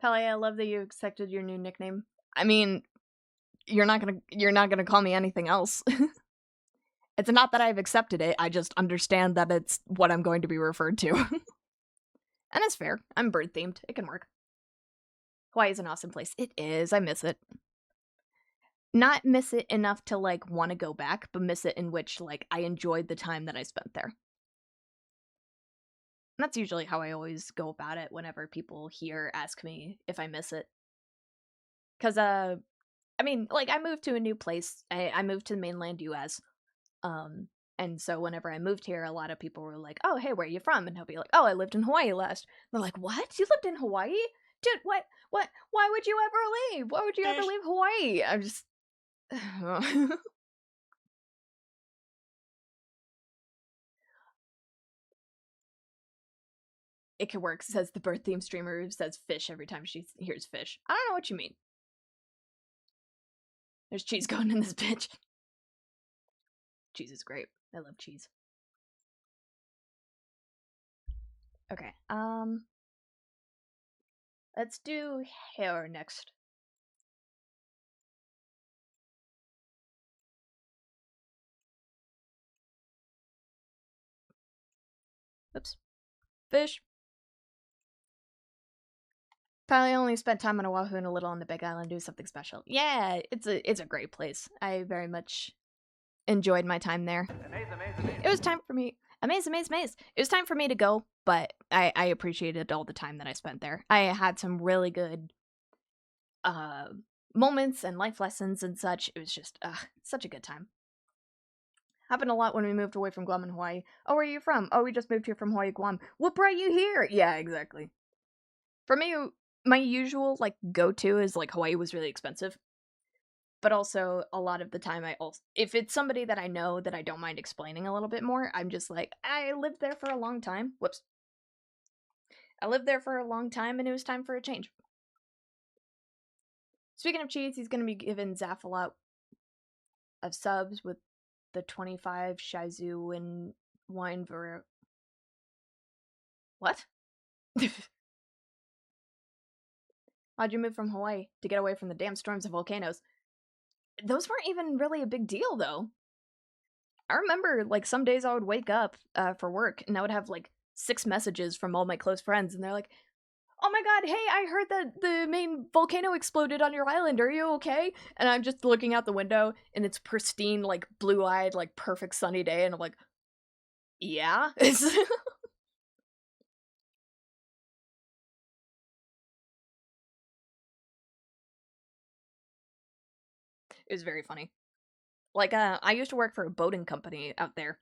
Speaker 1: Pele, I love that you accepted your new nickname. I mean, you're not gonna call me anything else. It's not that I've accepted it, I just understand that it's what I'm going to be referred to. And it's fair. I'm bird themed. It can work. Hawaii is an awesome place. It is. I miss it. Not miss it enough to like want to go back, but miss it in which like I enjoyed the time that I spent there. And that's usually how I always go about it whenever people here ask me if I miss it. Cause I mean, like I moved to a new place. I moved to the mainland US. And so whenever I moved here, a lot of people were like, "Oh, hey, where are you from?" And I'll be like, "Oh, I lived in Hawaii last." And they're like, "What? You lived in Hawaii? Dude, what? Why would you ever leave? Why would you ever leave Hawaii?" I'm just It could work, says the bird theme streamer who says fish every time she hears fish. I don't know what you mean. There's cheese going in this bitch. Cheese is great. I love cheese. Okay, let's do hair next. Oops. Fish. Probably only spent time on Oahu and a little on the Big Island doing something special. Yeah, it's a great place. I very much enjoyed my time there. It was time for me. Amaze. It was time for me to go, but I appreciated all the time that I spent there. I had some really good moments and life lessons and such. It was just such a good time. Happened a lot when we moved away from Guam and Hawaii. Oh, where are you from? Oh, we just moved here from Hawaii, Guam. What brought you here? Yeah, exactly. For me, my usual like go-to is like Hawaii was really expensive. But also a lot of the time if it's somebody that I know that I don't mind explaining a little bit more, I'm just like, I lived there for a long time. Whoops. I lived there for a long time and it was time for a change. Speaking of cheese, he's going to be giving Zaf a lot of subs with the 25 Shizu and wine ver. What? How'd you move from Hawaii to get away from the damn storms and volcanoes? Those weren't even really a big deal, though. I remember, like, some days I would wake up for work, and I would have, like, 6 messages from all my close friends, and they're like, "Oh my god, hey, I heard that the main volcano exploded on your island, are you okay?" And I'm just looking out the window, and it's pristine, like, blue-eyed, like, perfect sunny day, and I'm like, yeah? It was very funny. Like, I used to work for a boating company out there,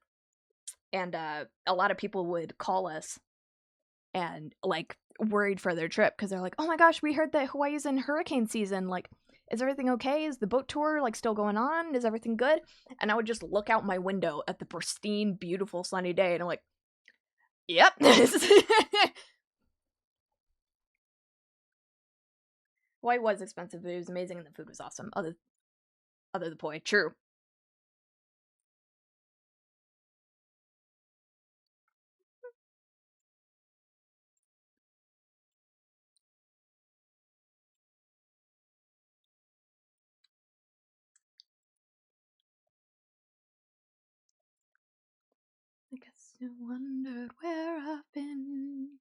Speaker 1: and a lot of people would call us and like worried for their trip because they're like, "Oh my gosh, we heard that Hawaii's in hurricane season. Like, is everything okay? Is the boat tour like still going on? Is everything good?" And I would just look out my window at the pristine, beautiful, sunny day, and I'm like, "Yep." Hawaii was expensive, but it was amazing, and the food was awesome. Other the point, true. I guess you wondered where I've been.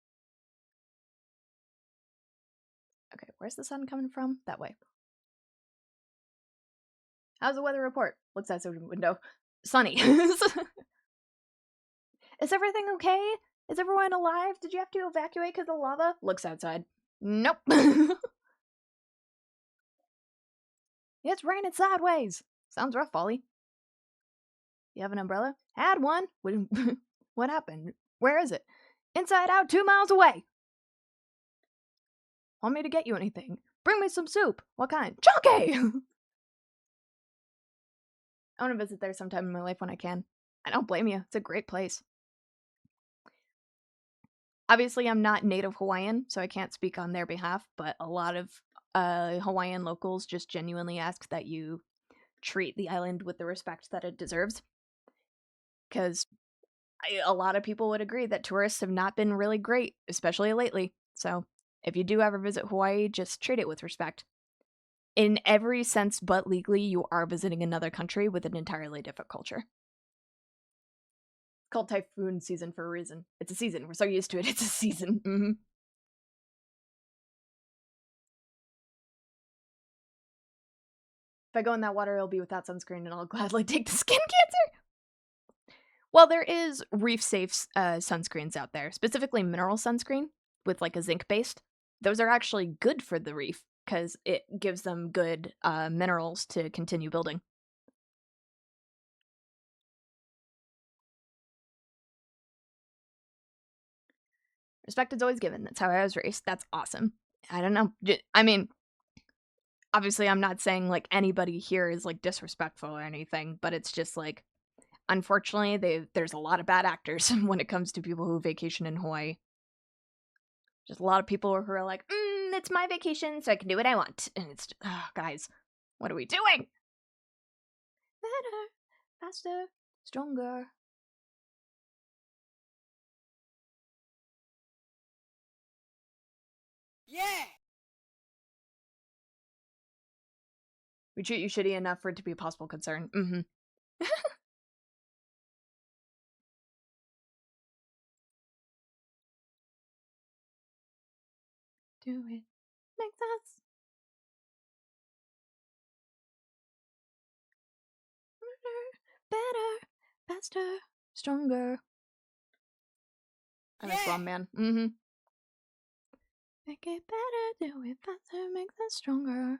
Speaker 1: Okay, where's the sun coming from? That way. How's the weather report? Looks outside the window. Sunny. Is everything okay? Is everyone alive? Did you have to evacuate because of lava? Looks outside. Nope. Yeah, it's raining sideways. Sounds rough, Ollie. You have an umbrella? Had one. What happened? Where is it? Inside out, 2 miles away. Want me to get you anything? Bring me some soup. What kind? Chunky! I want to visit there sometime in my life when I can. I don't blame you. It's a great place. Obviously, I'm not native Hawaiian, so I can't speak on their behalf, but a lot of Hawaiian locals just genuinely ask that you treat the island with the respect that it deserves. Because a lot of people would agree that tourists have not been really great, especially lately. So if you do ever visit Hawaii, just treat it with respect. In every sense but legally, you are visiting another country with an entirely different culture. It's called typhoon season for a reason. It's a season. We're so used to it. It's a season. Mm-hmm. If I go in that water, it'll be without sunscreen, and I'll gladly take the skin cancer. Well, there is reef-safe sunscreens out there, specifically mineral sunscreen with like a zinc-based. Those are actually good for the reef because it gives them good minerals to continue building. Respect is always given. That's how I was raised. That's awesome. I don't know. I mean, obviously, I'm not saying like anybody here is like disrespectful or anything, but it's just like, unfortunately, there's a lot of bad actors when it comes to people who vacation in Hawaii. Just a lot of people who are like, it's my vacation, so I can do what I want. And it's, guys, what are we doing? Better, faster, stronger.
Speaker 3: Yeah!
Speaker 1: We treat you shitty enough for it to be a possible concern. Mm-hmm. Do it. Makes us. Better, faster, stronger. I miss Bomb Man. Mm-hmm. Make it better, do it faster, makes us stronger.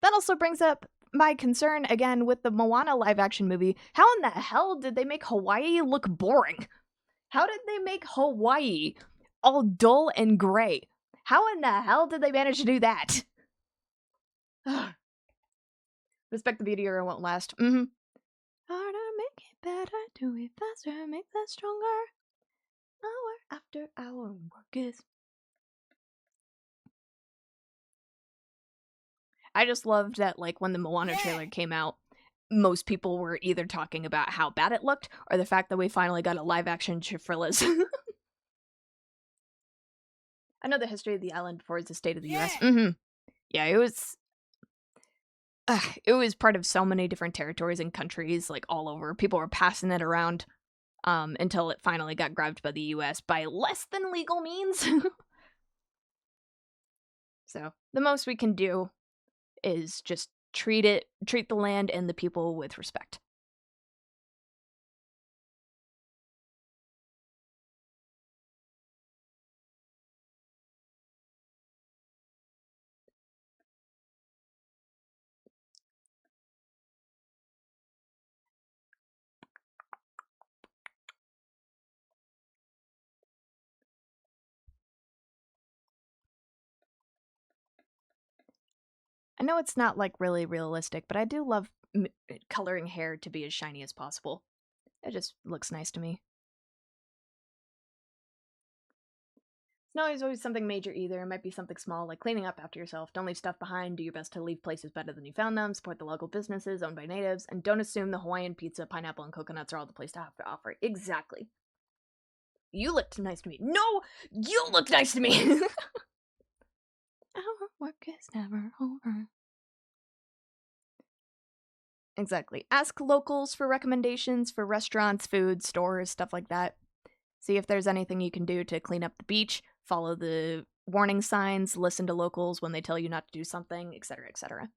Speaker 1: That also brings up my concern again with the Moana live action movie. How in the hell did they make Hawaii look boring? How did they make Hawaii all dull and gray? How in the hell did they manage to do that? Respect the beauty or it won't last. Mm-hmm. Harder, make it better, do it faster, make us stronger. Hour after hour, work is. I just loved that, like, when the Moana trailer came out, most people were either talking about how bad it looked or the fact that we finally got a live-action Chifrillas. I know the history of the island before it's the state of the U.S. Mm-hmm. Yeah, it was part of so many different territories and countries, like, all over. People were passing it around until it finally got grabbed by the U.S. by less than legal means. So, the most we can do is just treat the land and the people with respect. I know it's not like really realistic, but I do love coloring hair to be as shiny as possible. It just looks nice to me. It's not always something major either. It might be something small, like cleaning up after yourself. Don't leave stuff behind. Do your best to leave places better than you found them. Support the local businesses owned by natives. And don't assume the Hawaiian pizza, pineapple, and coconuts are all the place to have to offer. Exactly. You looked nice to me. No! You looked nice to me! Our work is never over. Exactly. Ask locals for recommendations for restaurants, food, stores, stuff like that. See if there's anything you can do to clean up the beach, follow the warning signs, listen to locals when they tell you not to do something, etc., etc.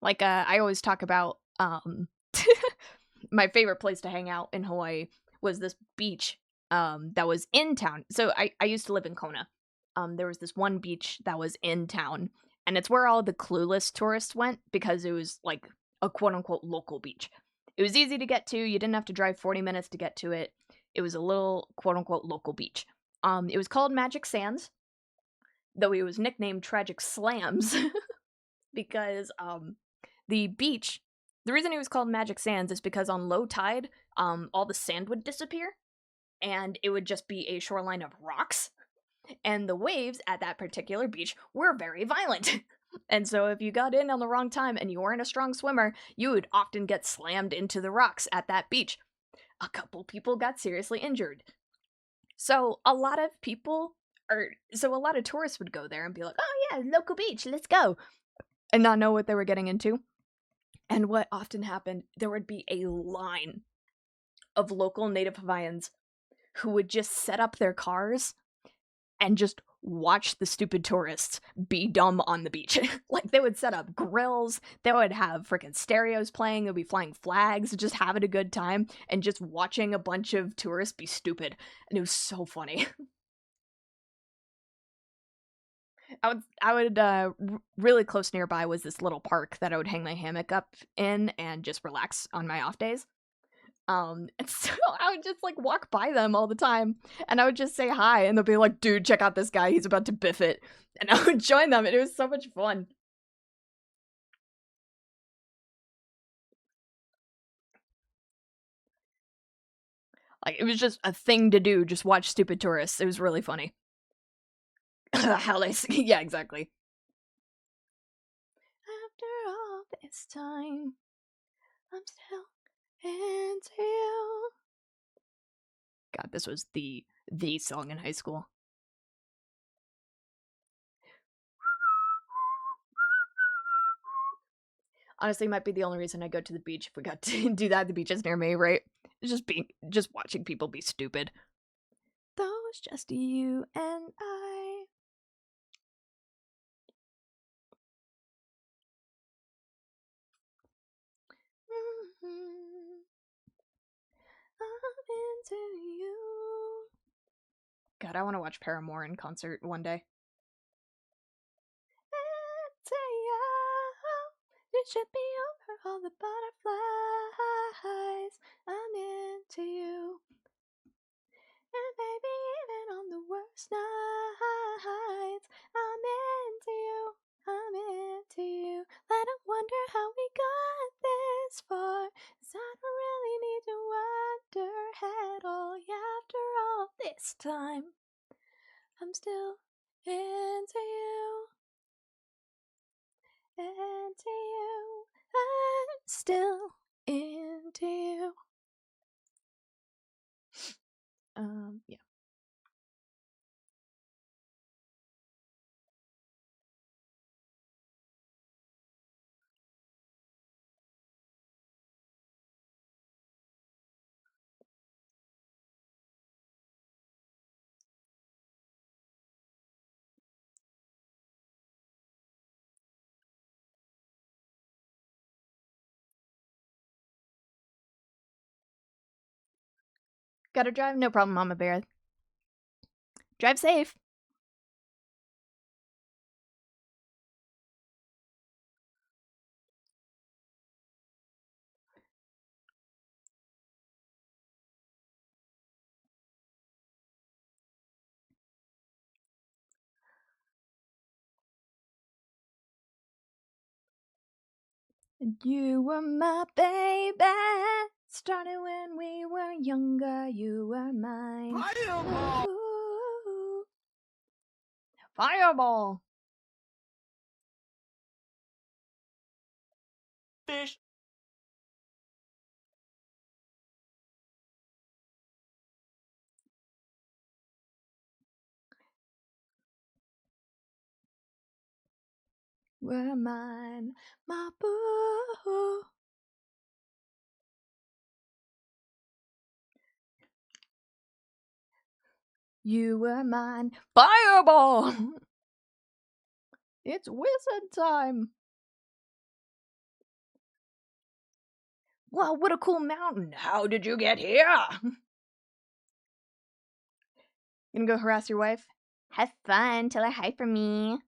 Speaker 1: Like, I always talk about my favorite place to hang out in Hawaii was this beach that was in town. So I used to live in Kona. There was this one beach that was in town, and it's where all the clueless tourists went because it was like a quote-unquote local beach. It was easy to get to. You didn't have to drive 40 minutes to get to it. It was a little quote-unquote local beach. It was called Magic Sands, though it was nicknamed Tragic Slams because the beach, the reason it was called Magic Sands is because on low tide, all the sand would disappear and it would just be a shoreline of rocks. And the waves at that particular beach were very violent. And so if you got in on the wrong time and you weren't a strong swimmer, you would often get slammed into the rocks at that beach. A couple people got seriously injured. So a lot of tourists would go there and be like, oh yeah, local beach, let's go. And not know what they were getting into. And what often happened, there would be a line of local Native Hawaiians who would just set up their cars and just watch the stupid tourists be dumb on the beach. Like, they would set up grills, they would have freaking stereos playing, they'd be flying flags, just having a good time, and just watching a bunch of tourists be stupid. And it was so funny. Really close nearby was this little park that I would hang my hammock up in and just relax on my off days. And so I would just like walk by them all the time and I would just say hi and they'll be like, dude, check out this guy, he's about to biff it. And I would join them and it was so much fun. Like, it was just a thing to do, just watch stupid tourists. It was really funny. How they yeah, exactly. After all this time, I'm still into you. God, this was the song in high school. Honestly, might be the only reason I go to the beach if we got to do that. The beaches near me, right? Just watching people be stupid. Though it's just you and I. I'm into you. God, I want to watch Paramore in concert one day. Into you. It should be over all the butterflies. I'm into you. And baby, even on the worst nights, I'm into you. I'm into you. I don't wonder how we got this far. 'Cause I don't really need to wonder at all. Yeah, after all this time, I'm still into you. Into you. I'm still into you. Yeah. Gotta drive? No problem, Mama Bear. Drive safe. You were my baby. Started when we were younger. You were mine.
Speaker 3: Fireball!
Speaker 1: Ooh. Fireball.
Speaker 3: Fish.
Speaker 1: Were mine, my boo. You were mine. Fireball. It's wizard time. Wow, what a cool mountain. How did you get here? Gonna go harass your wife? Have fun. Tell her hi for me.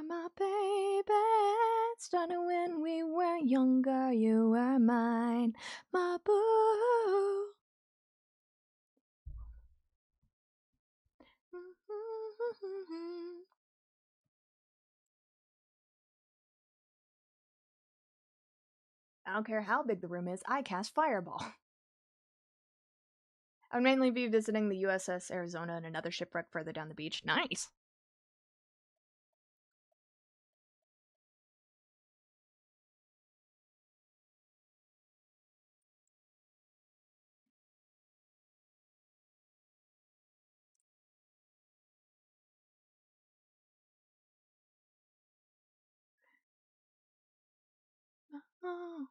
Speaker 1: My baby, started when we were younger. You were mine, my boo. I don't care how big the room is, I cast Fireball. I would mainly be visiting the USS Arizona and another shipwreck further down the beach. Nice. Oh.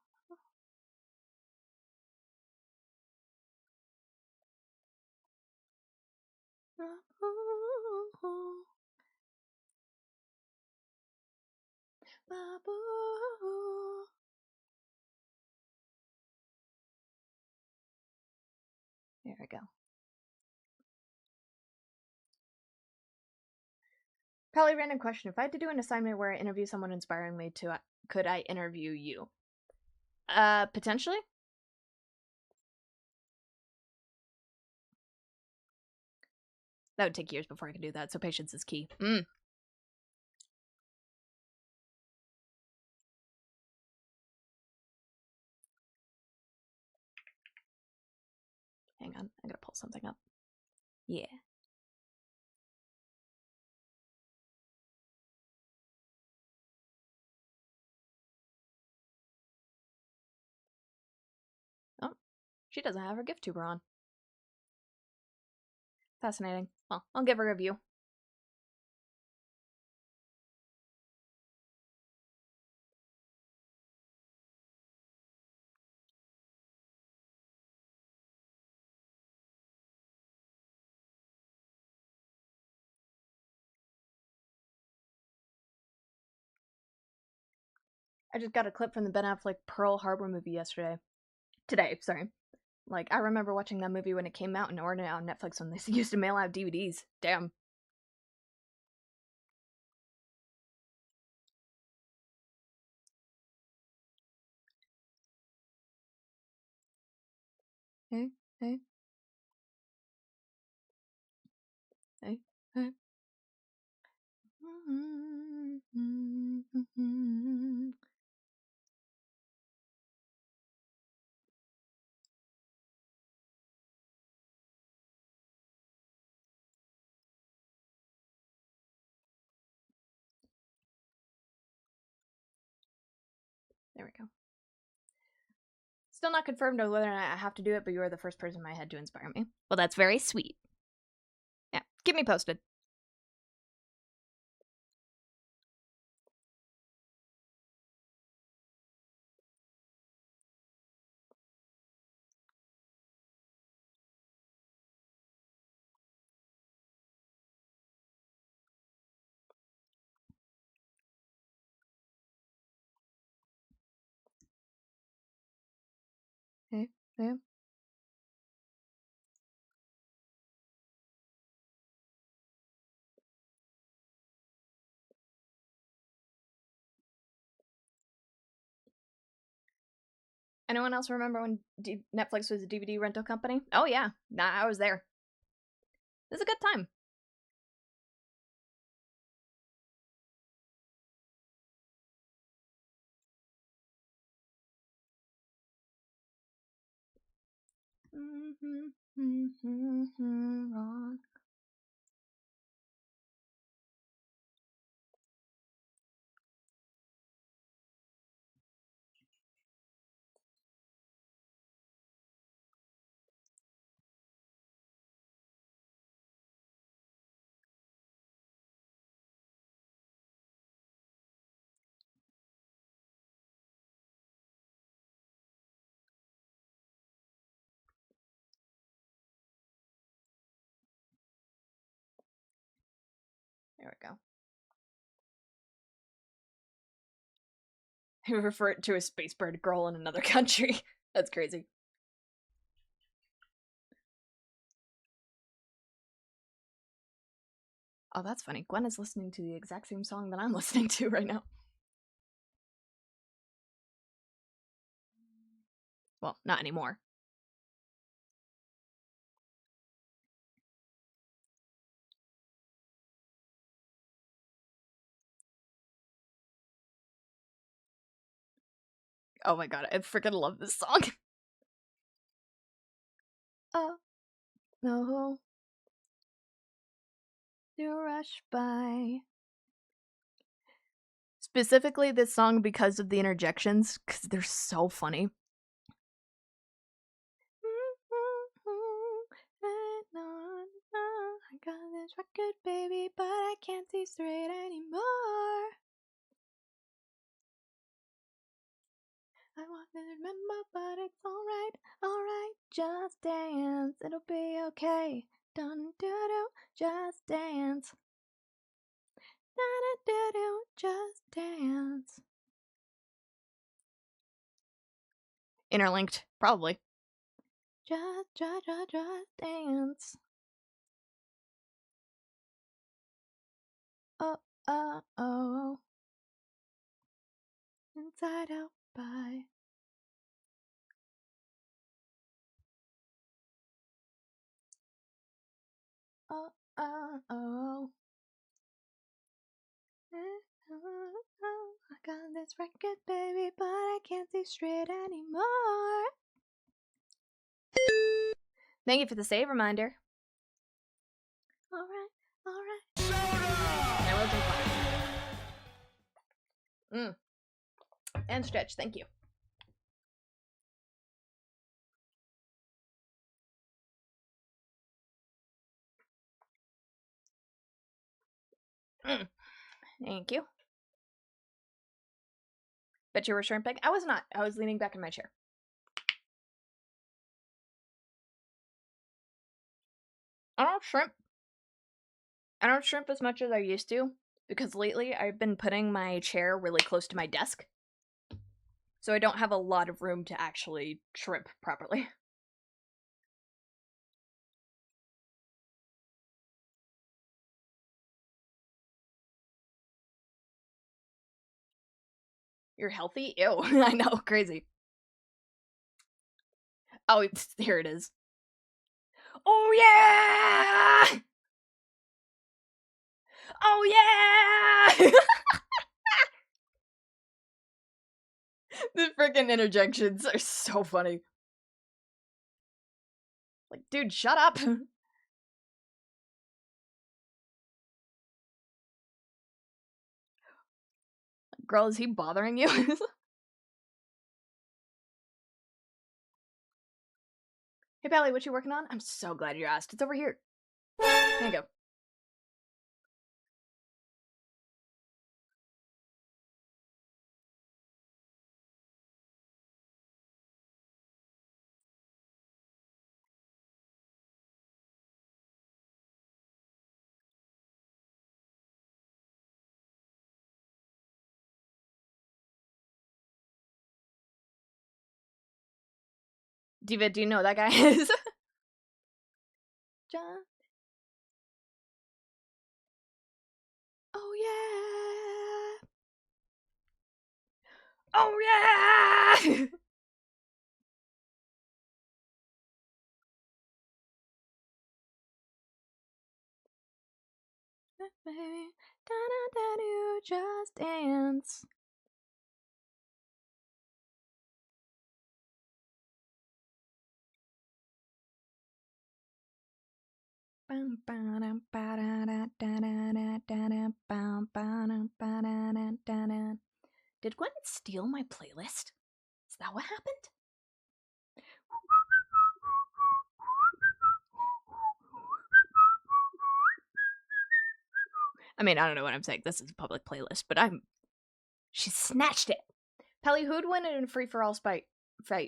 Speaker 1: There we go. Probably random question. If I had to do an assignment where I interview someone inspiring me to, could I interview you? Potentially. That would take years before I could do that, so patience is key. Hang on, I gotta pull something up. Yeah. Oh, she doesn't have her gift tuber on. Fascinating. Well, I'll give her a review. I just got a clip from the Ben Affleck Pearl Harbor movie yesterday. Today, sorry. Like, I remember watching that movie when it came out and ordering it on Netflix when they used to mail out DVDs. Damn. Hey, hey. Hey, hey. There we go. Still not confirmed on whether or not I have to do it, but you are the first person in my head to inspire me. Well, that's very sweet. Yeah, keep me posted. Hey, hey. Anyone else remember when Netflix was a DVD rental company? Oh yeah, nah, I was there. It was a good time. Wrong. There we go. He referred to a space bird girl in another country. That's crazy. Oh, that's funny. Gwen is listening to the exact same song that I'm listening to right now. Well, not anymore. Oh my god, I freaking love this song. Oh, no. You rush by. Specifically this song because of the interjections, because they're so funny. I got this record, baby, but I can't see straight anymore. I want to remember, but it's alright, just dance, it'll be okay. Dun do do, just dance. Da da do, just dance. Interlinked, probably. Just dance. Oh. Inside out by. Oh. I got this record, baby, but I can't see straight anymore. Thank you for the save reminder. Alright. That was fun. And stretch, thank you. Thank you. Bet you were shrimping? I was not. I was leaning back in my chair. I don't shrimp as much as I used to, because lately I've been putting my chair really close to my desk. So I don't have a lot of room to actually shrimp properly. You're healthy? Ew. I know, crazy. Oh, here it is. Oh yeah! Oh yeah! The freaking interjections are so funny. Like, dude, shut up. Girl, is he bothering you? Hey, Pally, what you working on? I'm so glad you asked. It's over here. There you go. Diva, do you know who that guy is? John. Oh yeah. Oh yeah. Baby, da-da-da-do, just dance. Did Gwen steal my playlist? Is that what happened? I mean, I don't know what I'm saying. This is a public playlist, but she snatched it. Pelly, who'd win in a free-for-all fight?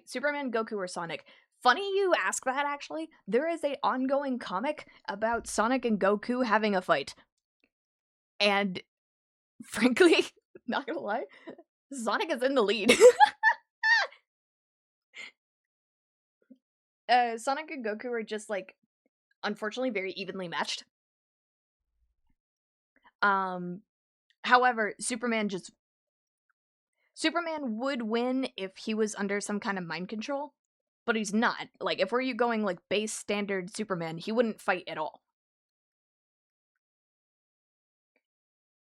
Speaker 1: Superman, Goku, or Sonic? Funny you ask that, actually. There is a ongoing comic about Sonic and Goku having a fight. And, frankly, not gonna lie, Sonic is in the lead. Sonic and Goku are just, like, unfortunately very evenly matched. However, Superman would win if he was under some kind of mind control, but he's not. Like, if we're going, like, base standard Superman, he wouldn't fight at all.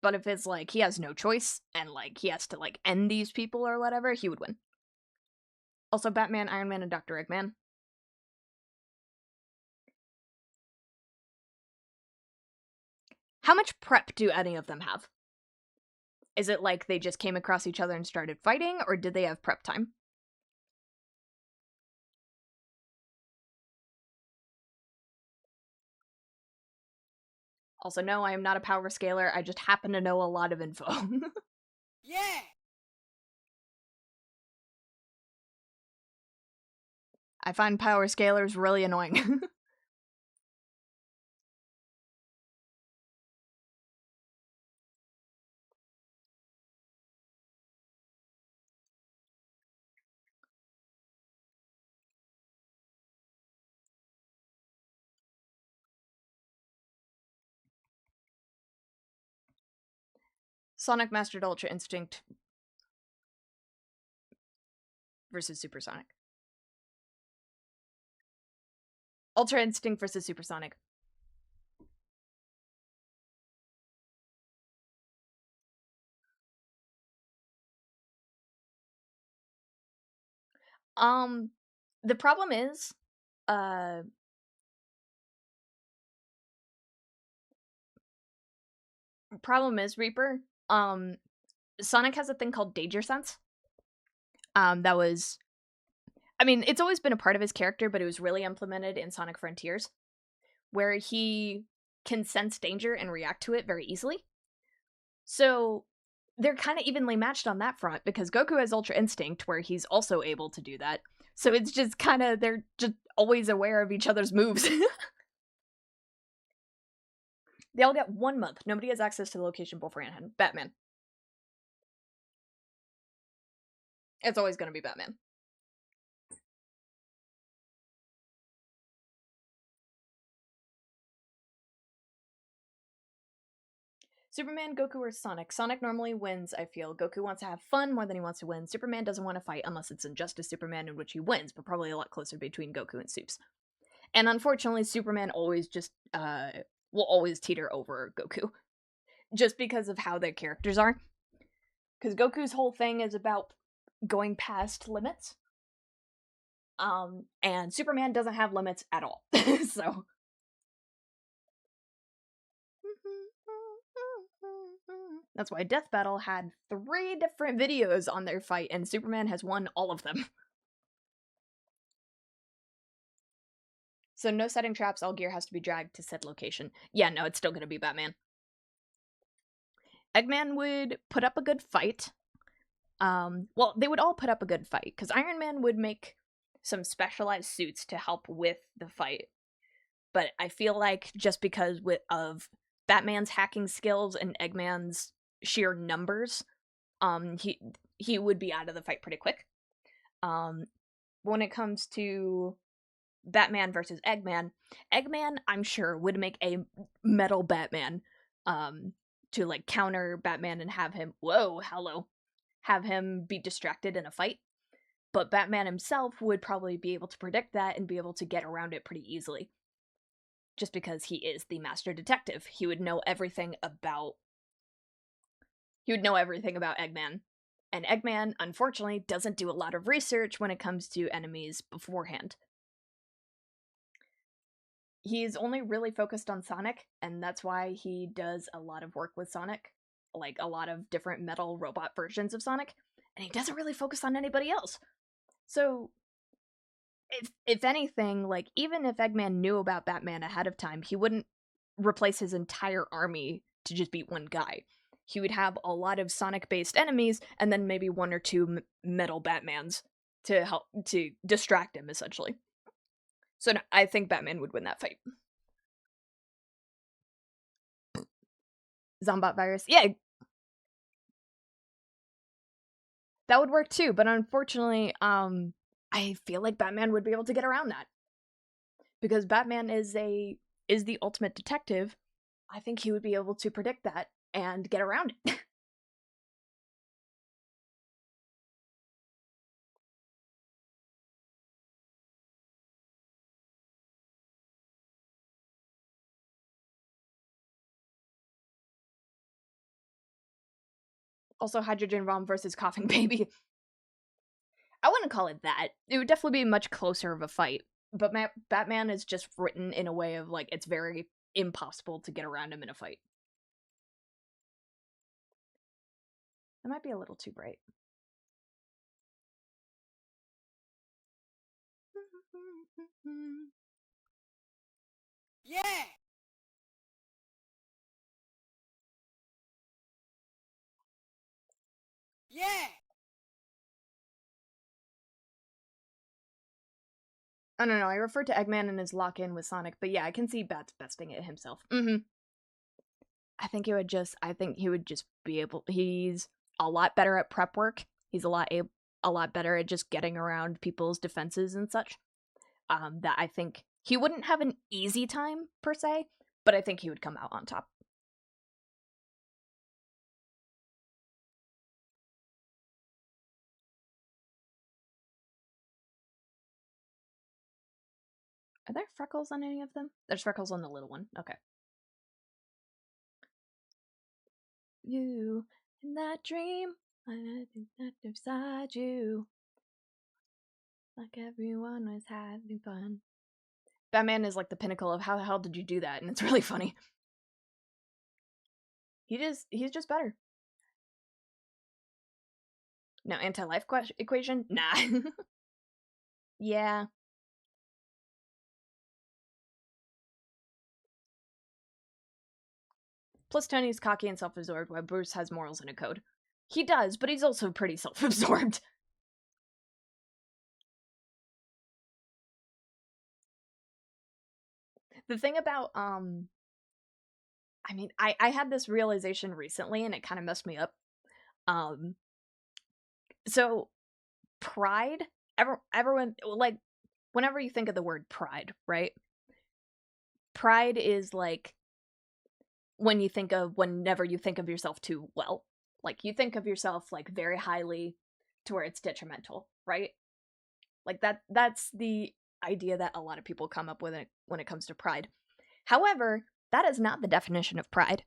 Speaker 1: But if it's, like, he has no choice, and, like, he has to, like, end these people or whatever, he would win. Also, Batman, Iron Man, and Dr. Eggman. How much prep do any of them have? Is it like they just came across each other and started fighting, or did they have prep time? Also, no, I am not a power scaler. I just happen to know a lot of info.
Speaker 3: Yeah!
Speaker 1: I find power scalers really annoying. Sonic mastered Ultra Instinct versus Supersonic. Ultra Instinct versus Supersonic. The problem is, Reaper, Sonic has a thing called Danger Sense. That was, I mean, it's always been a part of his character, but it was really implemented in Sonic Frontiers, where he can sense danger and react to it very easily. So they're kind of evenly matched on that front, because Goku has Ultra Instinct, where he's also able to do that. So it's just kind of, they're just always aware of each other's moves. They all get 1 month. Nobody has access to the location beforehand. Batman. It's always going to be Batman. Superman, Goku, or Sonic? Sonic normally wins, I feel. Goku wants to have fun more than he wants to win. Superman doesn't want to fight unless it's Injustice Superman, in which he wins, but probably a lot closer between Goku and Supes. And unfortunately, Superman always just, will always teeter over Goku. Just because of how their characters are. Because Goku's whole thing is about going past limits. And Superman doesn't have limits at all. So... That's why Death Battle had 3 different videos on their fight, and Superman has won all of them. So no setting traps, all gear has to be dragged to said location. Yeah, no, it's still gonna be Batman. Eggman would put up a good fight. Well, they would all put up a good fight, because Iron Man would make some specialized suits to help with the fight. But I feel like just because of Batman's hacking skills and Eggman's sheer numbers, he would be out of the fight pretty quick. When it comes to Batman versus Eggman, I'm sure would make a metal Batman to like counter Batman and have him have him be distracted in a fight. But Batman himself would probably be able to predict that and be able to get around it pretty easily. Just because he is the master detective. He would know everything about Eggman. And Eggman, unfortunately, doesn't do a lot of research when it comes to enemies beforehand. He's only really focused on Sonic, and that's why he does a lot of work with Sonic. Like, a lot of different metal robot versions of Sonic. And he doesn't really focus on anybody else. So... If anything, like, even if Eggman knew about Batman ahead of time, he wouldn't replace his entire army to just beat one guy. He would have a lot of Sonic-based enemies, and then maybe 1 or 2 metal Batmans to help to distract him, essentially. So no, I think Batman would win that fight. Zombot virus, yeah. That would work too, but unfortunately, I feel like Batman would be able to get around that. Because Batman is the ultimate detective. I think he would be able to predict that and get around it. Also, hydrogen bomb versus coughing baby. I wouldn't call it that. It would definitely be much closer of a fight. But Batman is just written in a way of like it's very impossible to get around him in a fight. That might be a little too bright.
Speaker 3: Yeah! Yeah!
Speaker 1: I don't know, I referred to Eggman and his lock-in with Sonic, but yeah, I can see Bats besting it himself. I think he would just be able, he's a lot better at prep work. He's a lot better at just getting around people's defenses and such. That I think he wouldn't have an easy time, per se, but I think he would come out on top. Are there freckles on any of them? There's freckles on the little one. Okay. You in that dream, I think that beside you, like everyone was having fun. Batman is like the pinnacle of how the hell did you do that, and it's really funny. He's just better. No anti-life equation? Nah. Yeah. Plus Tony's cocky and self-absorbed while Bruce has morals and a code. He does, but he's also pretty self-absorbed. The thing about, I mean, I had this realization recently and it kind of messed me up. So pride, everyone, like, whenever you think of the word pride, right? Pride is like whenever you think of yourself too well. Like, you think of yourself, like, very highly to where it's detrimental, right? Like, that's the idea that a lot of people come up with when it comes to pride. However, that is not the definition of pride.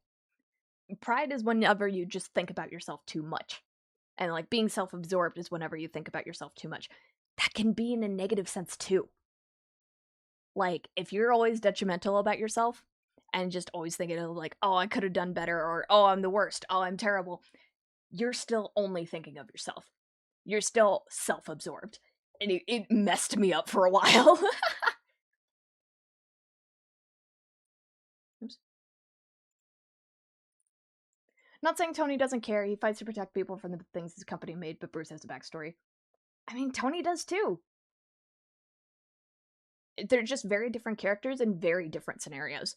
Speaker 1: Pride is whenever you just think about yourself too much. And, like, being self-absorbed is whenever you think about yourself too much. That can be in a negative sense, too. Like, if you're always detrimental about yourself, and just always thinking of, like, oh, I could have done better, or oh, I'm the worst, oh, I'm terrible, you're still only thinking of yourself. You're still self-absorbed. And it messed me up for a while. Oops. Not saying Tony doesn't care. He fights to protect people from the things his company made, but Bruce has a backstory. I mean, Tony does too. They're just very different characters in very different scenarios.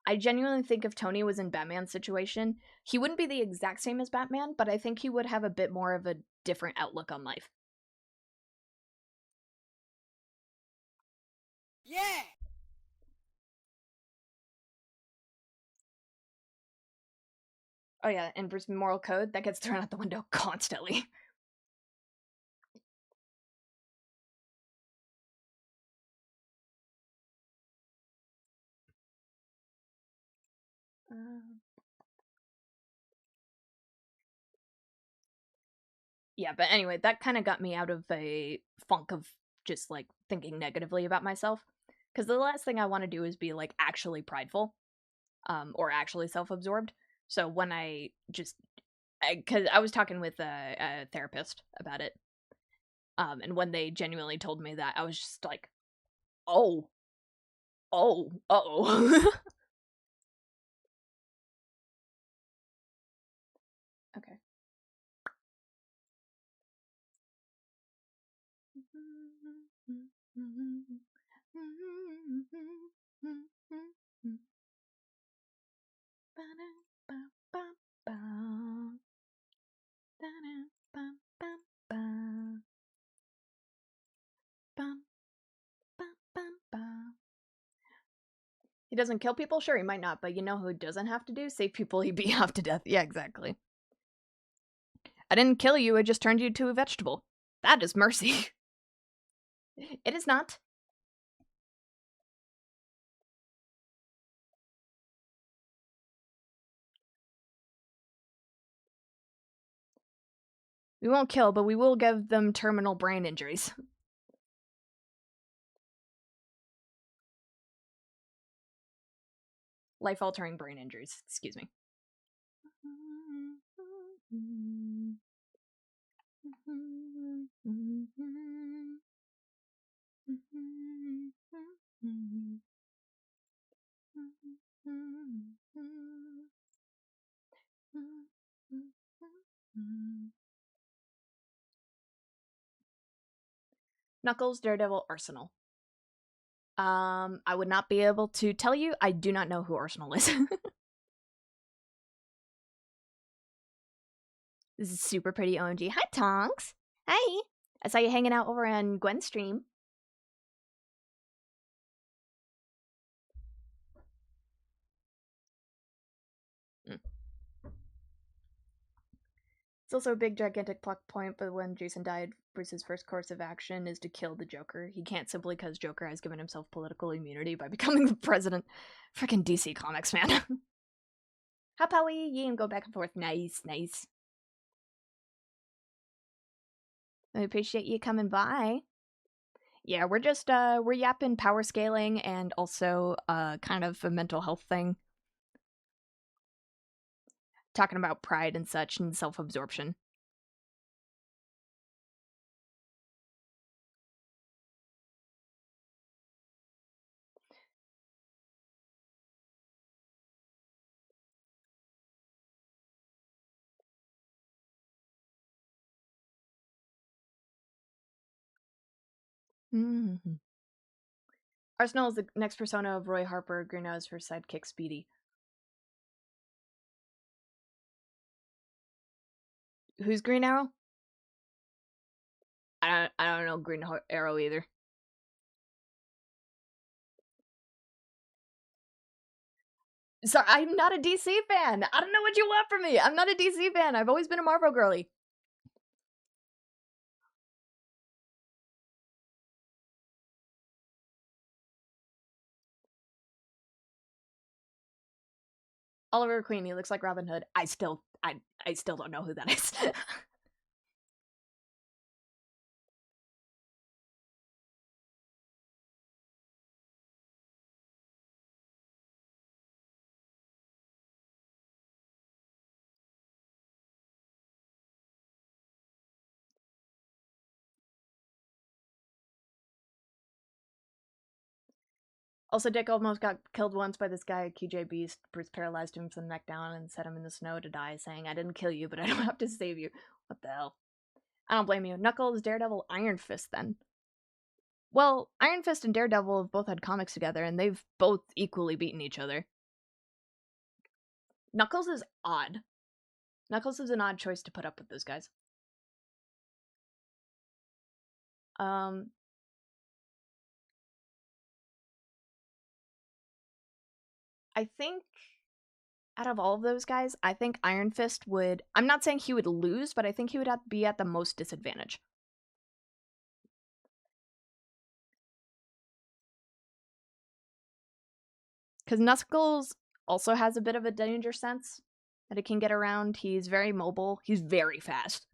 Speaker 1: I genuinely think if Tony was in Batman's situation, he wouldn't be the exact same as Batman, but I think he would have a bit more of a different outlook on life.
Speaker 3: Yeah!
Speaker 1: Oh yeah, and Bruce's moral code, that gets thrown out the window constantly. Yeah, but anyway, that kind of got me out of a funk of just, like, thinking negatively about myself. Because the last thing I want to do is be, like, actually prideful, or actually self-absorbed. So when because I was talking with a therapist about it, and when they genuinely told me that, I was just like, oh, uh-oh. Okay. He doesn't kill people? Sure, he might not, but you know who doesn't have to do? Save people he beat half to death. Yeah, exactly. I didn't kill you, I just turned you to a vegetable. That is mercy. It is not. We won't kill, but we will give them terminal brain injuries. Life-altering brain injuries, excuse me. Knuckles, Daredevil, Arsenal. I would not be able to tell you. I do not know who Arsenal is. This is super pretty OMG. Hi, Tonks. Hi. I saw you hanging out over on Gwen's stream. It's also a big, gigantic plot point, but when Jason died, Bruce's first course of action is to kill the Joker. He can't simply because Joker has given himself political immunity by becoming the president. Freaking DC Comics, man. Hi, Powie. You can go back and forth. Nice, nice. I appreciate you coming by. Yeah, we're just, we're yapping power scaling and also, kind of a mental health thing. Talking about pride and such and self-absorption. Mm-hmm. Arsenal is the next persona of Roy Harper. Green Arrow is her sidekick, Speedy. Who's Green Arrow? I don't know Green Arrow either. Sorry, I'm not a DC fan. I don't know what you want from me. I'm not a DC fan. I've always been a Marvel girly. Oliver Queen, he looks like Robin Hood. I still don't know who that is. Also, Dick almost got killed once by this guy, QJ Beast. Bruce paralyzed him from the neck down and set him in the snow to die, saying, I didn't kill you, but I don't have to save you. What the hell? I don't blame you. Knuckles, Daredevil, Iron Fist, then. Well, Iron Fist and Daredevil have both had comics together, and they've both equally beaten each other. Knuckles is odd. Knuckles is an odd choice to put up with those guys. I think out of all of those guys, I think Iron Fist would... I'm not saying he would lose, but I think he would have to be at the most disadvantage. Because Knuckles also has a bit of a danger sense that he can get around. He's very mobile. He's very fast.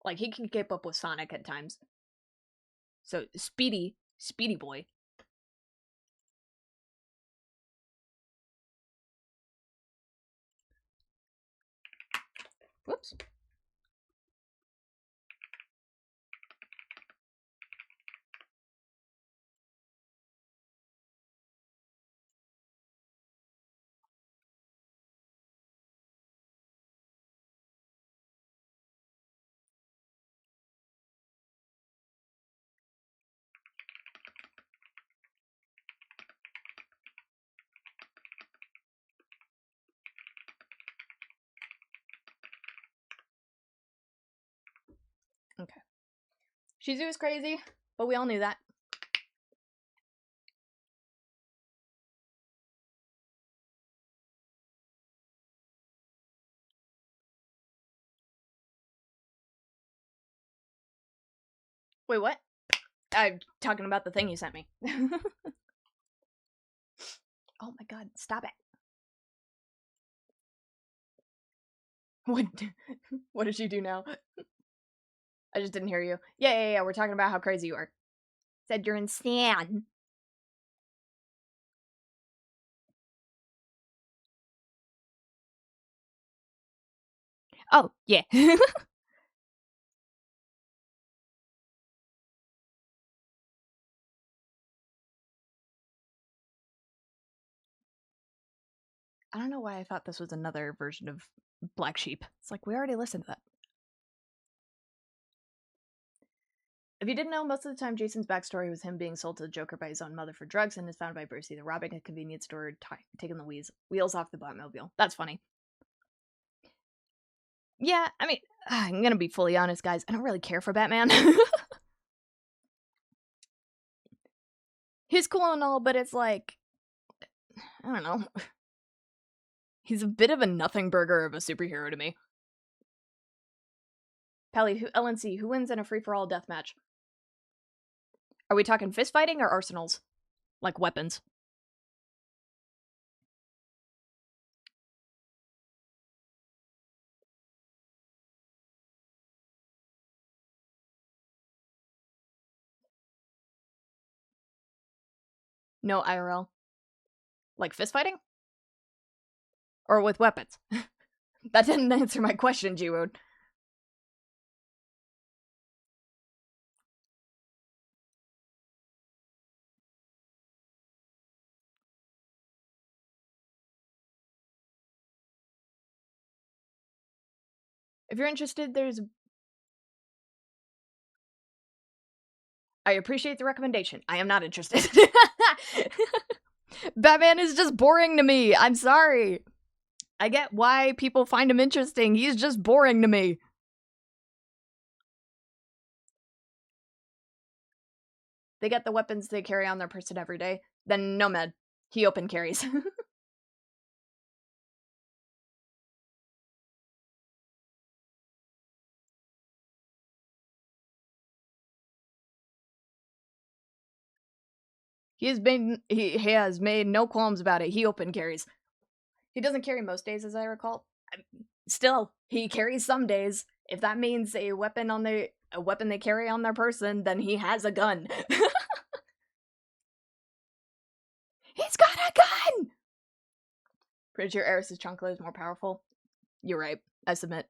Speaker 1: Like, he can keep up with Sonic at times. So, Speedy boy. Whoops. Okay. Shizu is crazy, but we all knew that. Wait, what? I'm talking about the thing you sent me. Oh my god, stop it. What? What did she do now? I just didn't hear you. Yeah, we're talking about how crazy you are. Said you're insane. Oh, yeah. I don't know why I thought this was another version of Black Sheep. It's like, we already listened to that. If you didn't know, most of the time Jason's backstory was him being sold to the Joker by his own mother for drugs and is found by Bruce either robbing a convenience store or taking the wheels off the Batmobile. That's funny. Yeah, I mean, I'm gonna be fully honest, guys. I don't really care for Batman. He's cool and all, but it's like, I don't know. He's a bit of a nothing burger of a superhero to me. Pally, LNC, who wins in a free-for-all deathmatch? Are we talking fist fighting or arsenals? Like weapons? No IRL. Like fist fighting? Or with weapons? That didn't answer my question, G-Wood. If you're interested, I appreciate the recommendation. I am not interested. Batman is just boring to me. I'm sorry. I get why people find him interesting. He's just boring to me. They get the weapons they carry on their person every day. Then Nomad. He open carries. He has made no qualms about it. He open carries. He doesn't carry most days, as I recall. Still, he carries some days. If that means a weapon they carry on their person, then he has a gun. He's got a gun! Pretty sure Eris's Chunkla is more powerful. You're right. I submit.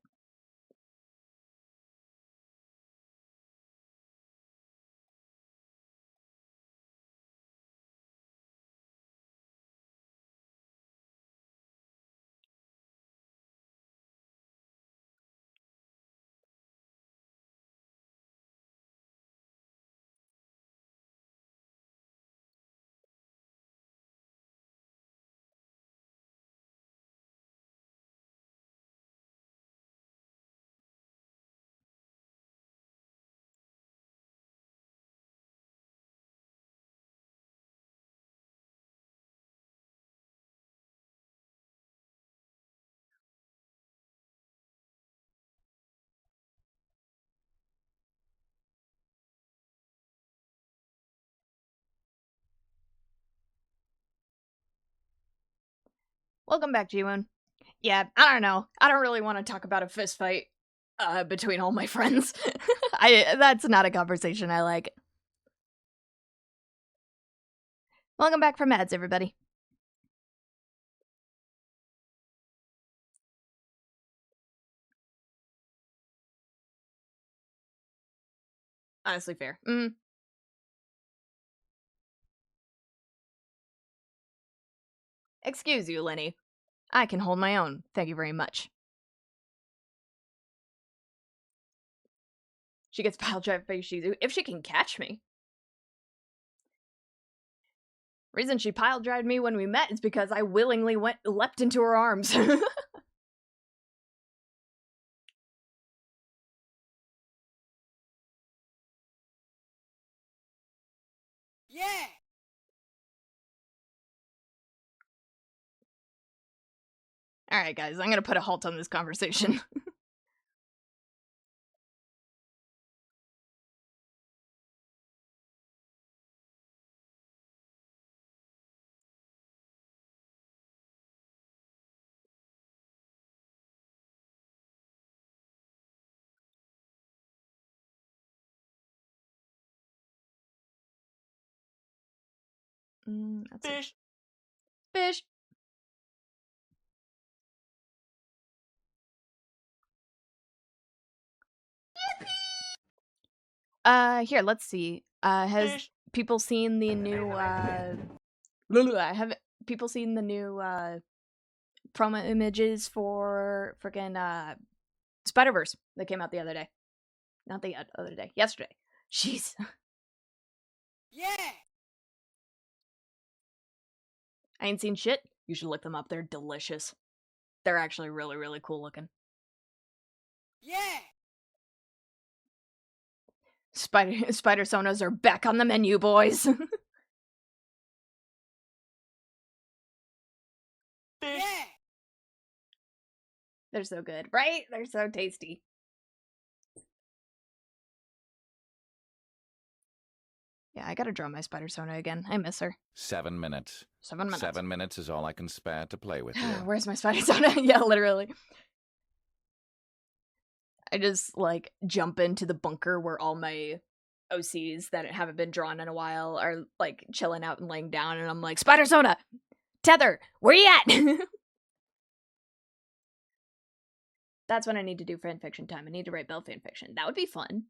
Speaker 1: Welcome back, Jiwoon. Yeah, I don't know. I don't really want to talk about a fist fight between all my friends. That's not a conversation I like. Welcome back from ads, everybody. Honestly fair. Excuse you, Lenny. I can hold my own. Thank you very much. She gets pile drive by Shizu if she can catch me. Reason she pile drived me when we met is because I willingly leapt into her arms.
Speaker 3: Yeah!
Speaker 1: Alright, guys, I'm gonna put a halt on this conversation. Let's see. Fish. Here, let's see. Has people seen the new, have people seen the new, promo images for friggin', Spider-Verse that came out the other day? Not the other day. Yesterday. Jeez.
Speaker 3: Yeah!
Speaker 1: I ain't seen shit. You should look them up. They're delicious. They're actually really, really cool looking.
Speaker 3: Yeah!
Speaker 1: Spider sonas are back on the menu, boys.
Speaker 3: Yeah!
Speaker 1: They're so good, right? They're so tasty. Yeah, I gotta draw my spider sona again. I miss her.
Speaker 2: 7 minutes.
Speaker 1: 7 minutes.
Speaker 2: 7 minutes is all I can spare to play with you.
Speaker 1: Where's my spider sona? Yeah, literally. I just, like, jump into the bunker where all my OCs that haven't been drawn in a while are, like, chilling out and laying down, and I'm like, Spider Sona! Tether! Where you at? That's what I need to do fanfiction time. I need to write Belle fanfiction. That would be fun.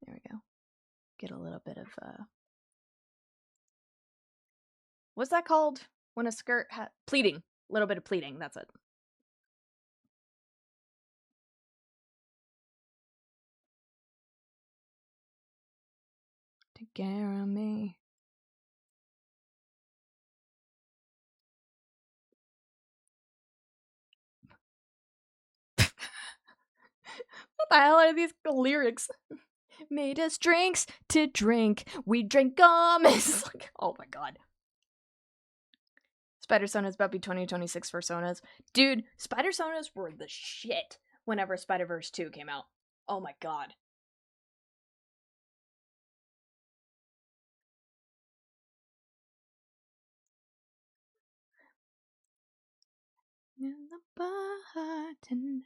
Speaker 1: There we go. Get a little bit of, what's that called? When a skirt pleating. A little bit of pleating, that's it. Take care of me. What the hell are these lyrics? Made us drinks to drink. We drink gum. It's like, oh my god. Spider Sonas about to be 2026 for Sonas. Dude, Spider Sonas were the shit whenever Spider-Verse 2 came out. Oh my god. In the bar tonight.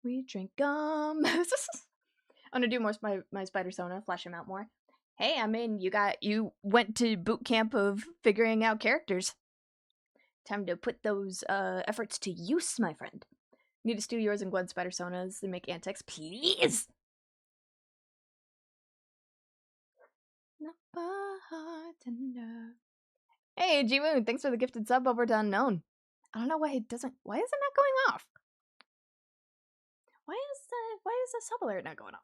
Speaker 1: We drink gum. I'm gonna do more my Spider Sona, flesh him out more. Hey, I mean, you went to boot camp of figuring out characters. Time to put those efforts to use, my friend. Need to steal yours and Gwen's Spider Sonas and make antics, please. The bartender. Hey, G Moon, thanks for the gifted sub over to Unknown. I don't know why it doesn't. Why is it not going off? Why is the sub alert not going off?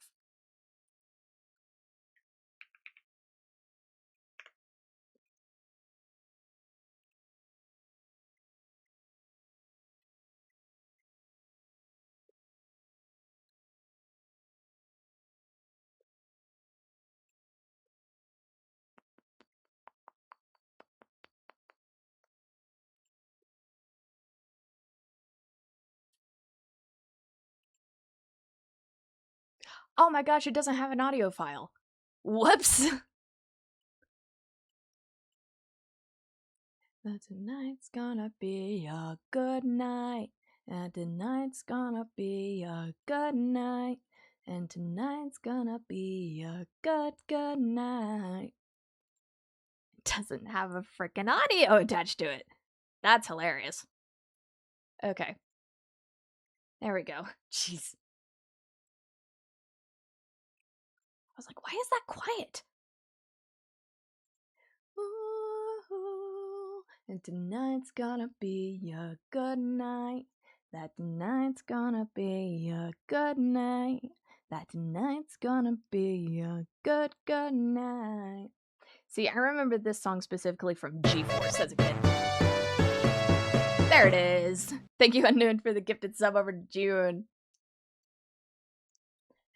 Speaker 1: Oh my gosh, it doesn't have an audio file. Whoops. But tonight's gonna be a good night. And tonight's gonna be a good night. And tonight's gonna be a good night. It doesn't have a freaking audio attached to it. That's hilarious. Okay. There we go. Jeez. was like, why is that quiet? Ooh, and tonight's gonna be a good night. That tonight's gonna be a good night. That tonight's gonna be a good night. See, I remember this song specifically from G-Force as a kid. There it is. Thank you, Unknown, for the gifted sub over to June.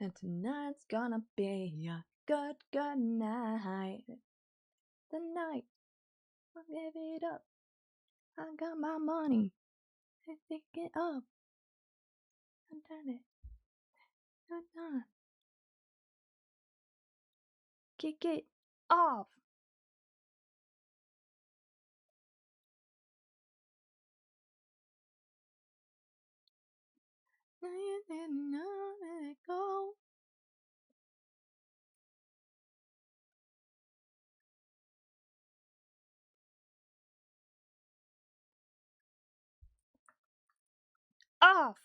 Speaker 1: And tonight's gonna be a good night. The night I'll give it up. I got my money. I pick it up. And turn it. On. Kick it off. Let it go. Off.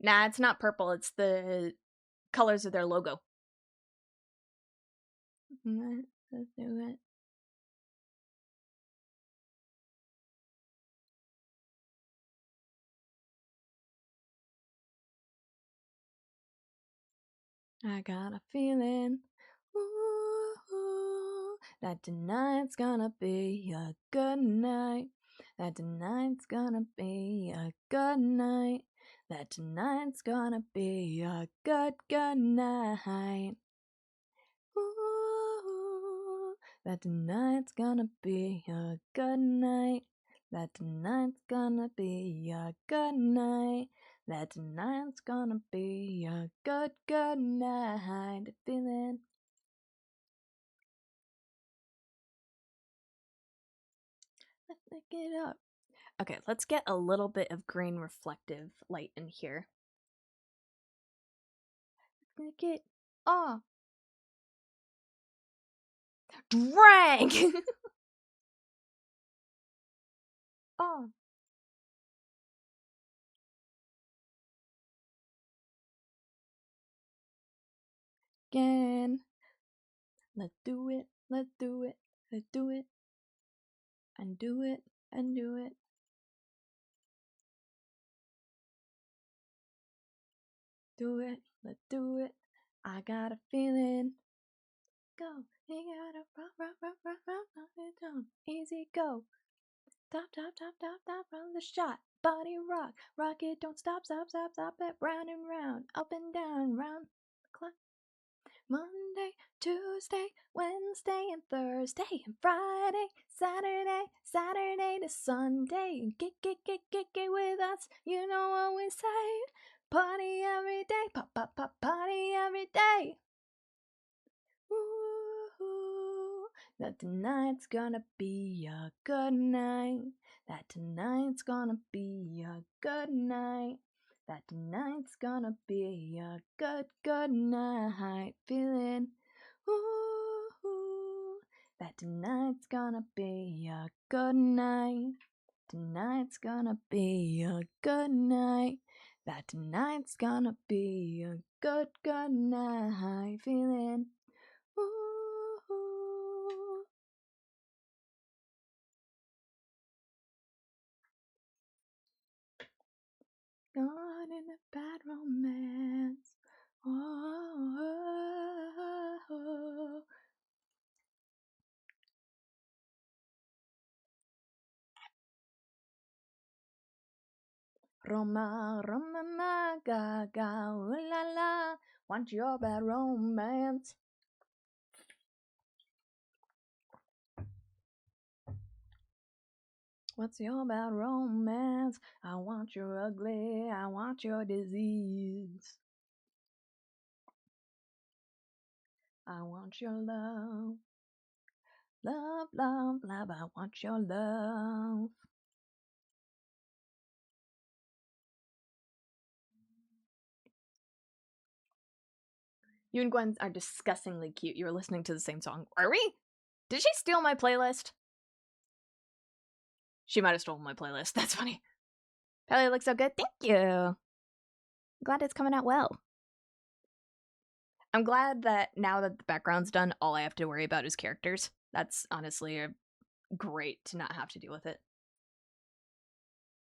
Speaker 1: Nah, it's not purple. It's the colors of their logo. Let's do it. I got a feeling, ooh, that tonight's gonna be a good night. That tonight's gonna be a good night. That tonight's gonna be a good night. Ooh, that tonight's gonna be a good night. That tonight's gonna be a good night. That tonight's gonna be a good night. Feeling. Let's pick it up. Okay, let's get a little bit of green reflective light in here. Let's pick it off. Drag! Oh. Again. Let's do it. Let's do it. Let's do it. And do it. And do it. Do it. Let's do it. I got a feeling. Go. You gotta rock it down. Easy go. Top, from the shot. Body rock. Rock it, don't stop it. Round and round. Up and down. Round the clock. Monday, Tuesday, Wednesday, and Thursday, and Friday, Saturday to Sunday. Get with us. You know what we say. Party every day. Pop, party every day. Ooh, that tonight's gonna be a good night. That tonight's gonna be a good night. That tonight's gonna be a good night. Feeling, ooh, that tonight's gonna be a good night. Tonight's gonna be a good night. That tonight's gonna be a good night. Feeling. Ooh. Gone in a bad romance. Oh. Roma, ma, ga, ooh la la. Want your bad romance. What's your bad romance? I want your ugly, I want your disease. I want your love. Love, I want your love. You and Gwen are disgustingly cute. You were listening to the same song. Are we? Did she steal my playlist? She might have stolen my playlist. That's funny. Pally looks so good. Thank you. Glad it's coming out well. I'm glad that now that the background's done, all I have to worry about is characters. That's honestly great to not have to deal with it.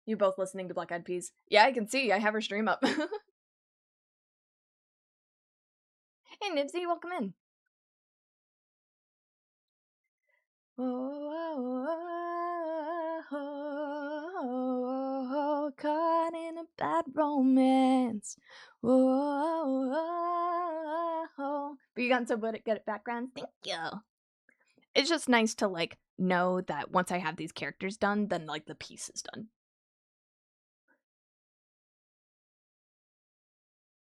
Speaker 1: You both listening to Black Eyed Peas? Yeah, I can see. I have her stream up. Hey, Nibsy, welcome in. Oh, caught in a bad romance. But you got so good at background. Thank you. It's just nice to like know that once I have these characters done, then like the piece is done.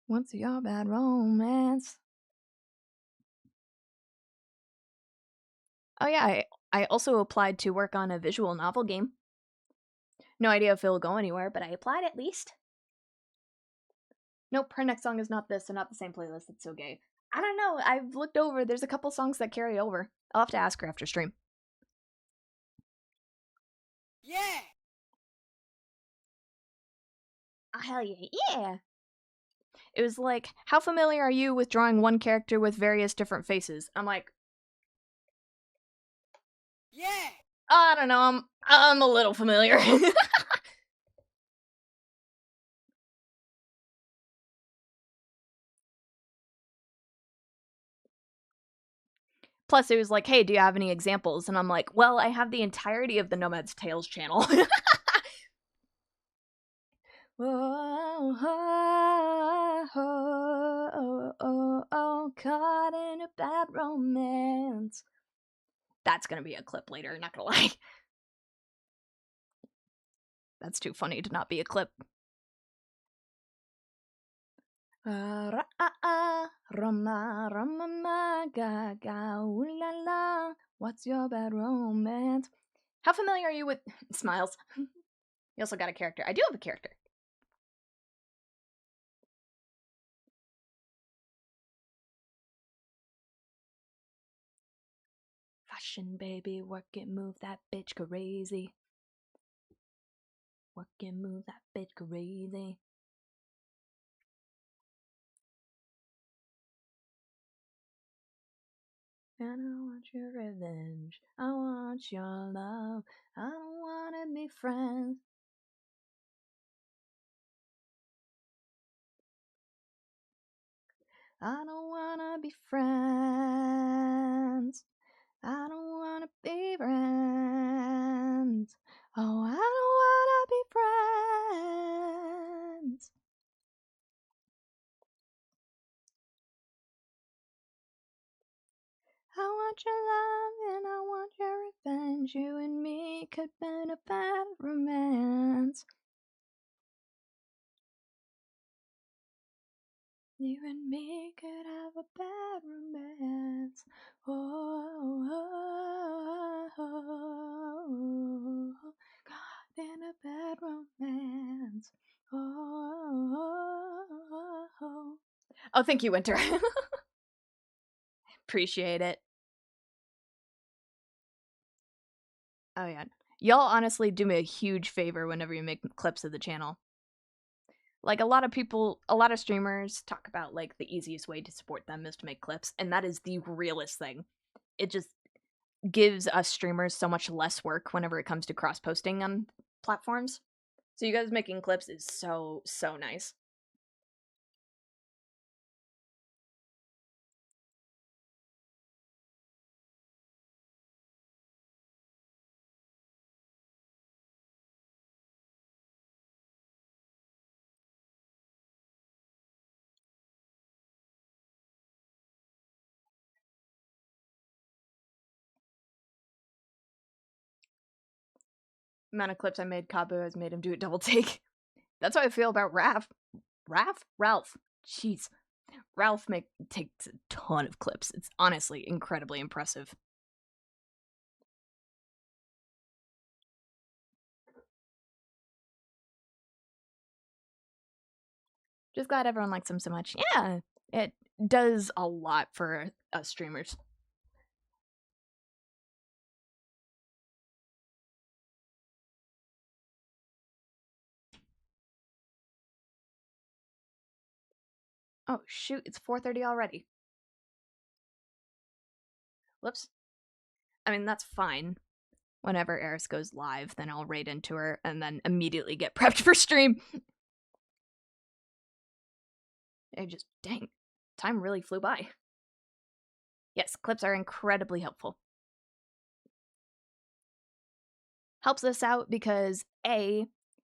Speaker 1: What's your bad romance? Oh yeah, I also applied to work on a visual novel game. No idea if it'll go anywhere, but I applied at least. Nope, her next song is not this, so not the same playlist. It's so gay. I don't know. I've looked over. There's a couple songs that carry over. I'll have to ask her after stream.
Speaker 3: Yeah!
Speaker 1: Oh, hell yeah. Yeah! It was like, how familiar are you with drawing one character with various different faces? I'm like,
Speaker 3: Yeah!
Speaker 1: I don't know. I'm a little familiar. Plus, it was like, hey, do you have any examples? And I'm like, well, I have the entirety of the Nomad's Tales channel. Caught in a bad romance. That's gonna be a clip later, not gonna lie. That's too funny to not be a clip. Rama, rama, ga, ga, ooh la la. What's your bad romance? How familiar are you with Smiles? You also got a character. I do have a character. Fashion baby, work it, move that bitch crazy. Work it, move that bitch crazy. And I want your revenge. I want your love. I don't wanna be friends. I don't wanna be friends. I don't wanna be friends. Oh, I don't wanna be friends. I want your love and I want your revenge. You and me could be a bad romance. You and me could have a bad romance. God, in a bad romance. Oh, thank you, Winter. Appreciate it. Oh, yeah. Y'all honestly do me a huge favor whenever you make clips of the channel. Like, a lot of streamers talk about, like, the easiest way to support them is to make clips, and that is the realest thing. It just gives us streamers so much less work whenever it comes to cross-posting on platforms. So you guys making clips is so, so nice. Amount of clips I made, Kabu has made him do a double take. That's how I feel about Ralph. Jeez. Ralph takes a ton of clips. It's honestly incredibly impressive. Just glad everyone likes him so much. Yeah, it does a lot for us streamers. Oh, shoot, it's 4:30 already. Whoops. I mean, that's fine. Whenever Eris goes live, then I'll raid into her and then immediately get prepped for stream. Dang, time really flew by. Yes, clips are incredibly helpful. Helps us out because A,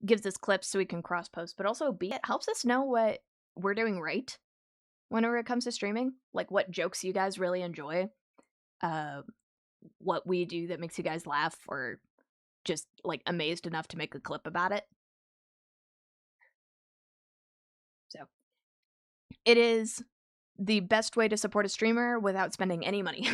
Speaker 1: gives us clips so we can cross-post, but also B, it helps us know what we're doing right whenever it comes to streaming. Like, what jokes you guys really enjoy, what we do that makes you guys laugh, or just, like, amazed enough to make a clip about it. So, it is the best way to support a streamer without spending any money.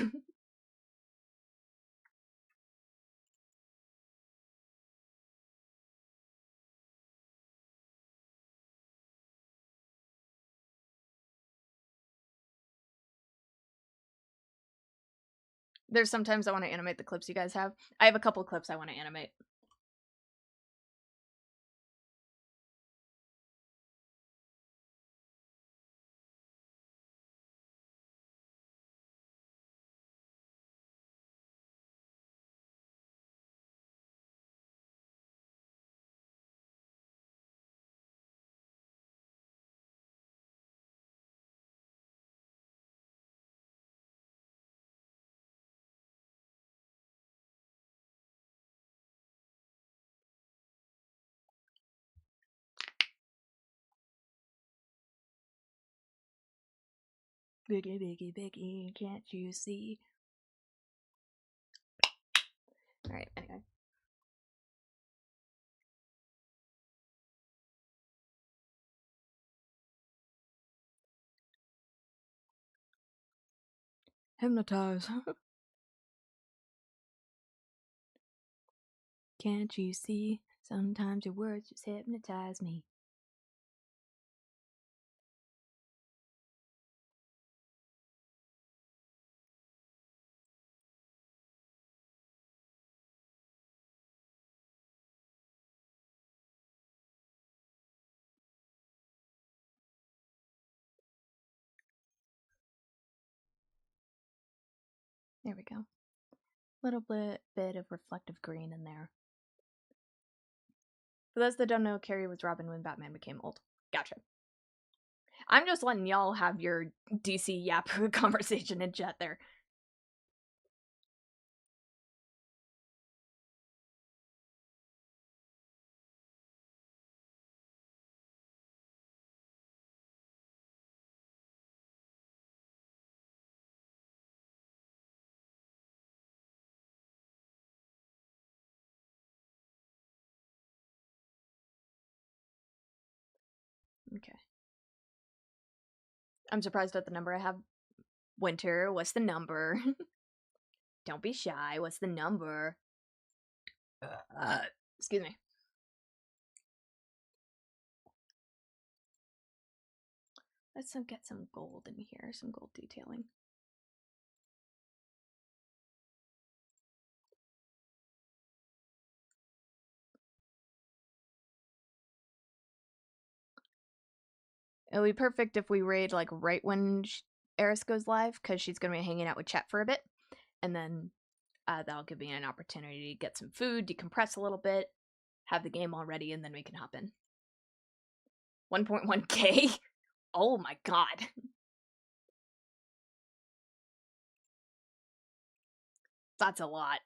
Speaker 1: There's sometimes I want to animate the clips you guys have. I have a couple clips I want to animate. Biggie, biggie, biggie, can't you see? Alright, anyway. Hypnotize. Can't you see? Sometimes your words just hypnotize me. There we go. Little bit of reflective green in there. For those that don't know, Carrie was Robin when Batman became old. Gotcha. I'm just letting y'all have your DC Yap conversation in chat there. Okay. I'm surprised at the number I have. Winter, what's the number? Don't be shy, what's the number? Excuse me. Let's get some gold in here, some gold detailing. It'll be perfect if we raid, like, right when Eris goes live, because she's going to be hanging out with chat for a bit. And then that'll give me an opportunity to get some food, decompress a little bit, have the game all ready, and then we can hop in. 1.1k? Oh my god. That's a lot.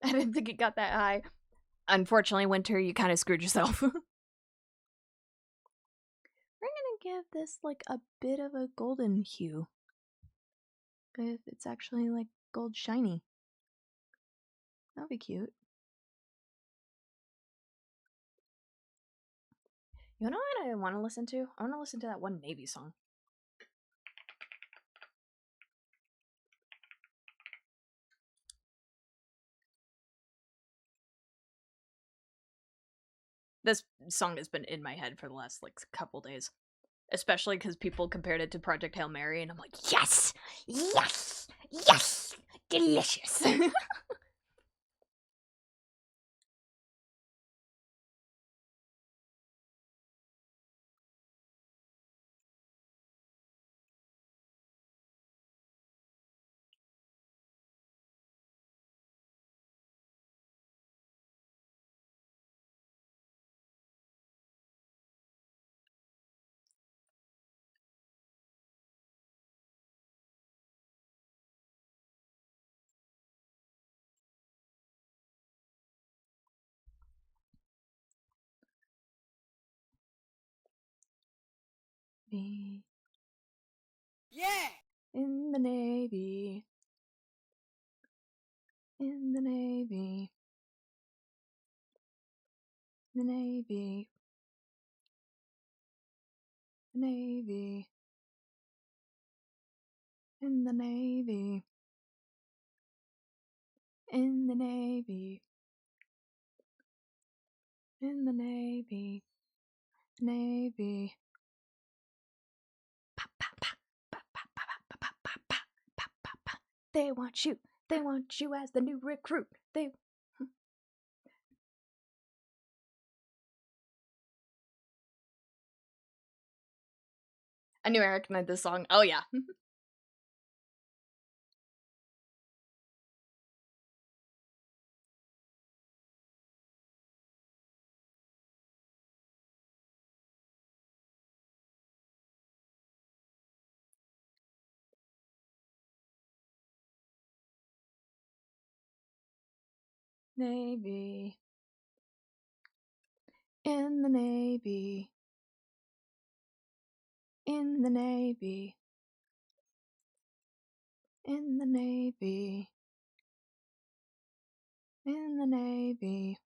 Speaker 1: I didn't think it got that high. Unfortunately, Winter, you kind of screwed yourself. We're gonna give this like a bit of a golden hue. If it's actually like gold shiny. That'd be cute. You know what I want to listen to? I want to listen to that one Navy song. This song has been in my head for the last like couple days. Especially because people compared it to Project Hail Mary, and I'm like, yes! Yes! Yes! Delicious! Me
Speaker 3: Yeah!
Speaker 1: in the Navy. In the Navy. The Navy. The Navy. In the Navy. In the Navy. In the Navy. Navy. Pa, pa, pa, pa, pa, pa, pa, pa, pa, pa, pa, pa, pa. They want you. They want you as the new recruit. They. I knew I recognized this song. Oh yeah. Navy. In the Navy. In the Navy. In the Navy. In the Navy.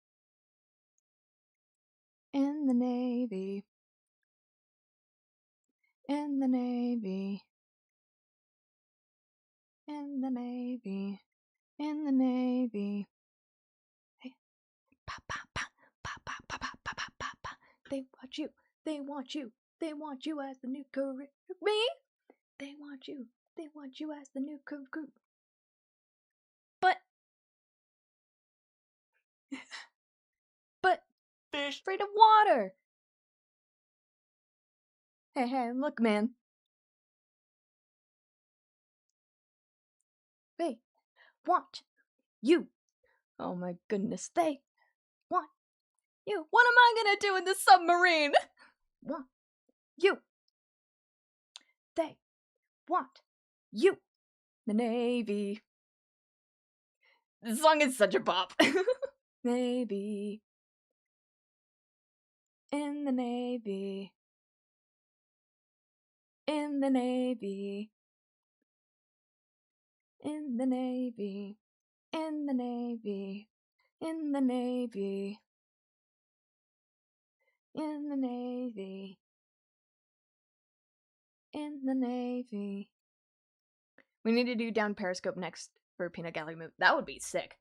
Speaker 1: In the Navy. In the Navy. In the Navy. In the Navy. Hey. Pa, pa, pa, pa, pa, pa, pa, pa, pa, pa, pa. They want you. They want you. They want you as the new career. Me? They want you. They want you as the new recruit. But fish afraid of water. Hey, hey, look, man. They want you. Oh my goodness, they want you. What am I gonna do in this submarine? Want you. They want you. The Navy. This song is such a bop. Navy. In the Navy. In the Navy. In the Navy. In the Navy. In the Navy. In the Navy. In the Navy. We need to do down Periscope next for Peanut Gallery Move. That would be sick.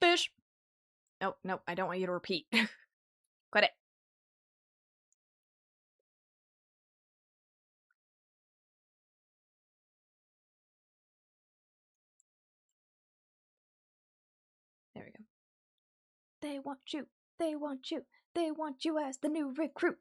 Speaker 1: Fish. Oh, no, I don't want you to repeat. Quit it. There we go. They want you. They want you. They want you as the new recruit.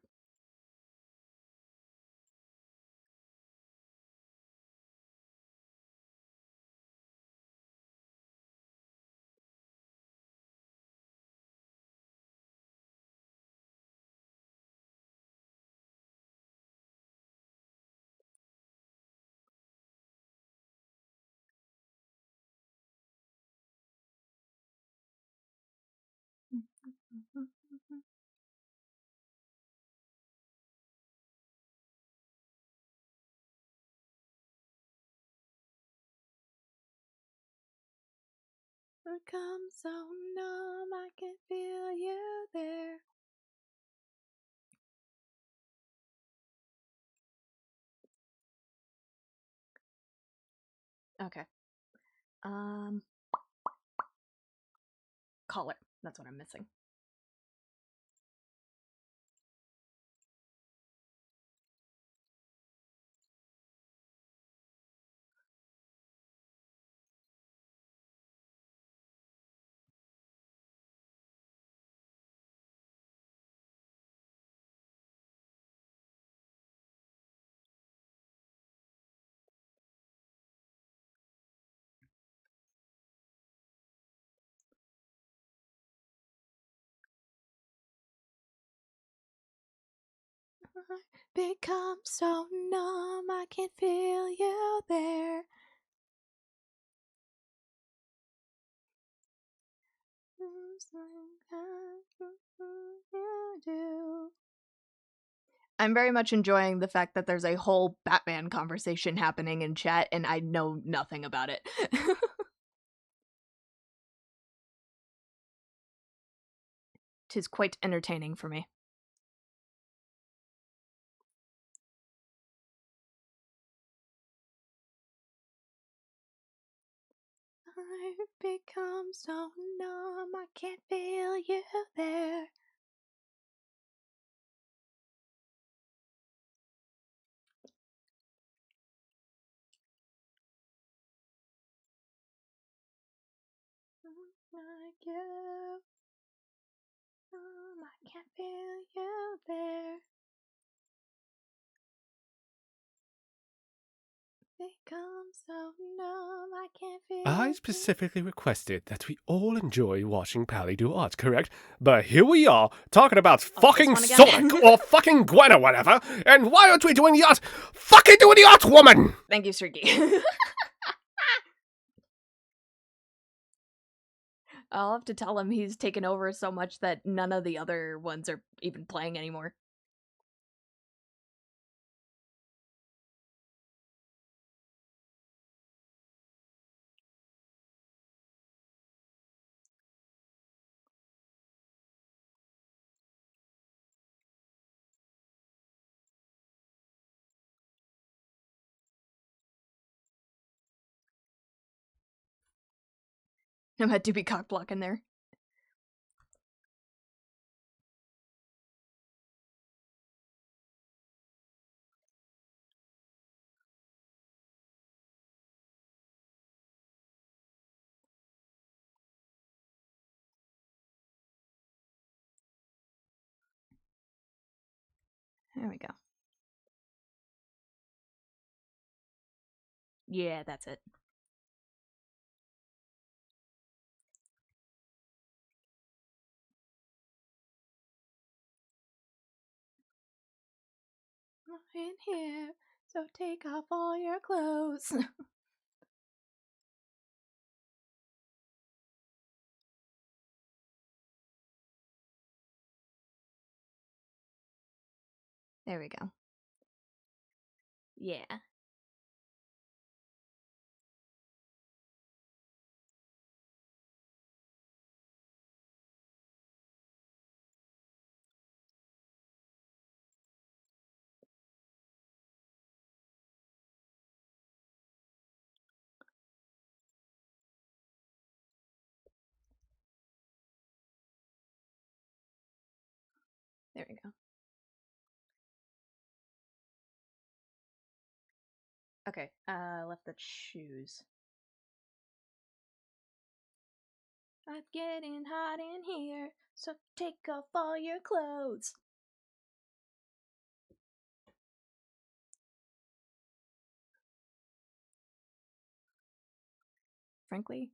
Speaker 1: Become so numb, I can feel you there. Okay. Collar. That's what I'm missing. Become so numb, I can feel you there. I'm very much enjoying the fact that there's a whole Batman conversation happening in chat and I know nothing about it. Tis quite entertaining for me. I've become so numb, I can't feel you there. Like you, I can't feel you there. Become so numb, I can't feel
Speaker 7: I
Speaker 1: you.
Speaker 7: specifically requested that we all enjoy watching Pally do art, correct? But here we are, talking about fucking
Speaker 1: one again.
Speaker 7: Sonic or fucking Gwen or whatever, and why aren't we doing the art? Fucking doing the art, woman!
Speaker 1: Thank you, Sergey. I'll have to tell him he's taken over so much that none of the other ones are even playing anymore. I'm had to be cock blocking there. There we go. Yeah, that's it. I'm in here, so take off all your clothes. There we go. Yeah. There we go. Okay, left the shoes. It's getting hot in here, so take off all your clothes. Frankly,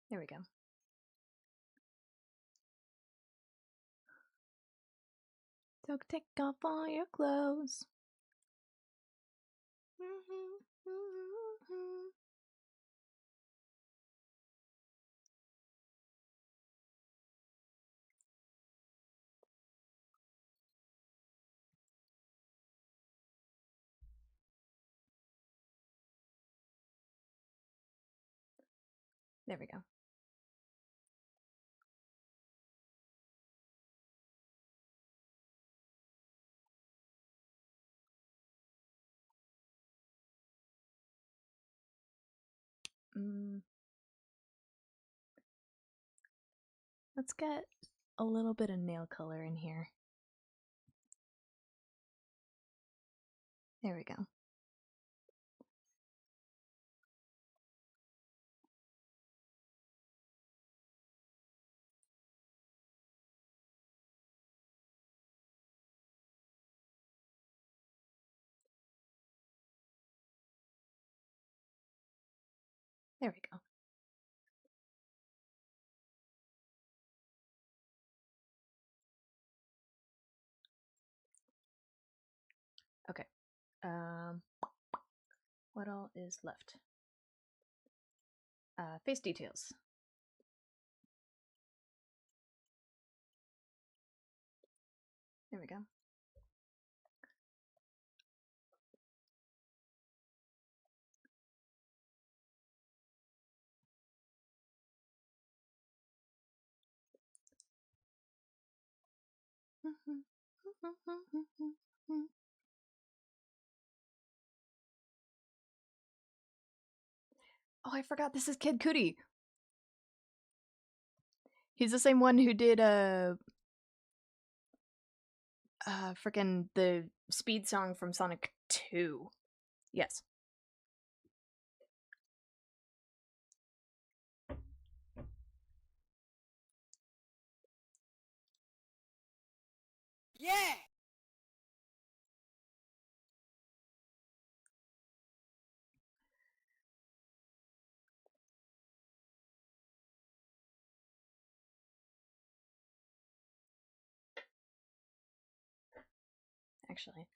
Speaker 1: There we go. So take off all your clothes. There we go. Let's get a little bit of nail color in here. There we go. There we go. Okay. What all is left? Face details. There we go. Oh, I forgot this is Kid Cudi. He's the same one who did frickin' the speed song from Sonic 2. Yes.
Speaker 3: Yeah!
Speaker 1: Actually.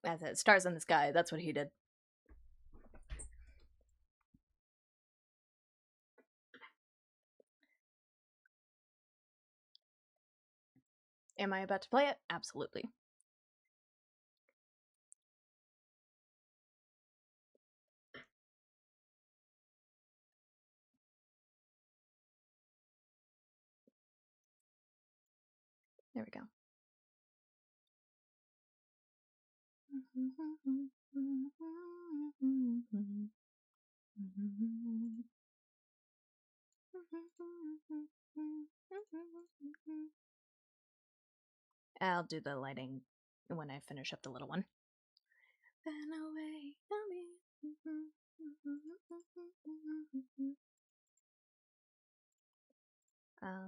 Speaker 1: That's it. Stars in the Sky. That's what he did. Am I about to play it? Absolutely. There we go. I'll do the lighting when I finish up the little one.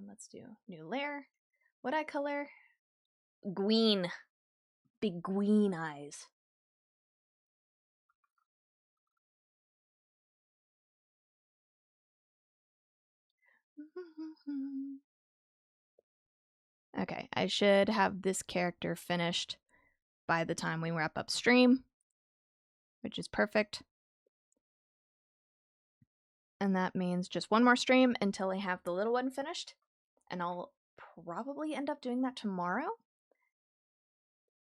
Speaker 1: Let's do new layer. What eye color? Green. Big green eyes. Okay, I should have this character finished by the time we wrap up stream, which is perfect. And that means just one more stream until I have the little one finished. And I'll probably end up doing that tomorrow,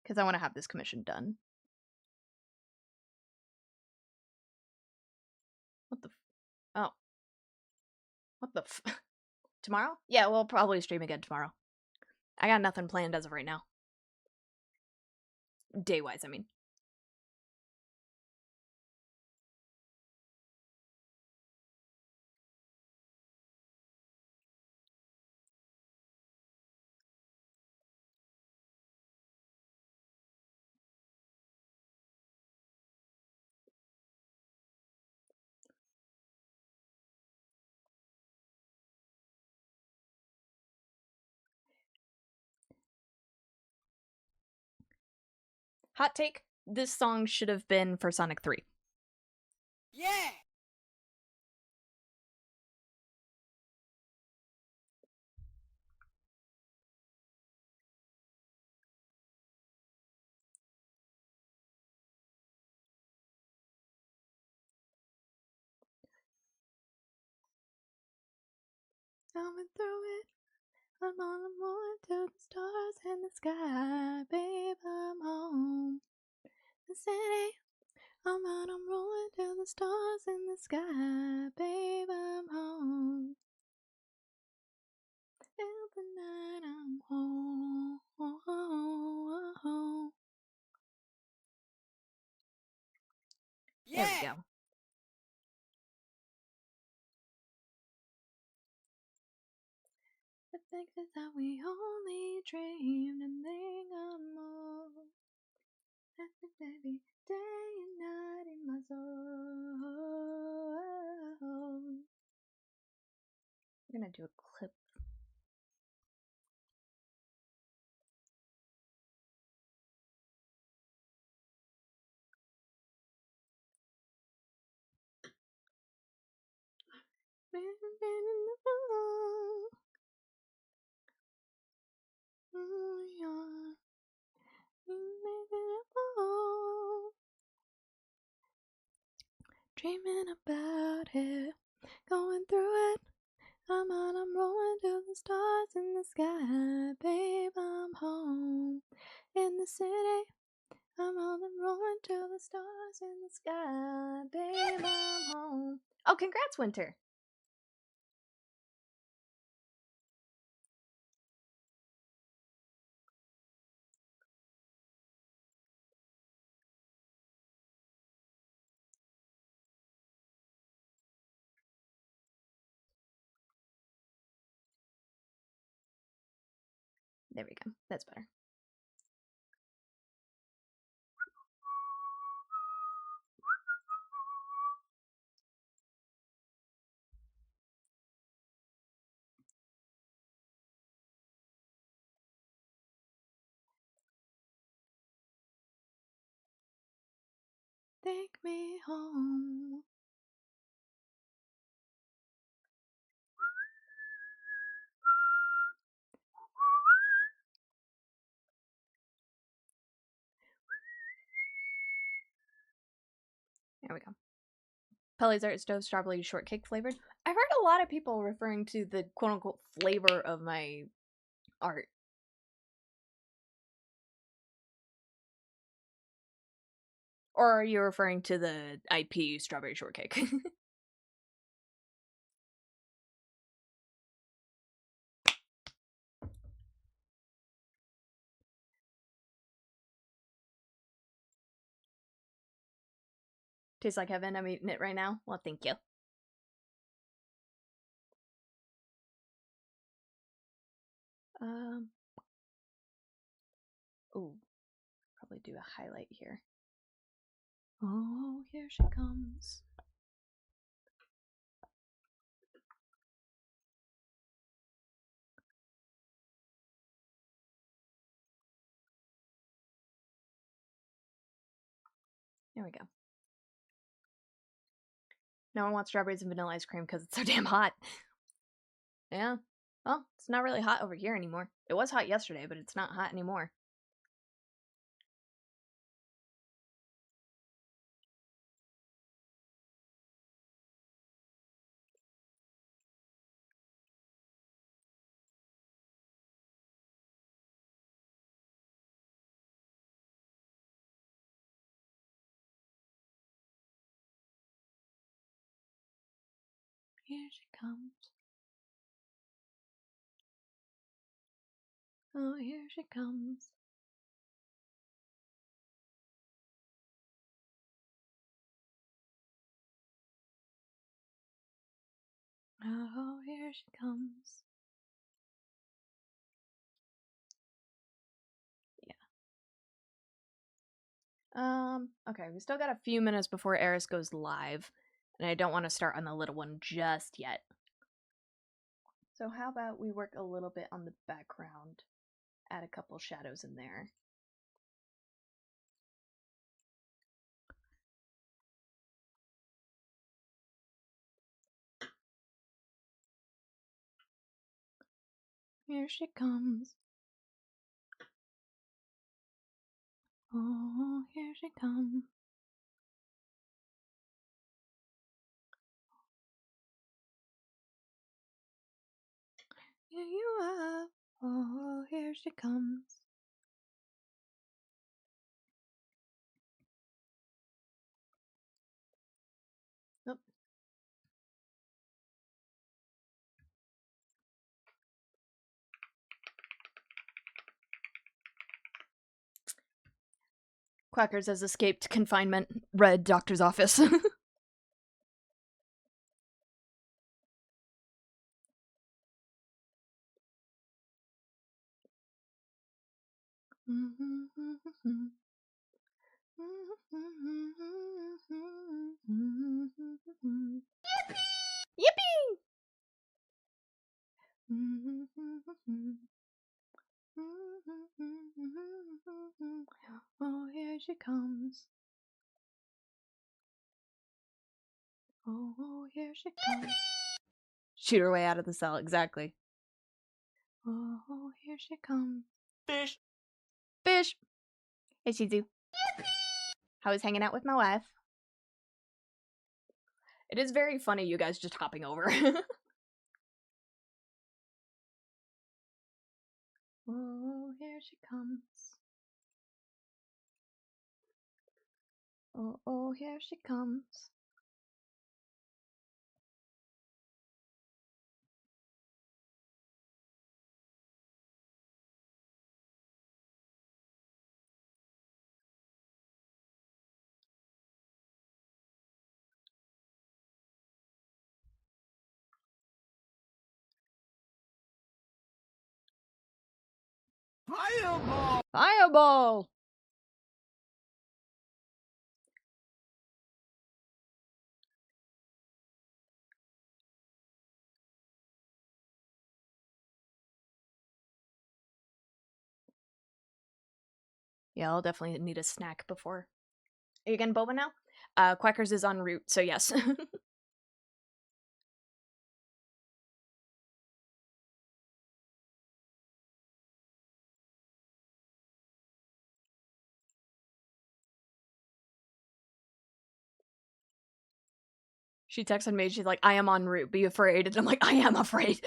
Speaker 1: because I want to have this commission done. What the oh. What the tomorrow? Yeah, we'll probably stream again tomorrow. I got nothing planned as of right now. Day-wise, I mean. Hot take, this song should have been for Sonic 3.
Speaker 3: Yeah!
Speaker 1: Coming through it, I'm on a rolling to the stars and the sky, babe, I'm home. The city, I'm rolling to the stars in the sky, babe, I'm home. And the night I'm home.
Speaker 3: Yeah!
Speaker 1: There we go. The fact is that we only dreamed and then got more. That's the baby day and night in my soul. I'm gonna do a clip. Dreaming about it, going through it. I'm rolling to the stars in the sky, babe. I'm home in the city. I'm rolling to the stars in the sky, babe. I'm home. Oh, congrats, Winter. There we go. That's better. Take me home. There we go. Pelly's Art Stove Strawberry Shortcake flavored. I've heard a lot of people referring to the quote-unquote flavor of my art. Or are you referring to the IP Strawberry Shortcake? Tastes like heaven. I'm eating it right now. Well, thank you. Ooh, probably do a highlight here. Oh, here she comes. There we go. No one wants strawberries and vanilla ice cream because it's so damn hot. Yeah. Well, it's not really hot over here anymore. It was hot yesterday, but it's not hot anymore. Here she comes. Oh, here she comes. Oh, here she comes. Yeah. Okay, we still got a few minutes before Eris goes live, and I don't want to start on the little one just yet. So how about we work a little bit on the background, add a couple shadows in there. here she comes. Oh, here she comes. Here you are. Oh, here she comes. Nope. Quackers has escaped confinement. Red doctor's office. Yippee! Oh, here she comes. Oh, here she comes. Shoot her way out of the cell, exactly. Oh, here she comes.
Speaker 5: Fish.
Speaker 1: Fish! Hey, Shizu. I was hanging out with my wife. It is very funny, you guys just hopping over. Oh, here she comes. Oh, here she comes.
Speaker 5: Fireball.
Speaker 1: Fireball! Yeah, I'll definitely need a snack before. Are you getting boba now? Quackers is en route, so yes. She texted me, she's like, I am en route, be afraid. And I'm like, I am afraid.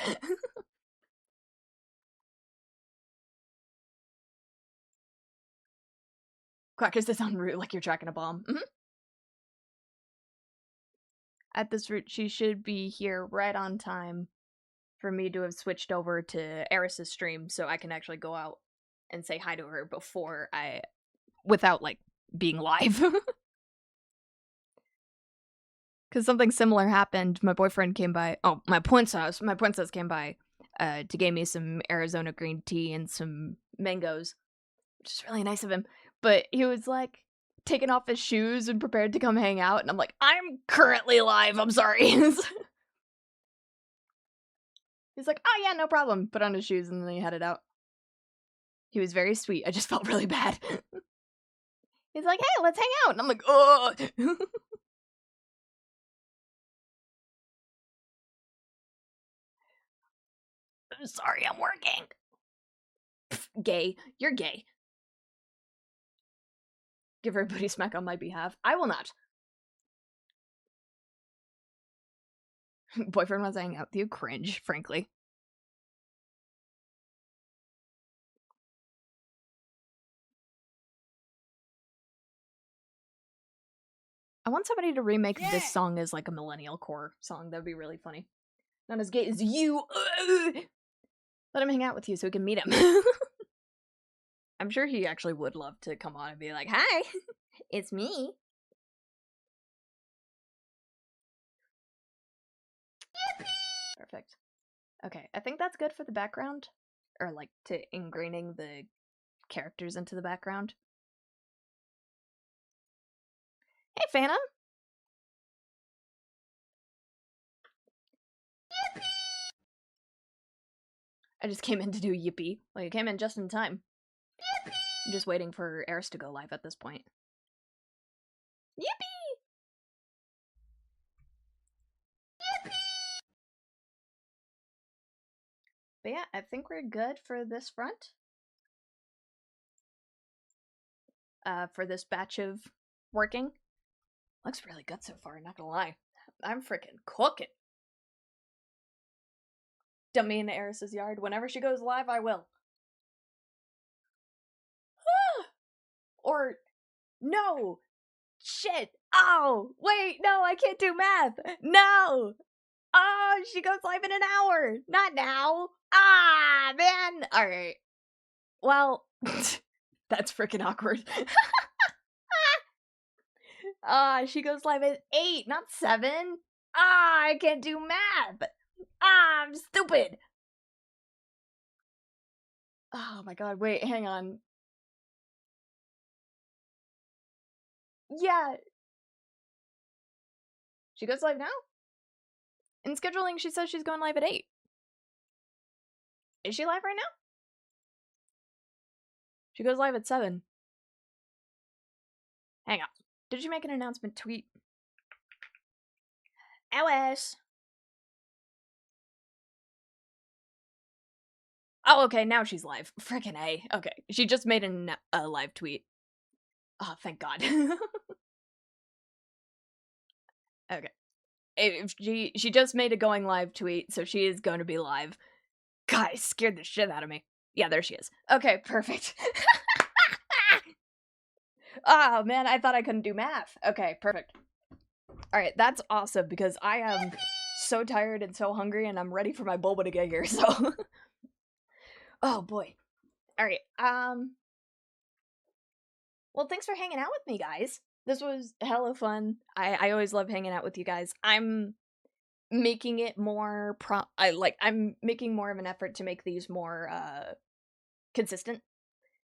Speaker 1: Quackers is en route like you're tracking a bomb. At this route, she should be here right on time for me to have switched over to Eris's stream so I can actually go out and say hi to her without, like, being live. Because something similar happened. My boyfriend came by. Oh, my princess came by to give me some Arizona green tea and some mangoes, which is really nice of him. But he was like taking off his shoes and prepared to come hang out, and I'm like, I'm currently live. I'm sorry. He's like, oh yeah, no problem. Put on his shoes and then he headed out. He was very sweet. I just felt really bad. He's like, hey, let's hang out. And I'm like, oh. I'm sorry, I'm working. Pff, gay. You're gay. Give her a booty smack on my behalf. I will not. Boyfriend wants to hang out with you. Cringe, frankly. I want somebody to remake this song as like a millennial core song. That would be really funny. Not as gay as you. Let him hang out with you so we can meet him. I'm sure he actually would love to come on and be like, hi, it's me. Perfect. Okay, I think that's good for the background. Or like to ingraining the characters into the background. Hey, Phantom. I just came in to do yippee. Like, I came in just in time. I'm just waiting for Eris to go live at this point. Yippee! But yeah, I think we're good for this front. For this batch of working. Looks really good so far, not gonna lie. I'm freaking cooking. Dump me into Eris's yard. Whenever she goes live, I will. Or, no! Shit! Oh! Wait, no, I can't do math! No! Oh, she goes live in an hour! Not now! Ah, man! Alright. Well, that's freaking awkward. She goes live at 8, not 7. I can't do math! I'm stupid! Oh my god, wait, hang on. Yeah. She goes live now? In scheduling, she says she's going live at 8. Is she live right now? She goes live at 7. Hang on. Did she make an announcement tweet? Alice! Oh, okay, now she's live. Frickin' A. Okay, she just made a live tweet. Oh, thank God. Okay. If she just made a going live tweet, so she is going to be live. God, it scared the shit out of me. Yeah, there she is. Okay, perfect. Oh, man, I thought I couldn't do math. Okay, perfect. Alright, that's awesome, because I am so tired and so hungry, and I'm ready for my boba to get here, so... Oh, boy. Alright, well, thanks for hanging out with me, guys. This was hella fun. I always love hanging out with you guys. I'm making it more I'm making more of an effort to make these more consistent,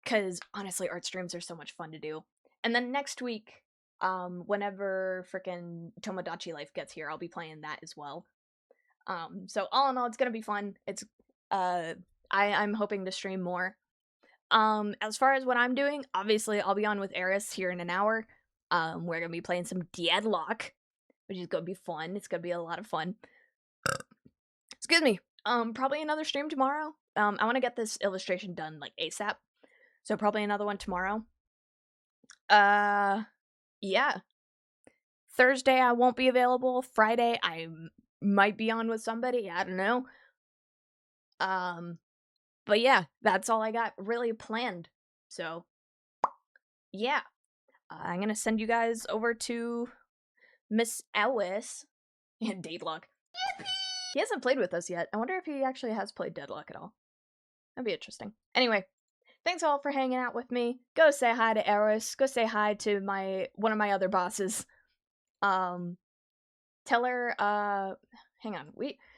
Speaker 1: because honestly art streams are so much fun to do. And then next week, whenever frickin' Tomodachi Life gets here, I'll be playing that as well. So all in all, it's gonna be fun. It's I'm hoping to stream more. As far as what I'm doing, obviously I'll be on with Eris here in an hour. We're gonna be playing some Deadlock, which is gonna be fun. It's gonna be a lot of fun. Excuse me. Probably another stream tomorrow. I want to get this illustration done like ASAP, so probably another one tomorrow. Yeah. Thursday I won't be available. Friday I might be on with somebody. I don't know. But yeah, that's all I got really planned. So, yeah. I'm gonna send you guys over to Miss Alice and Deadlock. He hasn't played with us yet. I wonder if he actually has played Deadlock at all. That'd be interesting. Anyway, thanks all for hanging out with me. Go say hi to Eris. Go say hi to one of my other bosses. Tell her, hang on.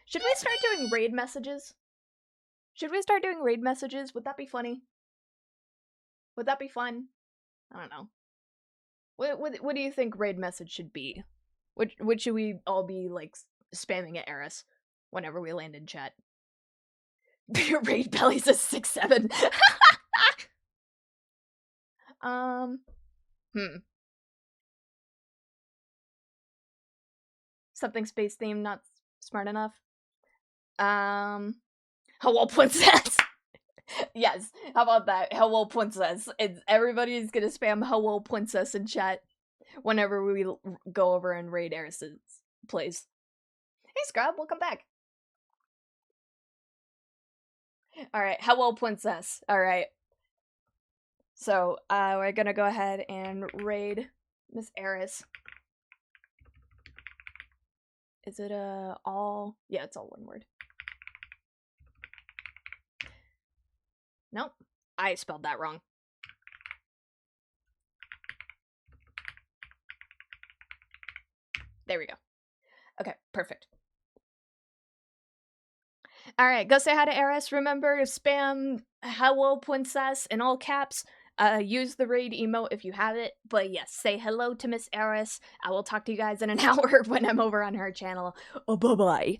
Speaker 1: Should we start doing raid messages? Should we start doing raid messages? Would that be funny? Would that be fun? I don't know. What do you think raid message should be? What should we all be, like, spamming at Eris whenever we land in chat? Raid belly's a 6-7. Something space themed, not smart enough. Hello, princess. Yes, how about that? Hello, princess. Everybody's gonna spam hello, princess in chat whenever we go over and raid Eris's place. Hey, Scrub, welcome back. Alright, hello, princess. Alright. So, we're gonna go ahead and raid Miss Eris. Is it all? Yeah, it's all one word. Nope, I spelled that wrong. There we go. Okay, perfect. Alright, go say hi to Eris. Remember to spam hello princess in all caps. Use the raid emote if you have it. But yes, say hello to Miss Eris. I will talk to you guys in an hour when I'm over on her channel. Oh, bye-bye.